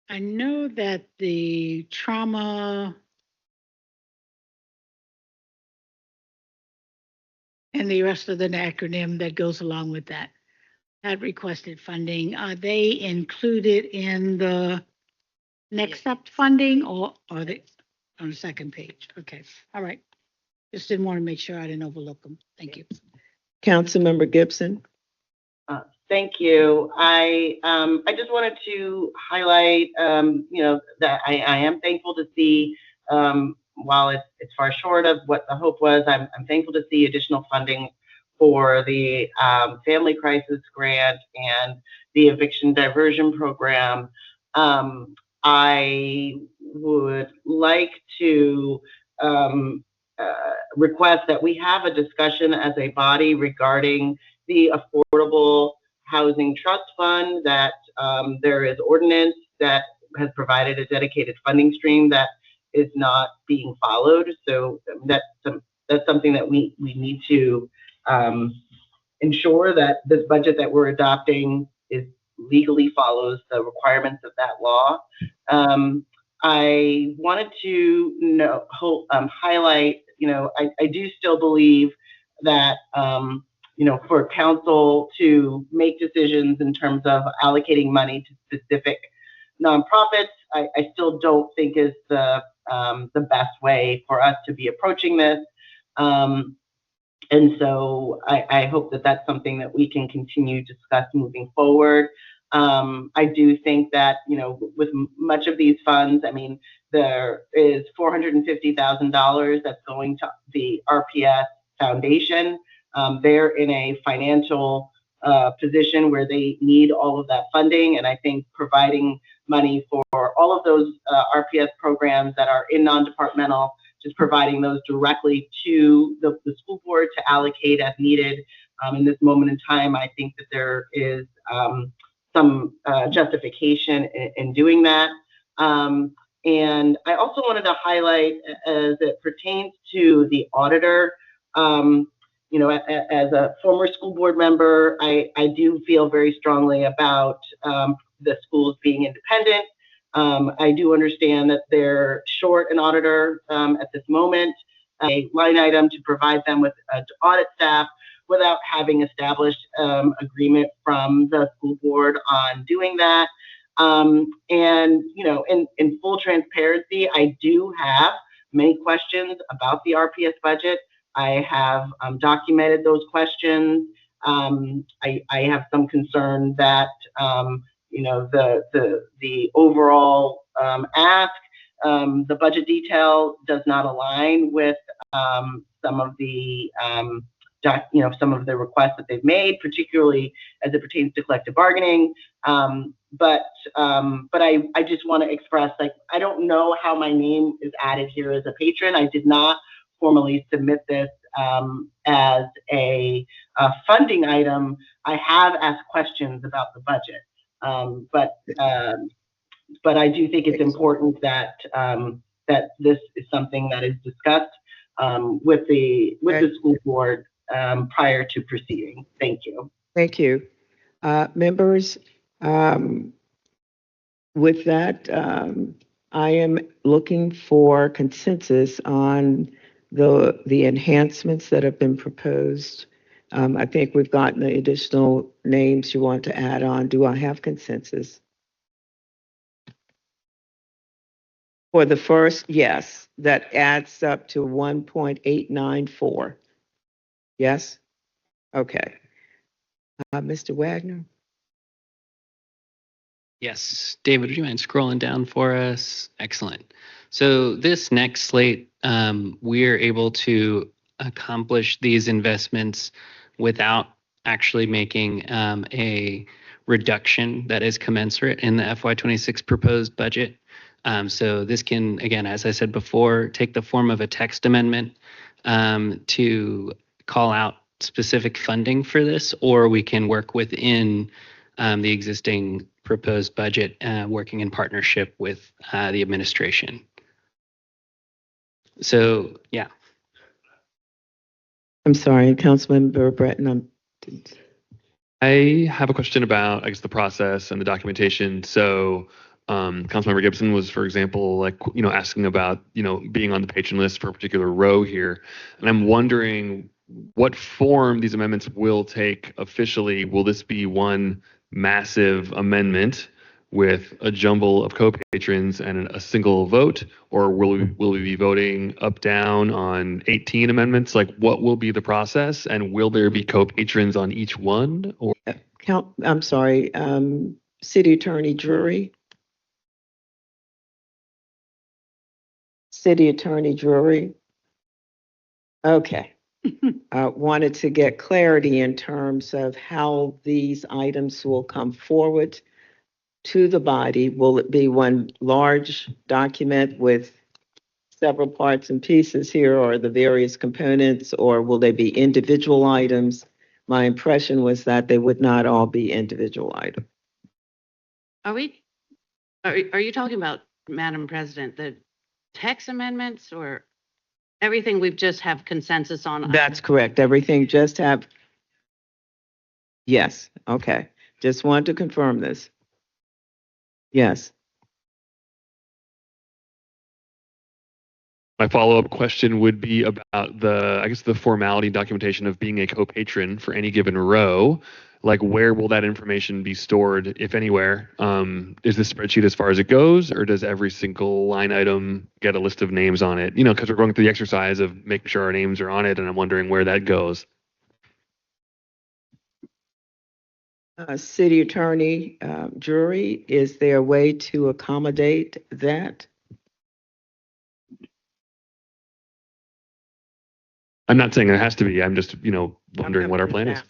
I know that the trauma and the rest of the acronym that goes along with that had requested funding. Are they included in the next up funding, or are they on the second page? Okay, all right. Just didn't want to make sure I didn't overlook them. Thank you.
Councilmember Gibson?
Thank you. I just wanted to highlight, that I am thankful to see, while it's far short of what the hope was, I'm thankful to see additional funding for the Family Crisis Grant and the Eviction Diversion Program. I would like to request that we have a discussion as a body regarding the Affordable Housing Trust Fund, that there is ordinance that has provided a dedicated funding stream that is not being followed. So that's something that we need to ensure that this budget that we're adopting is legally follows the requirements of that law. I wanted to highlight, I do still believe that for council to make decisions in terms of allocating money to specific nonprofits, I still don't think is the best way for us to be approaching this. And so I hope that that's something that we can continue to discuss moving forward. I do think that, with much of these funds, I mean, there is $450,000 that's going to the RPS Foundation. They're in a financial position where they need all of that funding, and I think providing money for all of those RPS programs that are in non-departmental, just providing those directly to the school board to allocate as needed in this moment in time. I think that there is some justification in doing that. And I also wanted to highlight, as it pertains to the auditor, as a former school board member, I do feel very strongly about the schools being independent. I do understand that they're short an auditor at this moment, a line item to provide them with audit staff without having established agreement from the school board on doing that. And, in full transparency, I do have many questions about the RPS budget. I have documented those questions. I have some concern that, the overall ask, the budget detail does not align with some of the some of the requests that they've made, particularly as it pertains to collective bargaining. But I just want to express, I don't know how my name is added here as a patron. I did not formally submit this as a funding item. I have asked questions about the budget, but I do think it's important that that this is something that is discussed with the school board prior to proceeding. Thank you.
Thank you. Members, with that, I am looking for consensus on the enhancements that have been proposed. I think we've gotten the additional names you want to add on. Do I have consensus? For the first, yes, that adds up to 1.894. Yes? Okay. Mr. Wagner?
Yes, David, would you mind scrolling down for us? Excellent. So this next slate, we're able to accomplish these investments without actually making a reduction that is commensurate in the FY26 proposed budget. So this can, again, as I said before, take the form of a text amendment to call out specific funding for this, or we can work within the existing proposed budget, working in partnership with the administration. So, yeah.
I'm sorry, Councilmember Breton.
I have a question about, I guess, the process and the documentation. So, Councilmember Gibson was, for example, asking about, being on the patron list for a particular row here. And I'm wondering what form these amendments will take officially. Will this be one massive amendment with a jumble of co-patrons and a single vote, or will we be voting up, down on 18 amendments? Like, what will be the process, and will there be co-patrons on each one? Or
I'm sorry, City Attorney Drury. City Attorney Drury. Okay. Wanted to get clarity in terms of how these items will come forward to the body. Will it be one large document with several parts and pieces here, or the various components, or will they be individual items? My impression was that they would not all be individual items.
Are you talking about, Madam President, the text amendments, or everything we've just have consensus on?
That's correct. Everything just have. Yes. Okay. Just wanted to confirm this. Yes.
My follow-up question would be about the formality documentation of being a co-patron for any given row. Like, where will that information be stored, if anywhere? Is this spreadsheet as far as it goes, or does every single line item get a list of names on it? Because we're going through the exercise of making sure our names are on it, and I'm wondering where that goes.
City Attorney Drury, is there a way to accommodate that?
I'm not saying it has to be. I'm just, wondering what our plan is.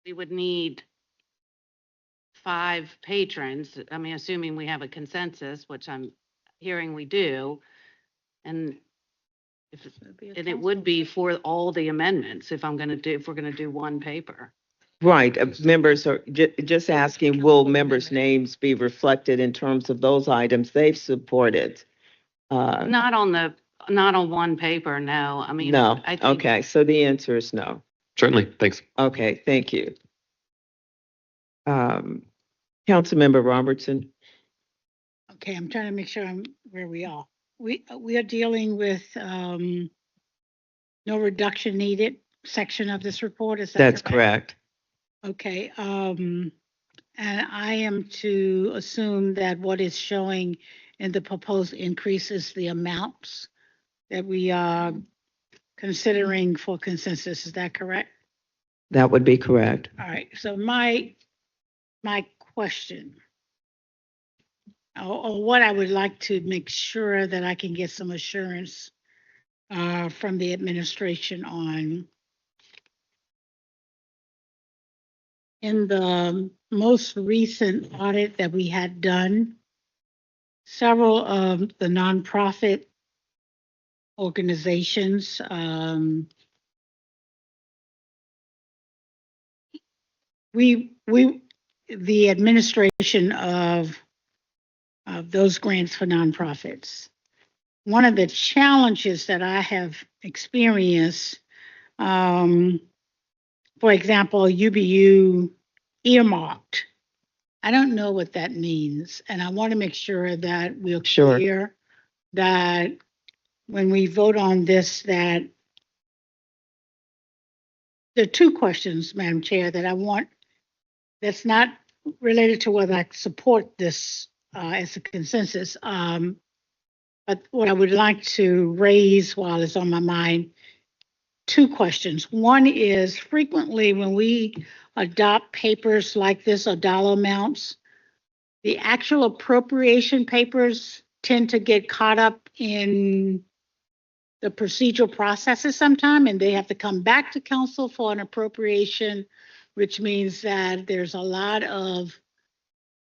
We would need 5 patrons. I mean, assuming we have a consensus, which I'm hearing we do. And and it would be for all the amendments if we're gonna do one paper.
Right, members are just asking, will members' names be reflected in terms of those items they've supported?
Not on one paper, no. I mean,
No,
I think
okay, so the answer is no.
Certainly. Thanks.
Okay, thank you. Councilmember Robertson?
Okay, I'm trying to make sure I'm where we are. We are dealing with no reduction needed section of this report, is that
That's
correct?
correct.
Okay, and I am to assume that what is showing in the proposed increase is the amounts that we are considering for consensus, is that correct?
That would be correct.
All right, so my question, or what I would like to make sure that I can get some assurance from the administration on. In the most recent audit that we had done, several of the nonprofit organizations, the administration of those grants for nonprofits. One of the challenges that I have experienced, for example, UBU earmarked. I don't know what that means, and I want to make sure that we're
Sure.
clear that when we vote on this, that there are 2 questions, Madam Chair, that I want, that's not related to whether I support this as a consensus, but what I would like to raise while it's on my mind, 2 questions. One is, frequently when we adopt papers like this or dollar amounts, the actual appropriation papers tend to get caught up in the procedural processes sometime, and they have to come back to council for an appropriation, which means that there's a lot of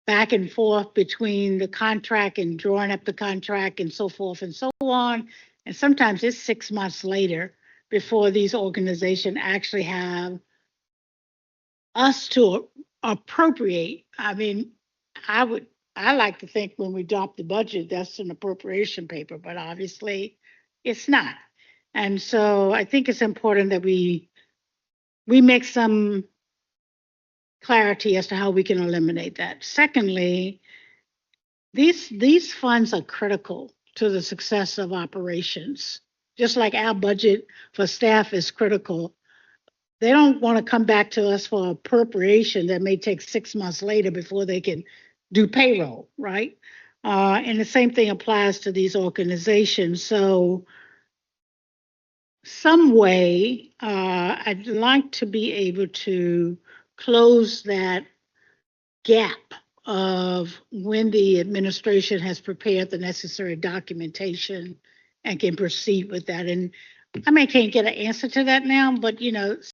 back and forth between the contract and drawing up the contract and so forth and so on. And sometimes it's 6 months later before these organizations actually have us to appropriate. I mean, I like to think when we adopt the budget, that's an appropriation paper, but obviously it's not. And so I think it's important that we make some clarity as to how we can eliminate that. Secondly, these funds are critical to the success of operations. Just like our budget for staff is critical. They don't want to come back to us for appropriation that may take 6 months later before they can do payroll, right? And the same thing applies to these organizations. So some way, I'd like to be able to close that gap of when the administration has prepared the necessary documentation and can proceed with that. And I can't get an answer to that now, but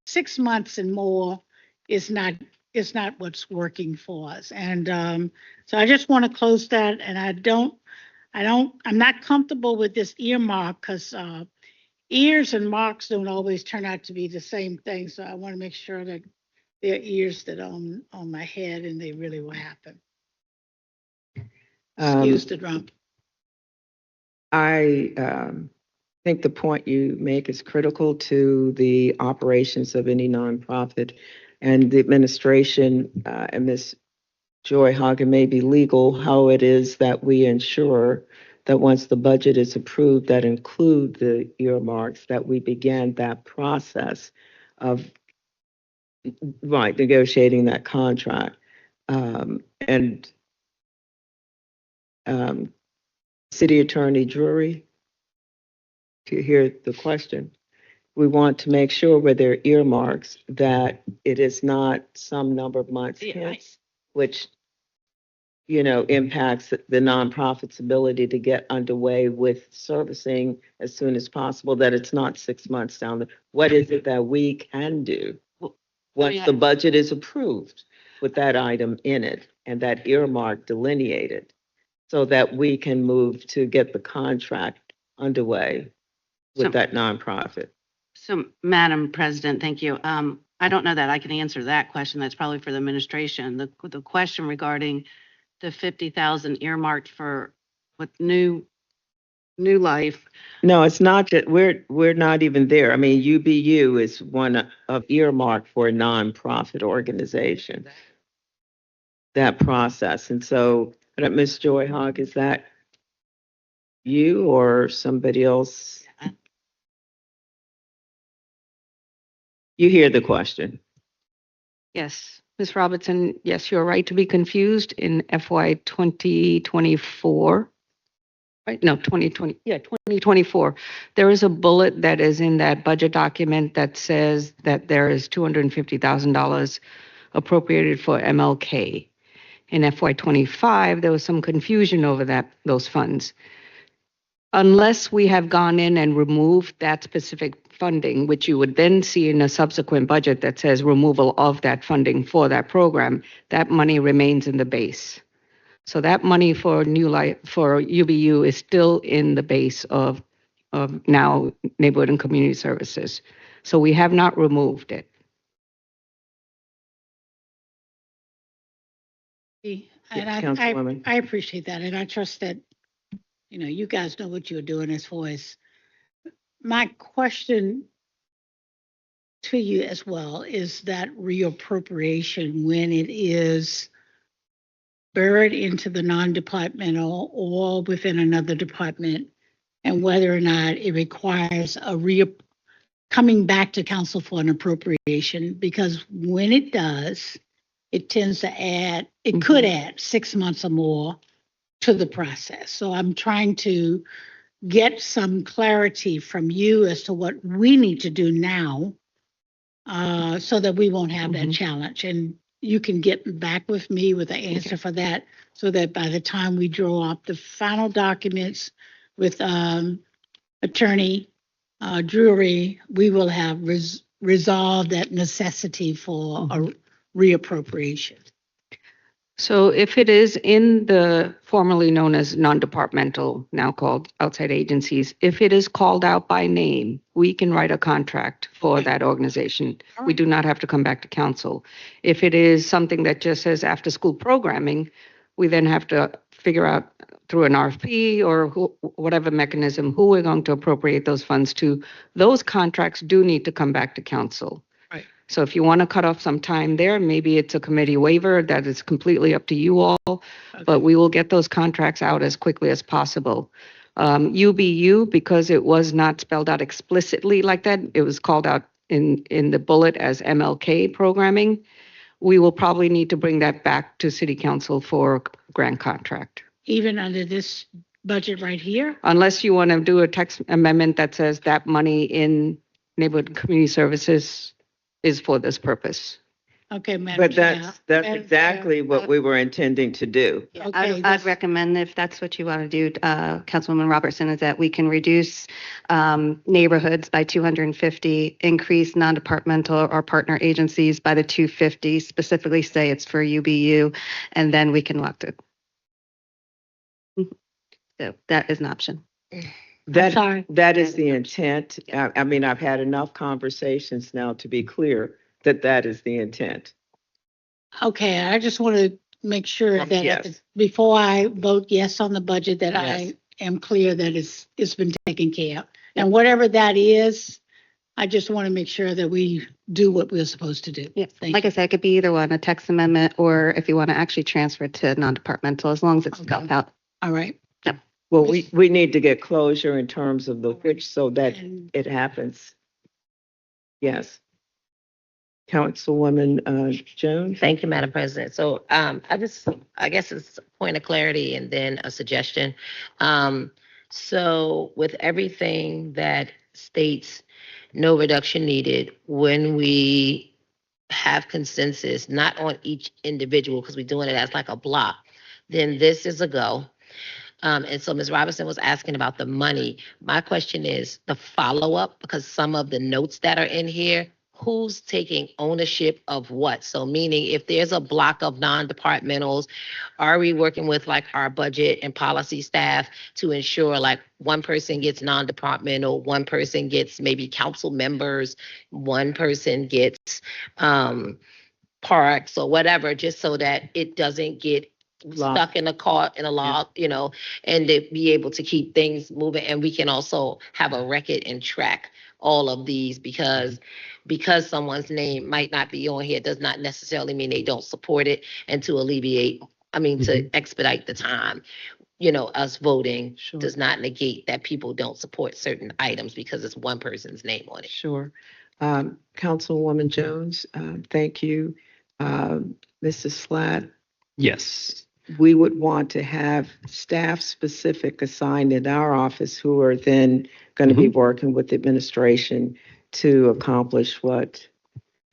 6 months and more is not what's working for us. And so I just want to close that. And I'm not comfortable with this earmark because ears and marks don't always turn out to be the same thing. So I want to make sure that they're ears that are on my head and they really will happen. Excuse the drum.
I think the point you make is critical to the operations of any nonprofit, and the administration and Ms. Joy Hagen may be legal, how it is that we ensure that once the budget is approved that include the earmarks, that we begin that process of negotiating that contract. And City Attorney Drury, to hear the question. we want to make sure where there are earmarks that it is not some number of months hence, which, impacts the nonprofit's ability to get underway with servicing as soon as possible, that it's not 6 months down the, what is it that we can do once the budget is approved with that item in it and that earmark delineated so that we can move to get the contract underway with that nonprofit?
So, Madam President, thank you. I don't know that I can answer that question. That's probably for the administration. The question regarding the 50,000 earmarked for with new life.
No, it's not that we're not even there. I mean, UBU is one of earmark for a nonprofit organization. That process. And so, Ms. Joy Hogg, is that you or somebody else? You hear the question.
Yes, Ms. Robertson, yes, you're right to be confused in FY 2024. Right, no, 2020, yeah, 2024. There is a bullet that is in that budget document that says that there is $250,000 appropriated for MLK. In FY 25, there was some confusion over those funds. Unless we have gone in and removed that specific funding, which you would then see in a subsequent budget that says removal of that funding for that program, that money remains in the base. So that money for New Life, for UBU, is still in the base of now Neighborhood and Community Services. So we have not removed it.
And
Yes, Councilwoman.
I appreciate that, and I trust that, you guys know what you're doing as far as my question to you as well is that reappropriation when it is buried into the non-departmental or within another department, and whether or not it requires coming back to council for an appropriation, because when it does, it tends to add, it could add 6 months or more to the process. So I'm trying to get some clarity from you as to what we need to do now so that we won't have that challenge. And you can get back with me with an answer for that so that by the time we draw up the final documents with Attorney Drury, we will have resolved that necessity for a reappropriation.
So if it is in the formerly known as non-departmental, now called outside agencies, if it is called out by name, we can write a contract for that organization. We do not have to come back to council. If it is something that just says after school programming, we then have to figure out through an RFP or whatever mechanism who we're going to appropriate those funds to. Those contracts do need to come back to council. So if you want to cut off some time there, maybe it's a committee waiver. That is completely up to you all. But we will get those contracts out as quickly as possible. UBU, because it was not spelled out explicitly like that, it was called out in the bullet as MLK programming. We will probably need to bring that back to City Council for grant contract.
Even under this budget right here?
Unless you want to do a text amendment that says that money in Neighborhood and Community Services is for this purpose.
Okay, Madam
But
Chair.
that's exactly what we were intending to do.
Okay,
I'd recommend, if that's what you want to do, Councilwoman Robertson, is that we can reduce neighborhoods by 250, increase non-departmental or partner agencies by the 250, specifically say it's for UBU, and then we can elect it. So that is an option.
That is the intent. I mean, I've had enough conversations now to be clear that is the intent.
Okay, I just want to make sure that
Yes.
before I vote yes on the budget, that
Yes.
I am clear that it's been taken care of. And whatever that is, I just want to make sure that we do what we're supposed to do.
Yes,
Thank
like I said, it could be either one, a text amendment, or if you want to actually transfer it to non-departmental, as long as it's spelled out.
All right.
Well, we need to get closure in terms of the which so that it happens. Yes. Councilwoman Jones?
Thank you, Madam President. So I guess it's a point of clarity and then a suggestion. So with everything that states no reduction needed. When we have consensus, not on each individual, because we're doing it as like a block, then this is a go. And so Ms. Robinson was asking about the money. My question is the follow-up, because some of the notes that are in here, who's taking ownership of what? So meaning if there's a block of non-departmentals, are we working with like our budget and policy staff to ensure like one person gets non-departmental, one person gets maybe council members, one person gets parks or whatever, just so that it doesn't get stuck in a car, in a log, you know, and to be able to keep things moving. And we can also have a record and track all of these because someone's name might not be on here does not necessarily mean they don't support it. And to alleviate, I mean, to expedite the time, you know, us voting does not negate that people don't support certain items because it's one person's name on it.
Sure. Councilwoman Jones, thank you. Mrs. Slatt,
Yes.
we would want to have staff specific assigned in our office who are then going to be working with administration to accomplish what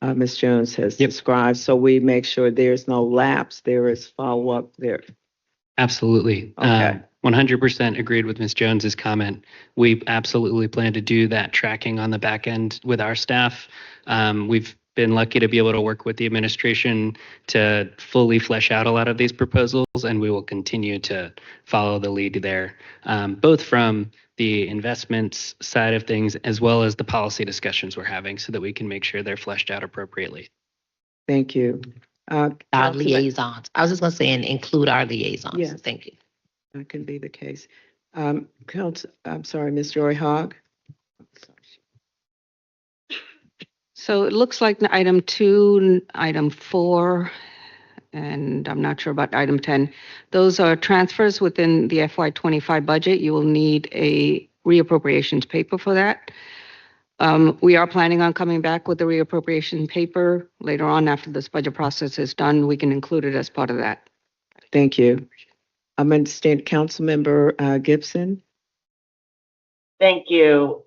Ms. Jones has described. So we make sure there's no lapse, there is follow-up there.
Absolutely.
Okay.
100% agreed with Ms. Jones's comment. We absolutely plan to do that tracking on the back end with our staff. We've been lucky to be able to work with the administration to fully flesh out a lot of these proposals, and we will continue to follow the lead there, both from the investments side of things as well as the policy discussions we're having so that we can make sure they're fleshed out appropriately.
Thank you.
Our
Councilman-
liaisons. I was just gonna say, and include our liaisons.
Yes.
Thank you.
That can be the case. I'm sorry, Ms. Joy Hogg.
So it looks like item 2, item 4, and I'm not sure about item 10. Those are transfers within the FY25 budget. You will need a reappropriations paper for that. We are planning on coming back with the reappropriation paper later on after this budget process is done. We can include it as part of that.
Thank you. I'm understand Councilmember Gibson.
Thank you.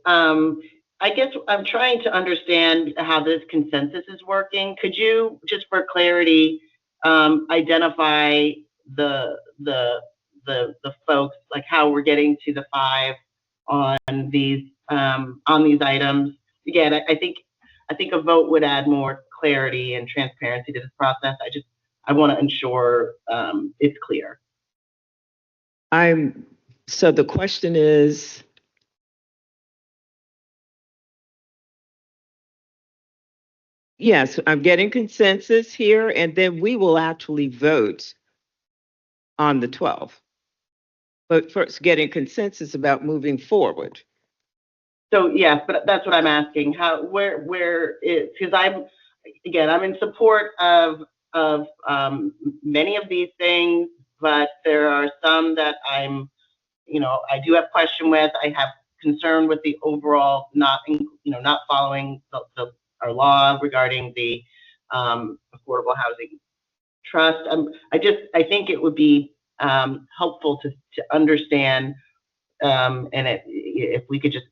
I guess I'm trying to understand how this consensus is working. Could you, just for clarity, identify the folks, like how we're getting to the 5 on these items? Again, I think a vote would add more clarity and transparency to this process. I want to ensure it's clear.
So the question is, yes, I'm getting consensus here, and then we will actually vote on the 12th. But first, getting consensus about moving forward.
So yes, but that's what I'm asking. Where is, because I'm in support of many of these things, but there are some that I do have question with. I have concern with the overall not following our law regarding the affordable housing trust. I think it would be helpful to understand, if we could just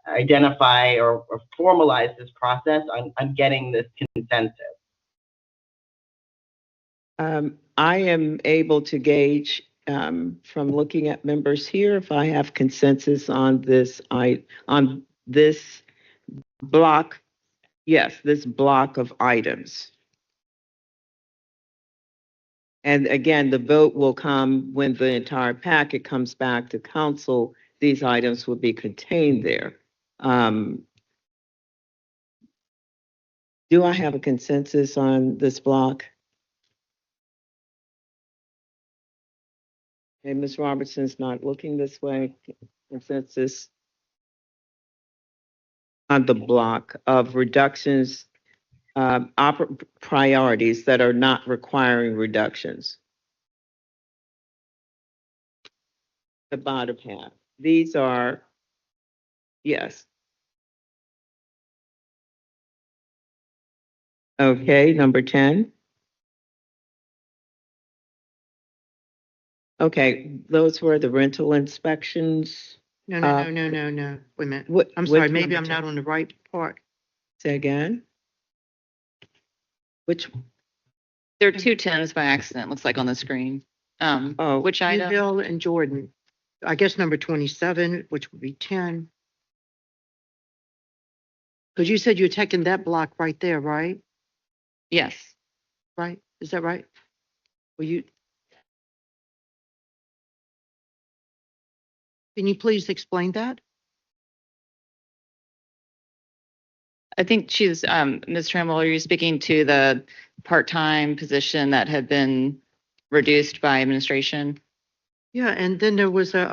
identify or formalize this process on getting this consensus.
I am able to gauge from looking at members here if I have consensus on this block. Yes, this block of items. And again, the vote will come when the entire packet comes back to council. These items will be contained there. Do I have a consensus on this block? Okay, Ms. Robertson's not looking this way. Consensus on the block of reductions, priorities that are not requiring reductions. The bottom half. These are, yes. Okay, number 10. Okay, those were the rental inspections.
No,
Uh,
no, no, no, no, no. Wait a minute.
What?
I'm
which
sorry, maybe
number
I'm not
two?
on the right part.
Say again? Which,
There are two tens by accident, looks like on the screen.
oh,
Which item?
Bill and Jordan. I guess number 27, which would be 10. Because you said you're taking that block right there, right?
Yes.
Right? Is that right? Will you? Can you please explain that?
I think she's, Ms. Trammell, are you speaking to the part-time position that had been reduced by administration?
Yeah, and then there was there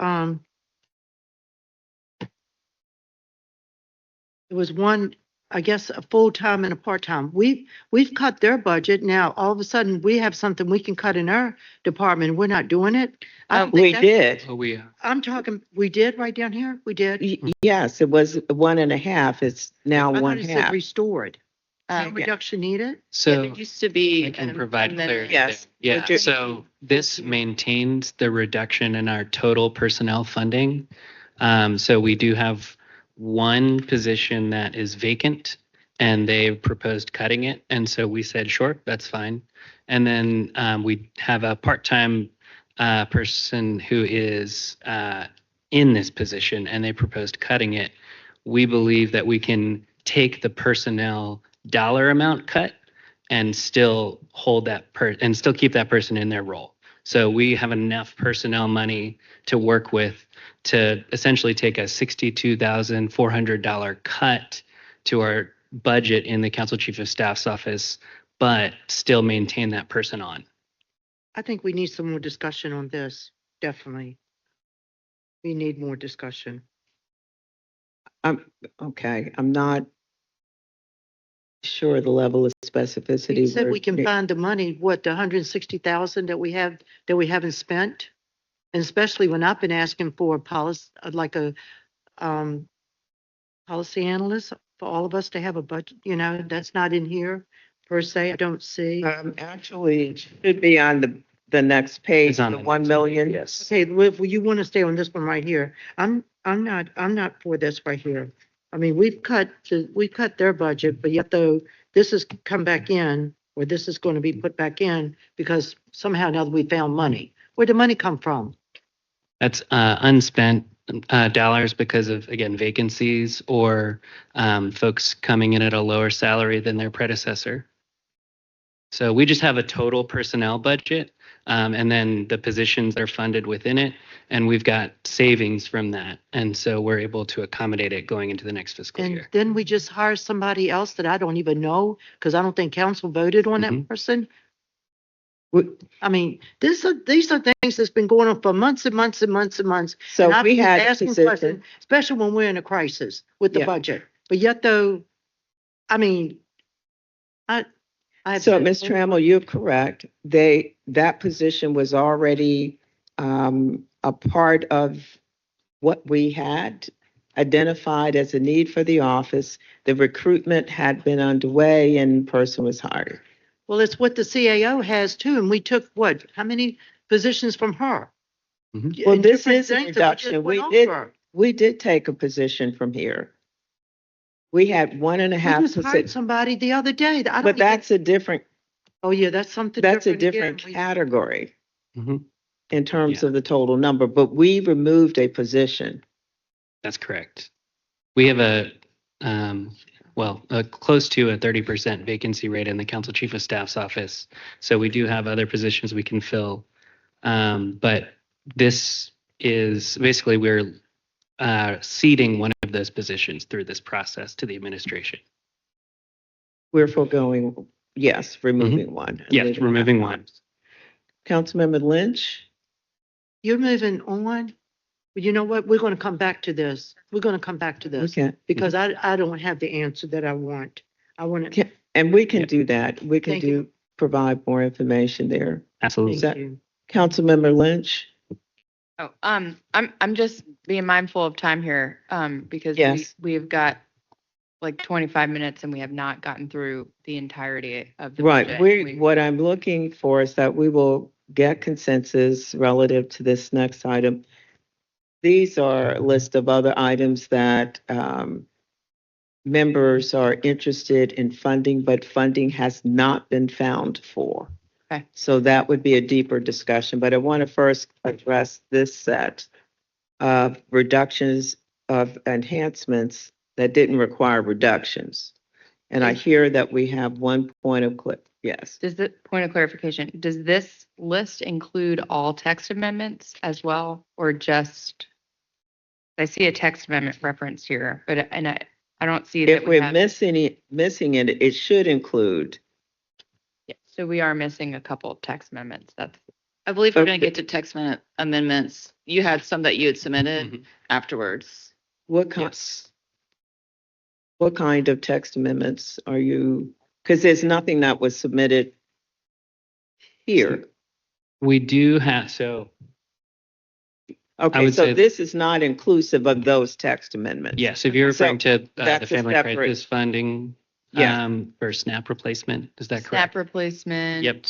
was one, I guess, a full-time and a part-time. We've cut their budget. Now, all of a sudden, we have something we can cut in our department. We're not doing it. I don't think
we
that's-
did.
Oh, we,
I'm talking, we did right down here? We did?
Yes, it was 1.5. It's now
I thought
one
it said
half.
restored. No
Yeah.
reduction needed?
so
There used to be.
I can
an
provide
amendment.
clarity
Yes.
there.
Would you-
Yeah, so this maintains the reduction in our total personnel funding. So we do have one position that is vacant and they proposed cutting it. And so we said, sure, that's fine. And then we have a part-time person who is in this position and they proposed cutting it. We believe that we can take the personnel dollar amount cut and still hold that and still keep that person in their role. So we have enough personnel money to work with to essentially take a $62,400 cut to our budget in the Council Chief of Staff's office, but still maintain that person on.
I think we need some more discussion on this, definitely. We need more discussion.
Okay, I'm not sure the level of specificity.
He said
we're-
we can find the money, what, the 160,000 that we have, that we haven't spent? And especially when I've been asking for a policy, like a policy analyst for all of us to have a budget, that's not in here per se, I don't see.
Actually, it should be on the next page,
It's on
the
the
1 million.
Yes.
Okay, well, you want to stay on this one right here. I'm not for this right here. I mean, we cut their budget, but yet though this has come back in, or this is going to be put back in because somehow now that we found money. Where'd the money come from?
That's unspent dollars because of, again, vacancies or folks coming in at a lower salary than their predecessor. So we just have a total personnel budget, and then the positions are funded within it, and we've got savings from that. And so we're able to accommodate it going into the next fiscal
And
year.
then we just hire somebody else that I don't even know because I don't think council voted on that person. I mean, these are things that's been going on for months and months and months and months.
So
And I've
we
been
had a
asking
position.
questions, especially when we're in a crisis with the
Yeah.
budget. But yet though, I mean, I.
So, Ms. Trammell, you're correct. That position was already a part of what we had identified as a need for the office. The recruitment had been underway and person was hired.
Well, it's what the CAO has too, and we took what, how many positions from her?
Well,
And
this
different
is a
things that we just
reduction.
went over.
We did take a position from here. We had 1.5%.
We just hired somebody the other day. I don't
But
even-
that's a different,
Oh, yeah, that's something
that's a
different.
different category
Mhm.
in terms of the total number, but we removed a position.
That's correct. We have close to a 30% vacancy rate in the Council Chief of Staff's office. So we do have other positions we can fill. But this is basically we're ceding one of those positions through this process to the administration.
We're foregoing, yes, removing one. and
Yes,
leaving
removing
that
one.
Councilmember Lynch?
You're moving on. But you know what? We're going to come back to this. We're going to come back to this.
Okay.
Because I don't have the answer that I want. I want to,
And we can do that. We can
Thank you.
provide more information there.
Absolutely.
Is that-
thank you.
Councilmember Lynch?
Oh, I'm just being mindful of time here, because
Yes.
we've got like 25 minutes and we have not gotten through the entirety of the
Right.
budget.
What I'm looking for is that we will get consensus relative to this next item. these are a list of other items that members are interested in funding, but funding has not been found for.
Okay.
So that would be a deeper discussion, but I want to first address this set of reductions of enhancements that didn't require reductions. And I hear that we have one point of clip. Yes.
Does the point of clarification, does this list include all text amendments as well, or just? I see a text amendment reference here, but I don't see that
If
we
we're
have.
missing it, it should include.
Yeah, so we are missing a couple of text amendments. That's
I believe we're going
Okay.
to get to text amendments. You had some that you had submitted
Mhm.
afterwards.
What kind of text amendments are you? Because there's nothing that was submitted here.
We do have, so
Okay,
would
so
say-
this is not inclusive of those text amendments.
yes, if you're referring to the
that's a
family
separate-
crisis funding
Yeah.
for SNAP replacement, is that
SNAP
correct?
replacement.
Yep.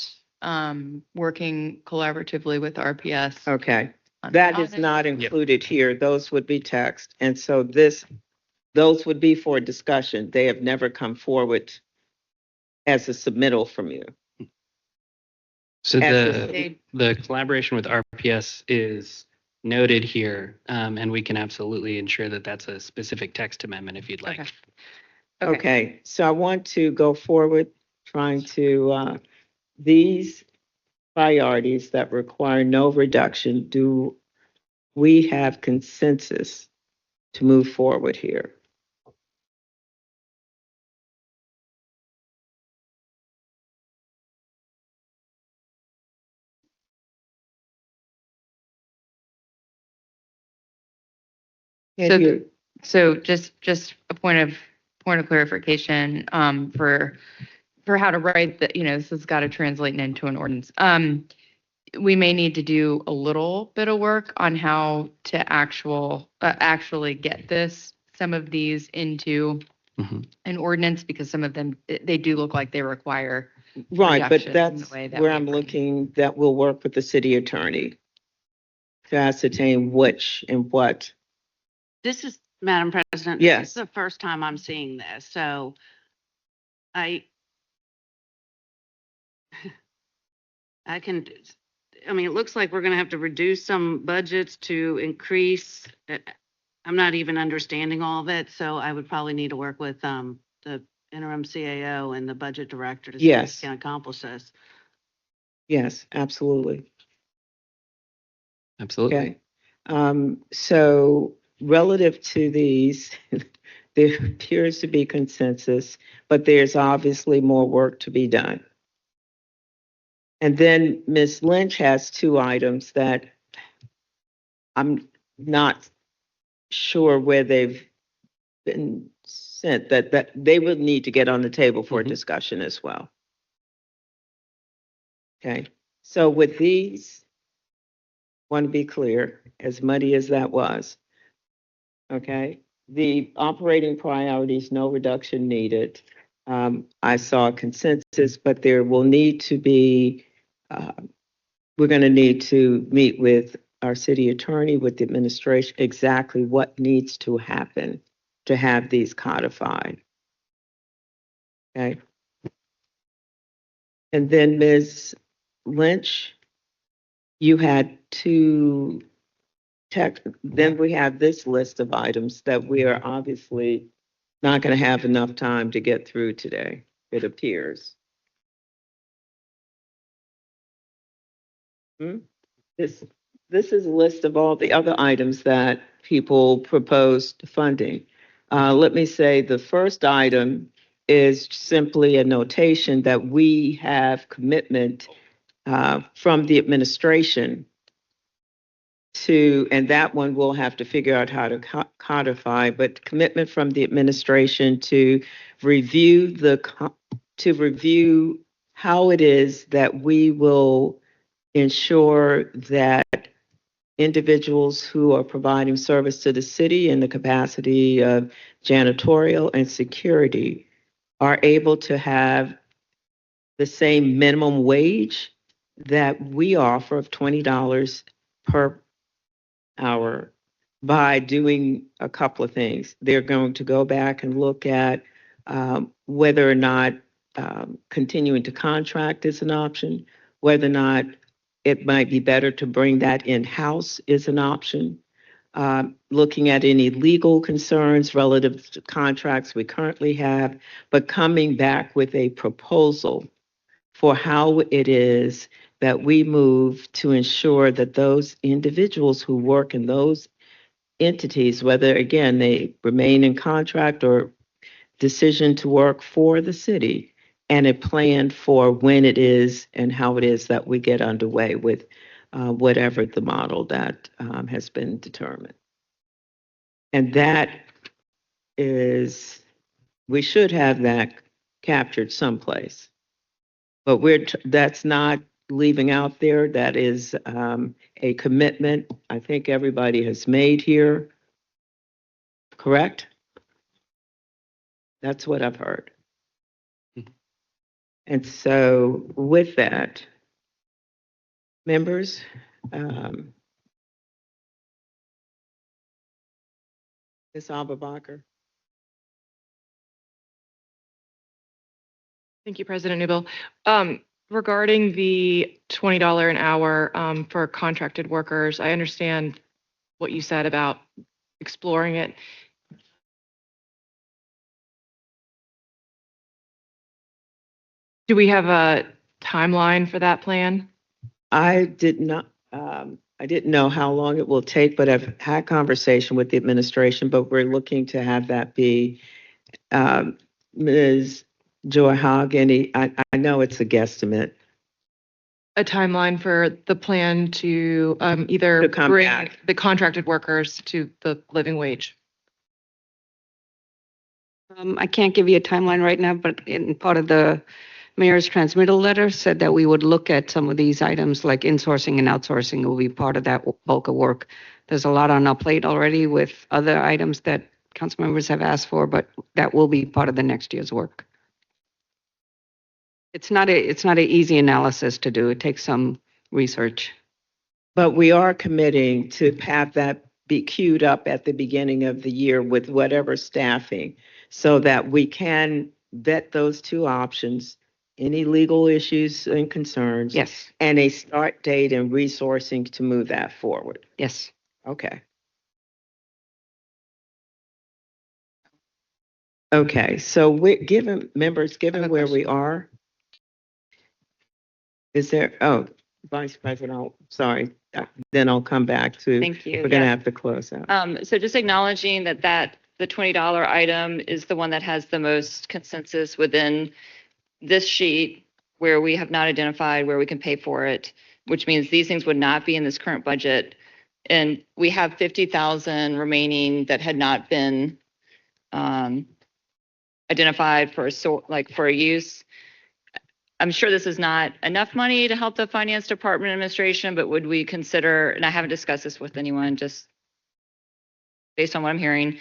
Working collaboratively with RPS.
Okay,
on
that is
audit.
not included here. Those would be text. And so those would be for discussion. They have never come forward as a submittal from you.
So
As
the collaboration with RPS is noted here, and we can absolutely ensure that that's a specific text amendment if you'd like.
Okay.
Okay, so I want to go forward trying to, these priorities that require no reduction, do we have consensus to move forward here?
So,
Have you-
so just a point of clarification, for how to write that, this has got to translate into an ordinance. We may need to do a little bit of work on how to actually get some of these into
Mhm.
an ordinance, because some of them, they do look like they require.
Right, but
reductions in
that's
the way that
where
we
I'm
bring-
looking, that will work with the city attorney to ascertain which and what.
This is, Madam President.
Yes.
This is the first time I'm seeing this, so I can, I mean, it looks like we're gonna have to reduce some budgets to increase. I'm not even understanding all of it, so I would probably need to work with the interim CAO and the budget director to see if
Yes.
we can accomplish this.
Yes, absolutely.
Absolutely.
Okay. So relative to these, there appears to be consensus, but there's obviously more work to be done. And then Ms. Lynch has two items that I'm not sure where they've been sent, that they would need to get on the table for a discussion as well. Okay, so with these, want to be clear, as muddy as that was. Okay, the operating priorities, no reduction needed. I saw consensus, but there will need to be, we're going to need to meet with our city attorney, with the administration, exactly what needs to happen to have these codified. Okay. And then Ms. Lynch, you had two text, then we have this list of items that we are obviously not going to have enough time to get through today, it appears. This is a list of all the other items that people proposed funding. Let me say the first item is simply a notation that we have commitment from the administration to, and that one we'll have to figure out how to codify, but commitment from the administration to review how it is that we will ensure that individuals who are providing service to the city in the capacity of janitorial and security are able to have the same minimum wage that we offer of $20 per hour by doing a couple of things. They're going to go back and look at whether or not continuing to contract is an option, whether or not it might be better to bring that in-house is an option, looking at any legal concerns relative to contracts we currently have, but coming back with a proposal for how it is that we move to ensure that those individuals who work in those entities, whether again they remain in contract or decision to work for the city, and a plan for when it is and how it is that we get underway with whatever the model that has been determined. And that is, we should have that captured someplace. But that's not leaving out there. That is a commitment I think everybody has made here. Correct? That's what I've heard. And so with that, members, Ms. Alba-Bacher.
Thank you, President Newbill. Regarding the $20 an hour for contracted workers, I understand what you said about exploring it. Do we have a timeline for that plan?
I didn't know how long it will take, but I've had conversation with the administration, but we're looking to have that be Ms. Joy Hogg. I know it's a guesstimate.
A timeline for the plan to either
To come
bring
back.
the contracted workers to the living wage?
I can't give you a timeline right now, but in part of the mayor's transmittal letter said that we would look at some of these items like insourcing and outsourcing will be part of that bulk of work. There's a lot on our plate already with other items that council members have asked for, but that will be part of the next year's work. It's not an easy analysis to do. It takes some research.
But we are committing to have that be queued up at the beginning of the year with whatever staffing so that we can vet those two options, any legal issues and concerns.
Yes.
And a start date and resourcing to move that forward.
Yes.
Okay. Okay, so given where we are, is there, Vice President, sorry, then I'll come back to.
Thank you.
We're going to
Yes.
have to close out.
So just acknowledging that the $20 item is the one that has the most consensus within this sheet where we have not identified where we can pay for it, which means these things would not be in this current budget. And we have 50,000 remaining that had not been identified for for a use. I'm sure this is not enough money to help the finance department administration, but would we consider, and I haven't discussed this with anyone, just based on what I'm hearing,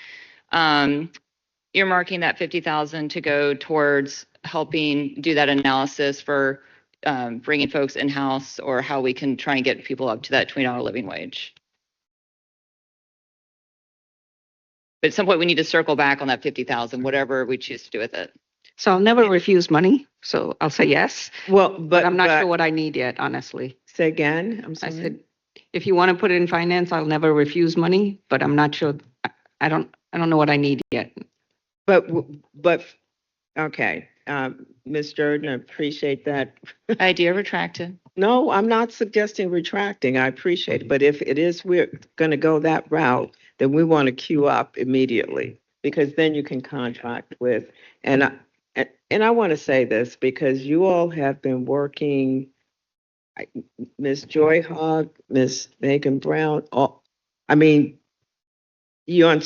earmarking that 50,000 to go towards helping do that analysis for bringing folks in-house or how we can try and get people up to that $20 living wage. But at some point, we need to circle back on that 50,000, whatever we choose to do with it.
So I'll never refuse money. So I'll say yes.
Well,
but I'm not sure what I need yet, honestly.
Say again, I'm
I
sorry.
said, if you want to put it in finance, I'll never refuse money, but I'm not sure. I don't know what I need yet.
But, okay, Ms. Jordan, I appreciate that.
Idea retracted.
No, I'm not suggesting retracting. I appreciate it. But if it is, we're going to go that route, then we want to queue up immediately because then you can contract with, and I want to say this because you all have been working, Ms. Joy Hogg, Ms. Megan Brown, you on,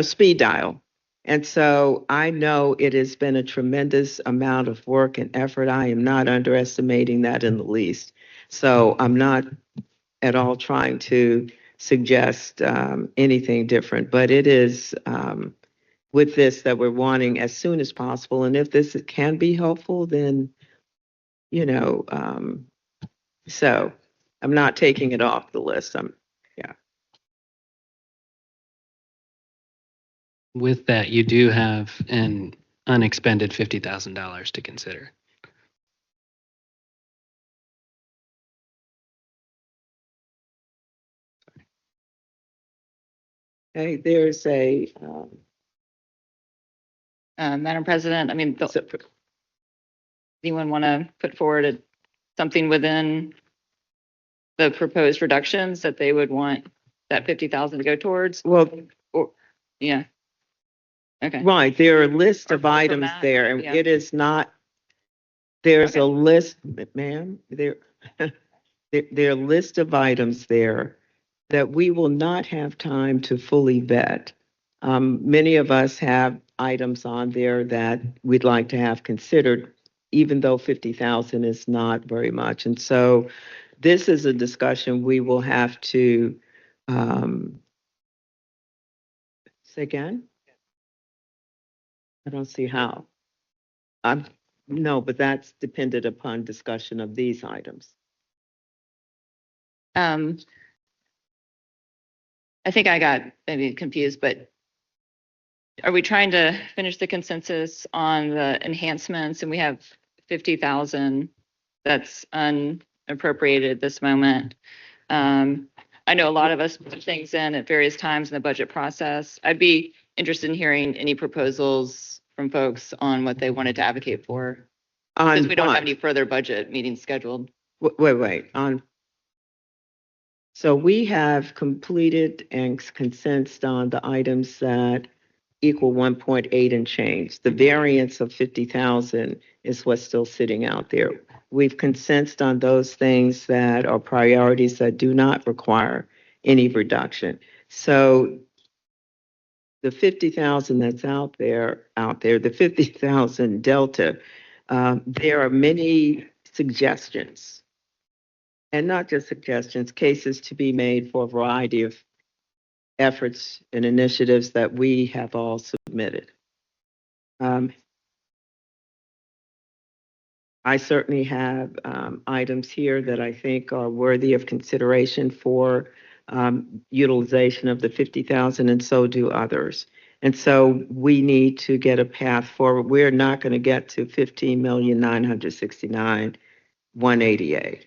speed dial. And so I know it has been a tremendous amount of work and effort. I am not underestimating that in the least. So I'm not at all trying to suggest anything different, but it is with this that we're wanting as soon as possible. And if this can be helpful, then, so I'm not taking it off the list.
With that, you do have an unexpended $50,000 to consider.
Okay, there's a,
Madam President, I mean, anyone want to put forward something within the proposed reductions that they would want that 50,000 to go towards?
well,
Or, yeah. Okay.
right, there are a list of
Or from
items
that,
there, and
yeah.
it is not, there's
Okay.
a list, ma'am, there are a list of items there that we will not have time to fully vet. Many of us have items on there that we'd like to have considered, even though 50,000 is not very much. And so this is a discussion we will have to, say again? I don't see how. No, but that's dependent upon discussion of these items.
I think I got maybe confused, but are we trying to finish the consensus on the enhancements? And we have 50,000 that's unappropriated at this moment. I know a lot of us put things in at various times in the budget process. I'd be interested in hearing any proposals from folks on what they wanted to advocate for. Because
On
we don't
what?
have any further budget meetings scheduled.
Wait, so we have completed and consented on the items that equal 1.8 and change. The variance of 50,000 is what's still sitting out there. We've consented on those things that are priorities that do not require any reduction. So the 50,000 that's out there, the 50,000 delta, there are many suggestions, and not just suggestions, cases to be made for a variety of efforts and initiatives that we have all submitted. I certainly have items here that I think are worthy of consideration for utilization of the 50,000, and so do others. And so we need to get a path forward. We're not going to get to 15,969,188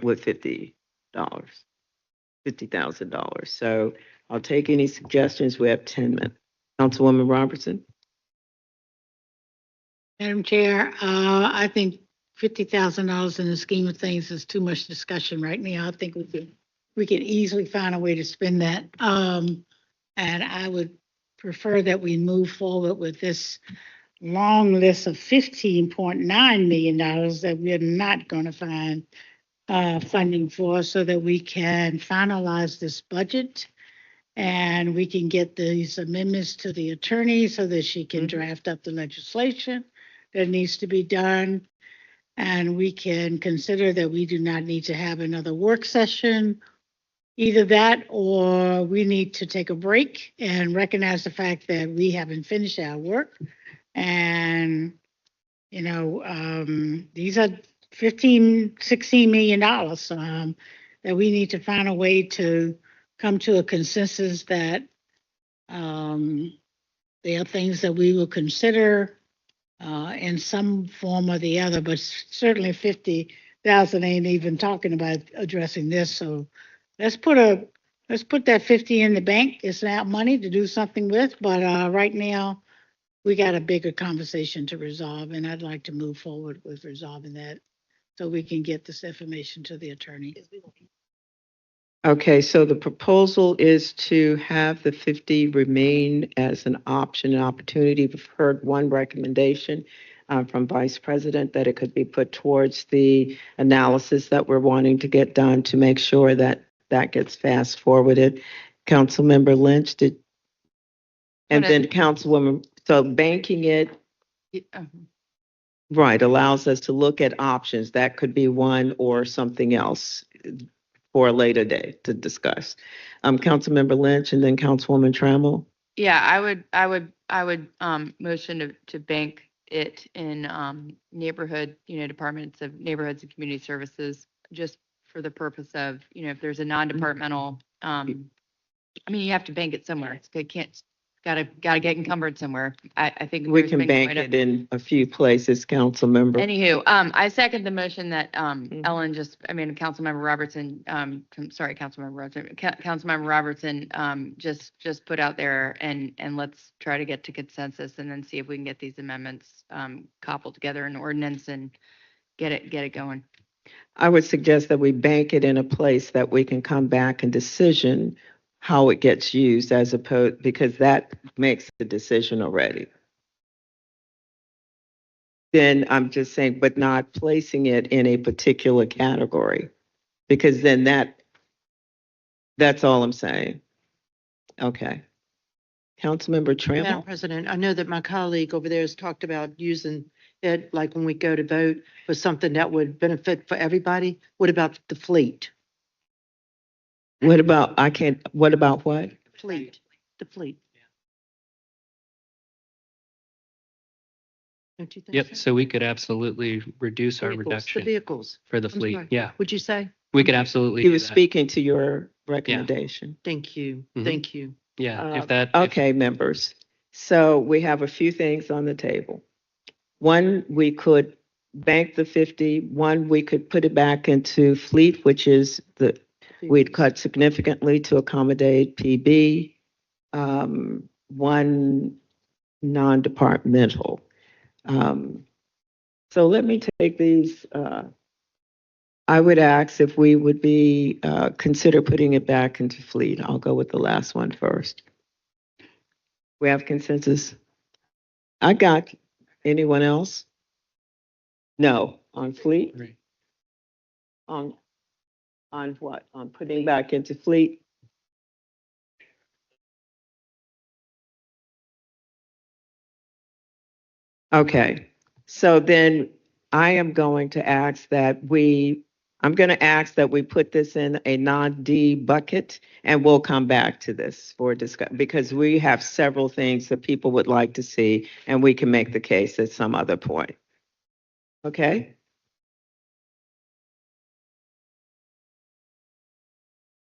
with $50,000. So I'll take any suggestions. We have 10 minutes. Councilwoman Robertson?
Madam Chair, I think $50,000 in the scheme of things is too much discussion right now. I think we can easily find a way to spend that. And I would prefer that we move forward with this long list of $15.9 million that we're not going to find funding for, so that we can finalize this budget and we can get these amendments to the attorney so that she can draft up the legislation that needs to be done. And we can consider that we do not need to have another work session. Either that, or we need to take a break and recognize the fact that we haven't finished our work. And, these are $16 million that we need to find a way to come to a consensus that there are things that we will consider in some form or the other, but certainly 50,000 ain't even talking about addressing this. So let's put that 50 in the bank. It's not money to do something with, but right now we got a bigger conversation to resolve, and I'd like to move forward with resolving that so we can get this information to the attorney.
Okay, so the proposal is to have the 50 remain as an option, an opportunity. We've heard one recommendation from Vice President that it could be put towards the analysis that we're wanting to get done to make sure that that gets fast forwarded. Councilmember Lynch did, and then Councilwoman, so banking it, right, allows us to look at options. That could be one or something else for a later day to discuss. Councilmember Lynch and then Councilwoman Trammell.
Yeah, I would motion to bank it in neighborhood, departments of neighborhoods and community services, just for the purpose of, if there's a non-departmental, you have to bank it somewhere. It can't, Gotta get encumbered somewhere. I think
We
there's
can
been
bank
quite a-
it in a few places, council member.
Anywho, I second the motion that Ellen Councilmember Robertson, Councilmember Robertson, Councilmember Robertson just put out there, and let's try to get to consensus and then see if we can get these amendments cobbled together in ordinance and get it going.
I would suggest that we bank it in a place that we can come back and decision how it gets used as opposed, because that makes the decision already. Then I'm just saying, but not placing it in a particular category, because then that's all I'm saying. Okay. Councilmember
Madam
Trammell?
President, I know that my colleague over there has talked about using it, like when we go to vote, for something that would benefit for everybody. What about the fleet?
What about, what about what?
Fleet, the fleet. Don't you think
Yep,
so?
so we could absolutely reduce our
Vehicles, the
reduction
vehicles.
for the
I'm
fleet.
sorry.
Yeah,
Would you say?
we could absolutely
He
do
was
that.
speaking to your recommendation.
Thank you,
Mhm.
thank you.
Yeah, if that.
Okay, members. So we have a few things on the table. One, we could bank the 50. One, we could put it back into fleet, which is we'd cut significantly to accommodate PB. One non-departmental. So let me take these. I would ask if we would be consider putting it back into fleet. I'll go with the last one first. We have consensus. I got. Anyone else? No, on fleet?
Right.
On what? On putting back into fleet? Okay, so then I'm going to ask that I'm going to ask that we put this in a non-D bucket, and we'll come back to this for discussion, because we have several things that people would like to see, and we can make the case at some other point. Okay?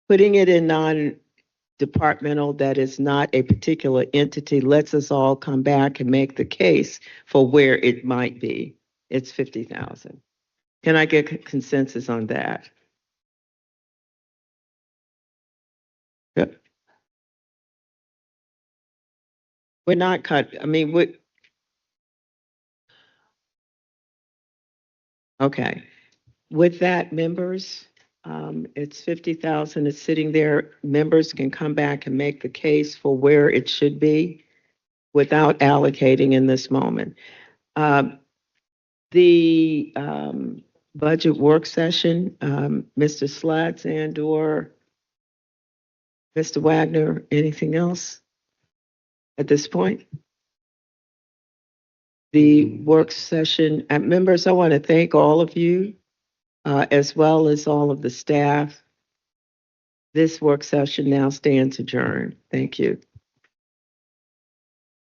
Putting it in non-departmental, that is not a particular entity, lets us all come back and make the case for where it might be. It's 50,000. Can I get consensus on that? Yep. We're not okay. With that, members, it's 50,000, it's sitting there. Members can come back and make the case for where it should be without allocating in this moment. The budget work session, Mr. Slatz and/or Mr. Wagner, anything else at this point? The work session, members, I want to thank all of you, as well as all of the staff. This work session now stands adjourned. Thank you.